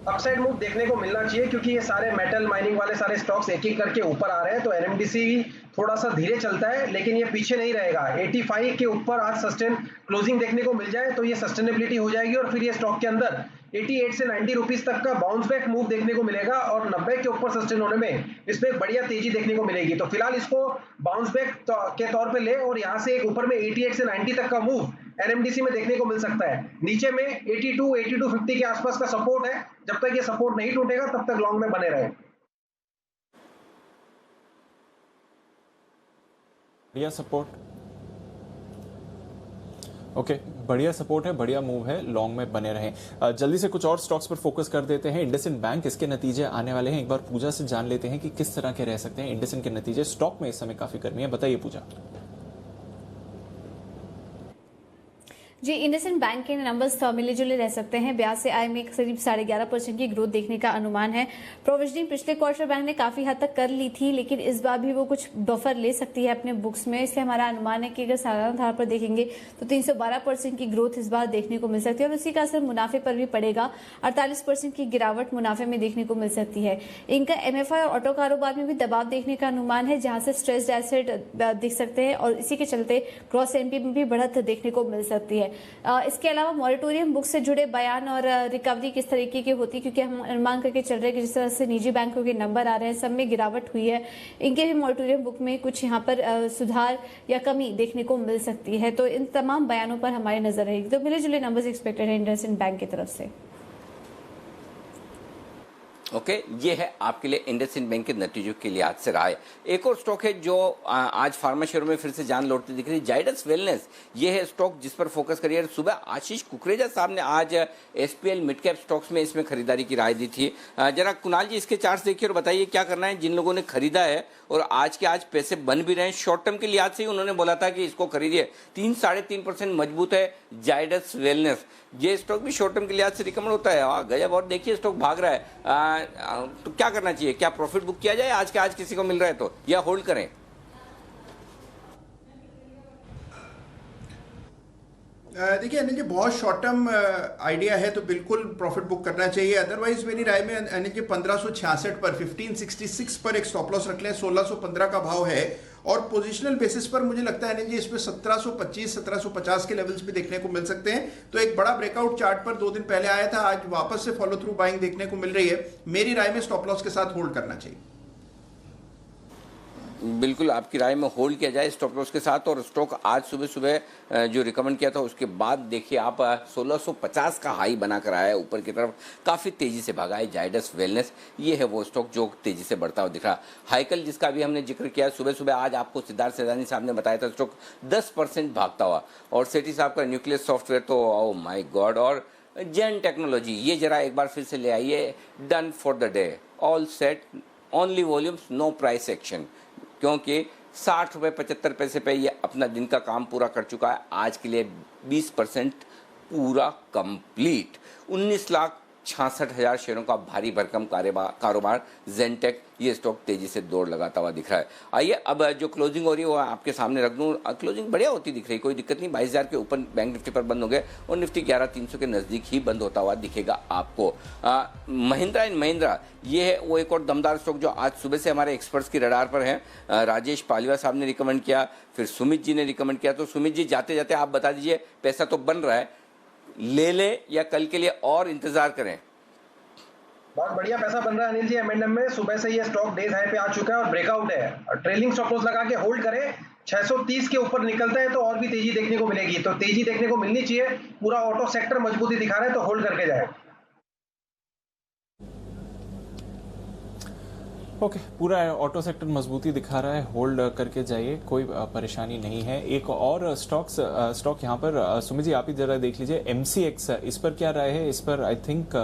अपसाइड मूव देखने को मिलना चाहिए क्योंकि ये सारे मेटल माइनिंग वाले सारे स्टॉक्स एक एक करके ऊपर आ रहे हैं। तो एनएमडीसी थोड़ा सा धीरे चलता है लेकिन ये पीछे नहीं रहेगा। 85 के ऊपर आज सस्टेन क्लोजिंग देखने को मिल जाए तो ये सस्टेनेबिलिटी हो जाएगी और फिर ये स्टॉक के अंदर 88 से 90 रुपीस तक का बाउंस बैक मूव देखने को मिलेगा और 90 के ऊपर सस्टेन होने में इसमें एक बढ़िया तेजी देखने को मिलेगी। तो फिलहाल इसको बाउंस बैक के तौर पे ले और यहाँ से एक ऊपर में 88 से 90 तक का मूव एनएमडीसी में देखने को मिल सकता है। नीचे में 82-50 के आसपास का सपोर्ट है, जब तक ये सपोर्ट नहीं टूटेगा तब तक लॉन्ग में बने रहे। सपोर्ट ओके, बढ़िया सपोर्ट है, बढ़िया मूव है, लॉन्ग में बने रहें। जल्दी से कुछ और स्टॉक्स पर फोकस कर देते हैं। इंडसइंड बैंक, इसके नतीजे आने वाले हैं, एक बार पूजा से जान लेते हैं कि किस तरह के रह सकते हैं इंडसइंड के नतीजे। स्टॉक में इस समय काफी गर्मी है, बताइए पूजा। जी, इंडसइंड बैंक के नंबर्स मिले जुले रह सकते हैं। ब्याज से आय में करीब 11.5% की ग्रोथ देखने का अनुमान है। प्रोविजनिंग पिछले क्वार्टर बैंक ने काफी हद तक कर ली थी, लेकिन इस बार भी वो कुछ बफर ले सकती है अपने बुक्स में, इसलिए हमारा अनुमान है कि अगर सालाना आधार पर देखेंगे तो 312% की ग्रोथ इस बार देखने को मिल सकती है और उसी का असर मुनाफे पर भी पड़ेगा। 48% की गिरावट मुनाफे में देखने को मिल सकती है। इनका MFI और ऑटो कारोबार में भी दबाव देखने का अनुमान है, जहां से स्ट्रेस्ड एसेट दिख सकते हैं और इसी के चलते ग्रॉस NPA में भी बढ़त देखने को मिल सकती है। इसके अलावा मॉरिटोरियम बुक से जुड़े बयान और रिकवरी किस तरीके की होती है, क्योंकि हम अनुमान करके चल रहे हैं कि जिस तरह से निजी बैंकों के नंबर आ रहे हैं, सब में गिरावट हुई है, इनके भी मॉरिटोरियम बुक में कुछ यहाँ पर सुधार या कमी देखने को मिल सकती है। तो इन तमाम बयानों पर हमारी नजर रहेगी। तो मिले जुले नंबर्स एक्सपेक्टेड है इंडसइंड बैंक की तरफ से। ओके, ये है आपके लिए इंडसइंड बैंक के नतीजों के लिए आज से रहा है। एक और स्टॉक है जो आज फार्मा शेयरों में फिर से जान लौटती दिख रही है, जाइडस वेलनेस। ये है स्टॉक जिस पर फोकस करिए। सुबह आशीष कुकरेजा साहब ने आज SPL मिड कैप स्टॉक्स में इसमें खरीदारी की राय दी थी। जरा कुणाल जी इसके चार्ट्स देखिए और बताइए क्या करना है जिन लोगों ने खरीदा है और आज के आज पैसे बन भी रहे हैं। शॉर्ट टर्म के लिहाज से ही उन्होंने बोला था कि इसको खरीदिए। 3-3.5% मजबूत है जाइडस वेलनेस। ये स्टॉक भी शॉर्ट टर्म के लिहाज से रिकमेंड होता है। गजब। और देखिए स्टॉक भाग रहा है, तो क्या करना चाहिए? क्या प्रॉफिट बुक किया जाए आज के आज किसी को मिल रहा है तो, या होल्ड करें? देखिए अनिल जी, बहुत शॉर्ट टर्म आइडिया है तो बिल्कुल प्रॉफिट बुक करना चाहिए। अदरवाइज मेरी राय में अनिल जी 1566 पर 1566 पर एक स्टॉप लॉस रख लें। 1615 का भाव है और पोजिशनल बेसिस पर मुझे लगता है अनिल जी इसमें 1725 1750 के लेवल्स भी देखने को मिल सकते हैं। तो एक बड़ा ब्रेकआउट चार्ट पर 2 दिन पहले आया था, आज वापस से फॉलो थ्रू बाइंग देखने को मिल रही है। मेरी राय में स्टॉप लॉस के साथ होल्ड करना चाहिए। बिल्कुल आपकी राय में होल्ड किया जाए स्टॉप लॉस के साथ। और स्टॉक आज सुबह सुबह जो रिकमेंड किया था उसके बाद देखिए आप 1650 का हाई बनाकर आया है ऊपर की तरफ, काफ़ी तेज़ी से भागा है जाइडस वेलनेस। ये है वो स्टॉक जो तेज़ी से बढ़ता हुआ दिख रहा। हाइकल जिसका भी हमने जिक्र किया सुबह सुबह, आज आपको सिद्धार्थ सैदानी साहब ने बताया था स्टॉक 10% भागता हुआ। और सेठी साहब का न्यूक्लियस सॉफ्टवेयर तो ओ माई गॉड। और जेन टेक्नोलॉजी ये जरा एक बार फिर से ले आइए। Done for the day, all set, only volumes, no price action, क्योंकि 60 रुपये 75 पैसे पे ये अपना दिन का काम पूरा कर चुका है। आज के लिए 20% पूरा कंप्लीट। 19,66,000 शेयरों का भारी भरकम कारोबार जेनटेक, ये स्टॉक तेजी से दौड़ लगाता हुआ दिख रहा है। आइए अब जो क्लोजिंग हो रही है वो आपके सामने रख दूं। क्लोजिंग बढ़िया होती दिख रही है, कोई दिक्कत नहीं। 22,000 के ऊपर बैंक निफ्टी पर बंद हो गए और निफ्टी 11,300 के नज़दीक ही बंद होता हुआ दिखेगा आपको। महिंद्रा एंड महिंद्रा, ये है वो एक और दमदार स्टॉक जो आज सुबह से हमारे एक्सपर्ट्स की रडार पर है। राजेश पालिवा साहब ने रिकमेंड किया, फिर सुमित जी ने रिकमेंड किया। तो सुमित जी जाते जाते आप बता दीजिए, पैसा तो बन रहा है, ले ले या कल के लिए और इंतजार करें? बहुत बढ़िया पैसा बन रहा है अनिल जी M&M में। सुबह से ये स्टॉक डेज हाई पे आ चुका है और ब्रेकआउट है। ट्रेलिंग स्टॉप लॉस लगा के होल्ड करें। 630 के ऊपर निकलता है तो और भी तेजी देखने को मिलेगी, तो तेजी देखने को मिलनी चाहिए। पूरा ऑटो सेक्टर मजबूती दिखा रहा है तो होल्ड करके जाए। ओके, पूरा ऑटो सेक्टर मजबूती दिखा रहा है, होल्ड करके जाइए, कोई परेशानी नहीं है। एक और स्टॉक यहाँ पर सुमित जी आप ही जरा देख लीजिए, MCX, इस पर क्या राय है? इस पर आई थिंक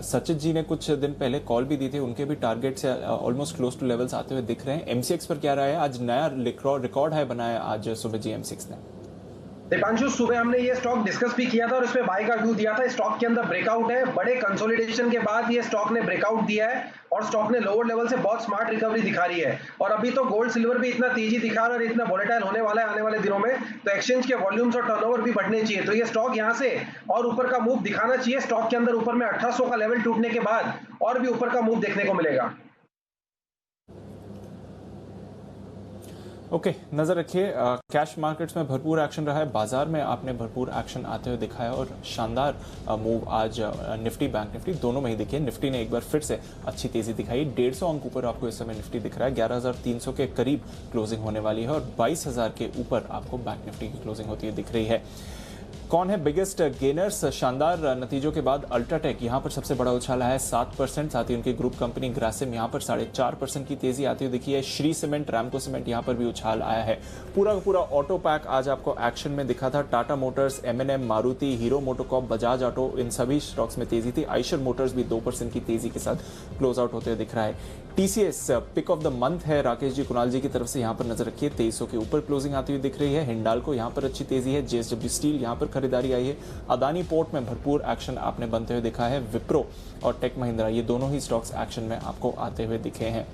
सचित जी ने कुछ दिन पहले कॉल भी दी थी, उनके भी टारगेट से ऑलमोस्ट क्लोज टू लेवल्स आते हुए दिख रहे हैं। MCX पर क्या राय है? आज नया रिकॉर्ड है बनाया आज सुमित जी MCX ने। दीपांशु, सुबह हमने ये स्टॉक डिस्कस भी किया था और इसमें बाय का व्यू दिया था। स्टॉक के अंदर ब्रेकआउट है, बड़े कंसोलिडेशन के बाद ये स्टॉक ने ब्रेकआउट दिया है और स्टॉक ने लोअर लेवल से बहुत स्मार्ट रिकवरी दिखा रही है। और अभी तो गोल्ड सिल्वर भी इतना तेजी दिखा रहा है और इतना वोलेटाइल होने वाला है आने वाले दिनों में, तो एक्सचेंज के वॉल्यूम्स और टर्नओवर भी बढ़ने चाहिए। तो ये स्टॉक यहाँ से और ऊपर का मूव दिखाना चाहिए। स्टॉक के अंदर ऊपर में 1800 का लेवल टूटने के बाद और भी ऊपर का मूव देखने को मिलेगा। ओके, नजर रखिए। कैश मार्केट्स में भरपूर एक्शन रहा है, बाजार में आपने भरपूर एक्शन आते हुए दिखाया और शानदार मूव आज निफ्टी बैंक निफ्टी दोनों में ही दिखे। निफ्टी ने एक बार फिर से अच्छी तेजी दिखाई, 150 अंक ऊपर आपको इस समय निफ्टी दिख रहा है। 11,300 के करीब क्लोजिंग होने वाली है और 22,000 के ऊपर आपको बैंक निफ्टी की क्लोजिंग होती हुई दिख रही है। कौन है बिगेस्ट गेनर्स? शानदार नतीजों के बाद अल्ट्राटेक यहां पर सबसे बड़ा उछाल आया है 7%, साथ ही उनकी ग्रुप कंपनी ग्रासिम यहां पर 4.5% की तेजी आती हुई दिखी है। श्री सीमेंट, रैमको सीमेंट यहां पर भी उछाल आया है। पूरा का पूरा ऑटो पैक आज आपको एक्शन में दिखा था। Tata motors, M&M, Maruti, Hero MotoCorp, Bajaj auto, इन सभी स्टॉक्स में तेजी थी। आइशर मोटर्स भी 2% की तेजी के साथ क्लोज आउट होते हुए दिख रहा है। TCS pick of the month है राकेश जी, कुणाल जी की तरफ से यहां पर नजर रखिए, 2300 के ऊपर क्लोजिंग आती हुई दिख रही है। हिंडाल्को यहां पर अच्छी तेजी है। JSW स्टील यहां पर खरीदारी आई है। अदानी पोर्ट में भरपूर एक्शन आपने बनते हुए दिखा है। विप्रो और टेक महिंद्रा ये दोनों ही स्टॉक्स एक्शन में आपको आते हुए दिखे हैं।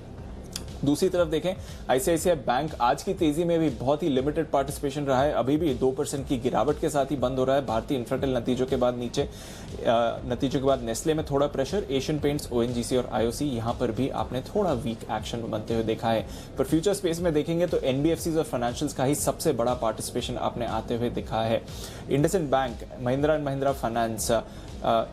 दूसरी तरफ देखें, ICICI बैंक आज की तेजी में भी बहुत ही लिमिटेड पार्टिसिपेशन रहा है, अभी भी 2% की गिरावट के साथ ही बंद हो रहा है। भारतीय इन्फ्राटेल नतीजों के बाद नीचे, नतीजों के बाद नेस्ले में थोड़ा प्रेशर, एशियन पेंट्स, ONGC और IOC यहां पर भी आपने थोड़ा वीक एक्शन बनते हुए देखा है। पर फ्यूचर स्पेस में देखेंगे तो NBFCs और फाइनेंशियल्स का ही सबसे बड़ा पार्टिसिपेशन आपने आते हुए दिखा है। IndusInd bank, Mahindra and Mahindra finance,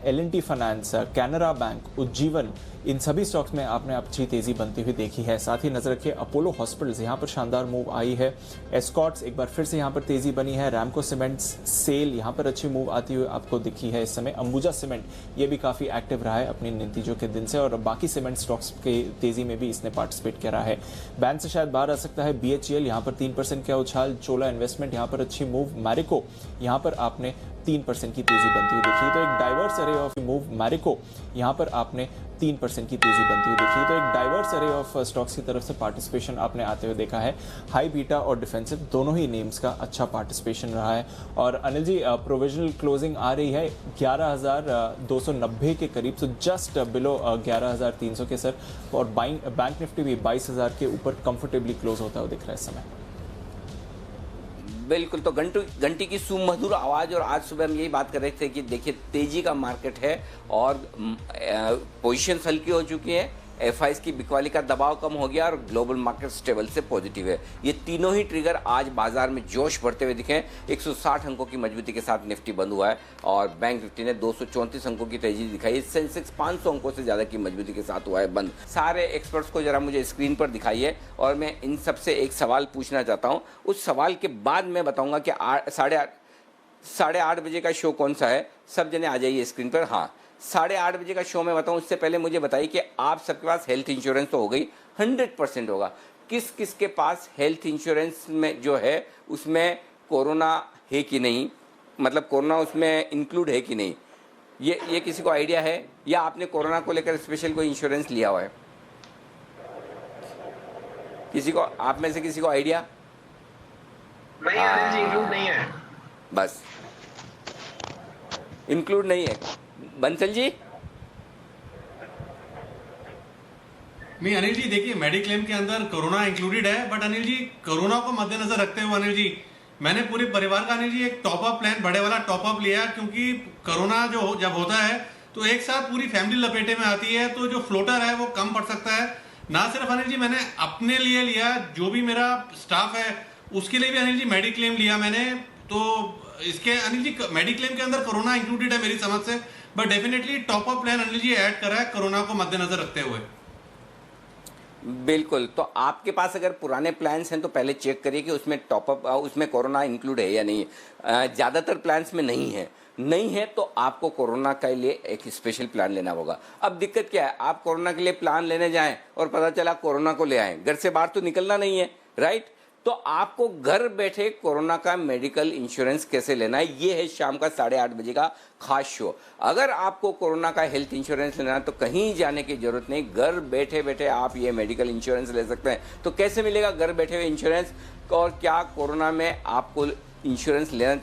L&T finance, Canara bank, Ujjivan, इन सभी स्टॉक्स में आपने अच्छी तेजी बनती हुई देखी है। साथ ही नजर रखिए अपोलो हॉस्पिटल्स, यहां पर शानदार मूव आई है। एस्कॉर्ट्स एक बार फिर से यहां पर तेजी बनी है। रैमको सीमेंट्स, सेल यहां पर अच्छी मूव आती हुई आपको दिखी है इस समय। अंबुजा सीमेंट ये भी काफी एक्टिव रहा है अपनी नतीजों के दिन से, और बाकी सीमेंट स्टॉक्स के तेजी में भी इसने पार्टिसिपेट करा है। बैंक से शायद बाहर आ सकता है BHEL, यहां पर 3% का उछाल। चोला इन्वेस्टमेंट यहां पर अच्छी मूव। मैरिको यहां पर आपने 3% की तेजी बनती हुई देखी, तो एक डाइवर्स अरे ऑफ मूव। मैरिको यहां पर आपने 3% की तेजी बनती हुई देखी, तो एक डाइवर्स अरे ऑफ स्टॉक्स की तरफ से पार्टिसिपेशन आपने आते हुए देखा है। हाई बीटा और डिफेंसिव दोनों ही नेम्स का अच्छा पार्टिसिपेशन रहा है। और अनिल जी, प्रोविजनल क्लोजिंग आ रही है 11,290 के करीब, तो जस्ट बिलो 11,300 के सर, और बैंक निफ्टी भी 22,000 के ऊपर कंफर्टेबली क्लोज होता हुआ दिख रहा है इस समय। बिल्कुल, तो घंटी की सुमधुर आवाज़, और आज सुबह हम यही बात कर रहे थे कि देखिए तेजी का मार्केट है और पोजीशन हल्की हो चुकी है। FIs की बिकवाली का दबाव कम हो गया और ग्लोबल मार्केट स्टेबल से पॉजिटिव है। ये तीनों ही ट्रिगर आज बाजार में जोश बढ़ते हुए दिखे। 160 अंकों की मजबूती के साथ निफ्टी बंद हुआ है और बैंक निफ्टी ने 234 अंकों की तेजी दिखाई। सेंसेक्स 500 अंकों से ज़्यादा की मजबूती के साथ हुआ है बंद। सारे एक्सपर्ट्स को जरा मुझे स्क्रीन पर दिखाइए और मैं इन सबसे एक सवाल पूछना चाहता हूँ। उस सवाल के बाद मैं बताऊँगा कि 8:30 बजे का शो कौन सा है। सब जने आ जाइए स्क्रीन पर। हाँ, 8:30 बजे का शो मैं बताऊं, उससे पहले मुझे बताइए कि आप सबके पास हेल्थ इंश्योरेंस तो हो गई, 100% होगा। किस किस के पास हेल्थ इंश्योरेंस में जो है उसमें कोरोना है कि नहीं, मतलब कोरोना उसमें इंक्लूड है कि नहीं, ये किसी को आइडिया है? या आपने कोरोना को लेकर स्पेशल कोई इंश्योरेंस लिया हुआ है? किसी को, आप में से किसी को आइडिया? नहीं, इंक्लूड नहीं है। बस इंक्लूड नहीं है। बंसल जी? नहीं अनिल जी, देखिए मेडिक्लेम के अंदर कोरोना इंक्लूडेड है, बट अनिल जी कोरोना को मद्देनजर रखते हुए अनिल जी मैंने पूरे परिवार का अनिल जी एक टॉपअप प्लान, बड़े वाला टॉपअप लिया, क्योंकि कोरोना जो जब होता है तो एक साथ पूरी फैमिली लपेटे में आती है, तो जो फ्लोटर है वो कम पड़ सकता है। ना सिर्फ अनिल जी मैंने अपने लिए लिया, जो भी मेरा स्टाफ है उसके लिए भी अनिल जी मेडिक्लेम लिया मैंने। तो इसके अनिल जी मेडिक्लेम के अंदर कोरोना इंक्लूडेड है मेरी समझ से, but definitely top up plan Anil ji add करा है कोरोना को मद्देनजर रखते हुए। बिल्कुल, तो आपके पास अगर पुराने प्लान्स हैं तो पहले चेक करिए कि उसमें टॉपअप, उसमें कोरोना इंक्लूड है या नहीं। ज़्यादातर प्लान्स में नहीं है तो आपको कोरोना के लिए एक स्पेशल प्लान लेना होगा। अब दिक्कत क्या है, आप कोरोना के लिए प्लान लेने जाएं और पता चला कोरोना को ले आए, घर से बाहर तो निकलना नहीं है, राइट? तो आपको घर बैठे कोरोना का मेडिकल इंश्योरेंस कैसे लेना है, ये है शाम का 8:30 बजे का खास शो। अगर आपको कोरोना का हेल्थ इंश्योरेंस लेना है तो कहीं जाने की जरूरत नहीं, घर बैठे बैठे आप ये मेडिकल इंश्योरेंस ले सकते हैं। तो कैसे मिलेगा घर बैठे हुए इंश्योरेंस, और क्या कोरोना में आपको इंश्योरेंस लेना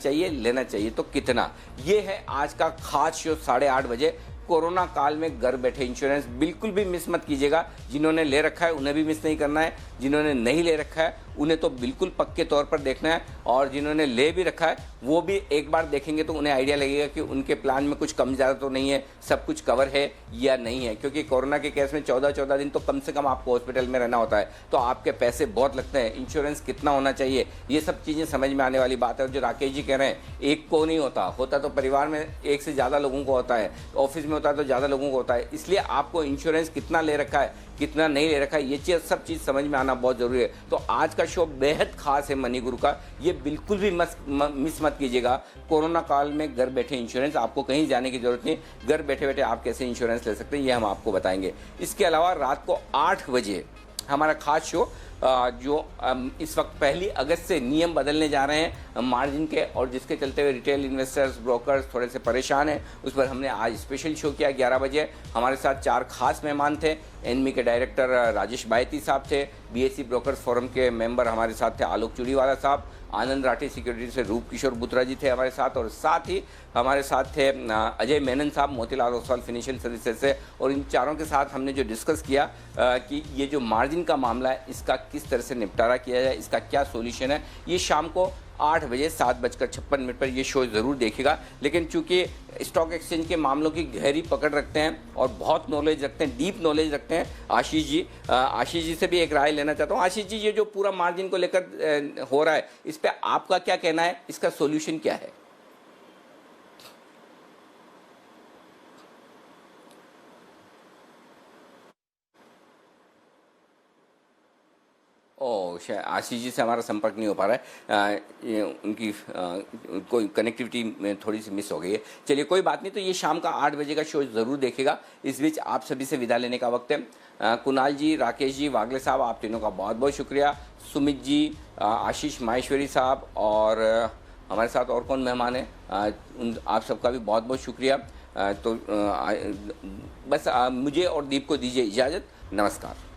चाहिए तो कितना, ये है आज का खास शो 8:30 बजे। कोरोना काल में घर बैठे इंश्योरेंस बिल्कुल भी मिस मत कीजिएगा। जिन्होंने ले रखा है उन्हें भी मिस नहीं करना है, जिन्होंने नहीं ले रखा है उन्हें तो बिल्कुल पक्के तौर पर देखना है, और जिन्होंने ले भी रखा है वो भी एक बार देखेंगे तो उन्हें आइडिया लगेगा कि उनके प्लान में कुछ कम ज़्यादा तो नहीं है, सब कुछ कवर है या नहीं है। क्योंकि कोरोना के केस में 14 दिन तो कम से कम आपको हॉस्पिटल में रहना होता है, तो आपके पैसे बहुत लगते हैं। इंश्योरेंस कितना होना चाहिए, ये सब चीज़ें समझ में आने वाली बात है। और जो राकेश जी कह रहे हैं, एक को नहीं होता तो परिवार में एक से ज़्यादा लोगों को होता है, ऑफिस में होता है तो ज़्यादा लोगों को होता है। इसलिए आपको इंश्योरेंस कितना ले रखा है कितना नहीं ले रखा है, ये सब चीज़ समझ में आना करना बहुत ज़रूरी है। तो आज का शो बेहद खास है मनी गुरु का, ये बिल्कुल भी मिस मत कीजिएगा। कोरोना काल में घर बैठे इंश्योरेंस, आपको कहीं जाने की जरूरत नहीं, घर बैठे बैठे आप कैसे इंश्योरेंस ले सकते हैं ये हम आपको बताएंगे। इसके अलावा रात को 8 बजे हमारा खास शो जो इस वक्त 1 अगस्त से नियम बदलने जा रहे हैं मार्जिन के, और जिसके चलते हुए रिटेल इन्वेस्टर्स ब्रोकर्स थोड़े से परेशान हैं, उस पर हमने आज स्पेशल शो किया 11 बजे। हमारे साथ 4 खास मेहमान थे। एनमी के डायरेक्टर राजेश बायती साहब थे, बीएससी ब्रोकर्स फोरम के मेंबर हमारे साथ थे आलोक चूड़ीवाला साहब, आनंद राठी सिक्योरिटी से रूप किशोर बुत्रा जी थे हमारे साथ, और साथ ही हमारे साथ थे अजय मेनन साहब मोतीलाल ओसवाल फाइनेंशियल सर्विसेज से। और इन चारों के साथ हमने जो डिस्कस किया कि ये जो मार्जिन का मामला है इसका किस तरह से निपटारा किया जाए, इसका क्या सोल्यूशन है, ये शाम को 8 बजे 7:56 पर ये शो ज़रूर देखेगा। लेकिन चूंकि स्टॉक एक्सचेंज के मामलों की गहरी पकड़ रखते हैं और बहुत नॉलेज रखते हैं, डीप नॉलेज रखते हैं आशीष जी से भी एक राय लेना चाहता हूँ। आशीष जी, ये जो पूरा मार्जिन को लेकर हो रहा है, इस पर आपका क्या कहना है, इसका सोल्यूशन क्या है? आशीष जी से हमारा संपर्क नहीं हो पा रहा है, उनकी कोई कनेक्टिविटी में थोड़ी सी मिस हो गई है। चलिए कोई बात नहीं, तो ये शाम का 8 बजे का शो ज़रूर देखेगा। इस बीच आप सभी से विदा लेने का वक्त है। कुणाल जी, राकेश जी, वागले साहब, आप तीनों का बहुत बहुत शुक्रिया। सुमित जी, आशीष माहेश्वरी साहब, और हमारे साथ और कौन मेहमान है, आप सबका भी बहुत बहुत शुक्रिया। तो बस मुझे और दीप को दीजिए इजाज़त। नमस्कार।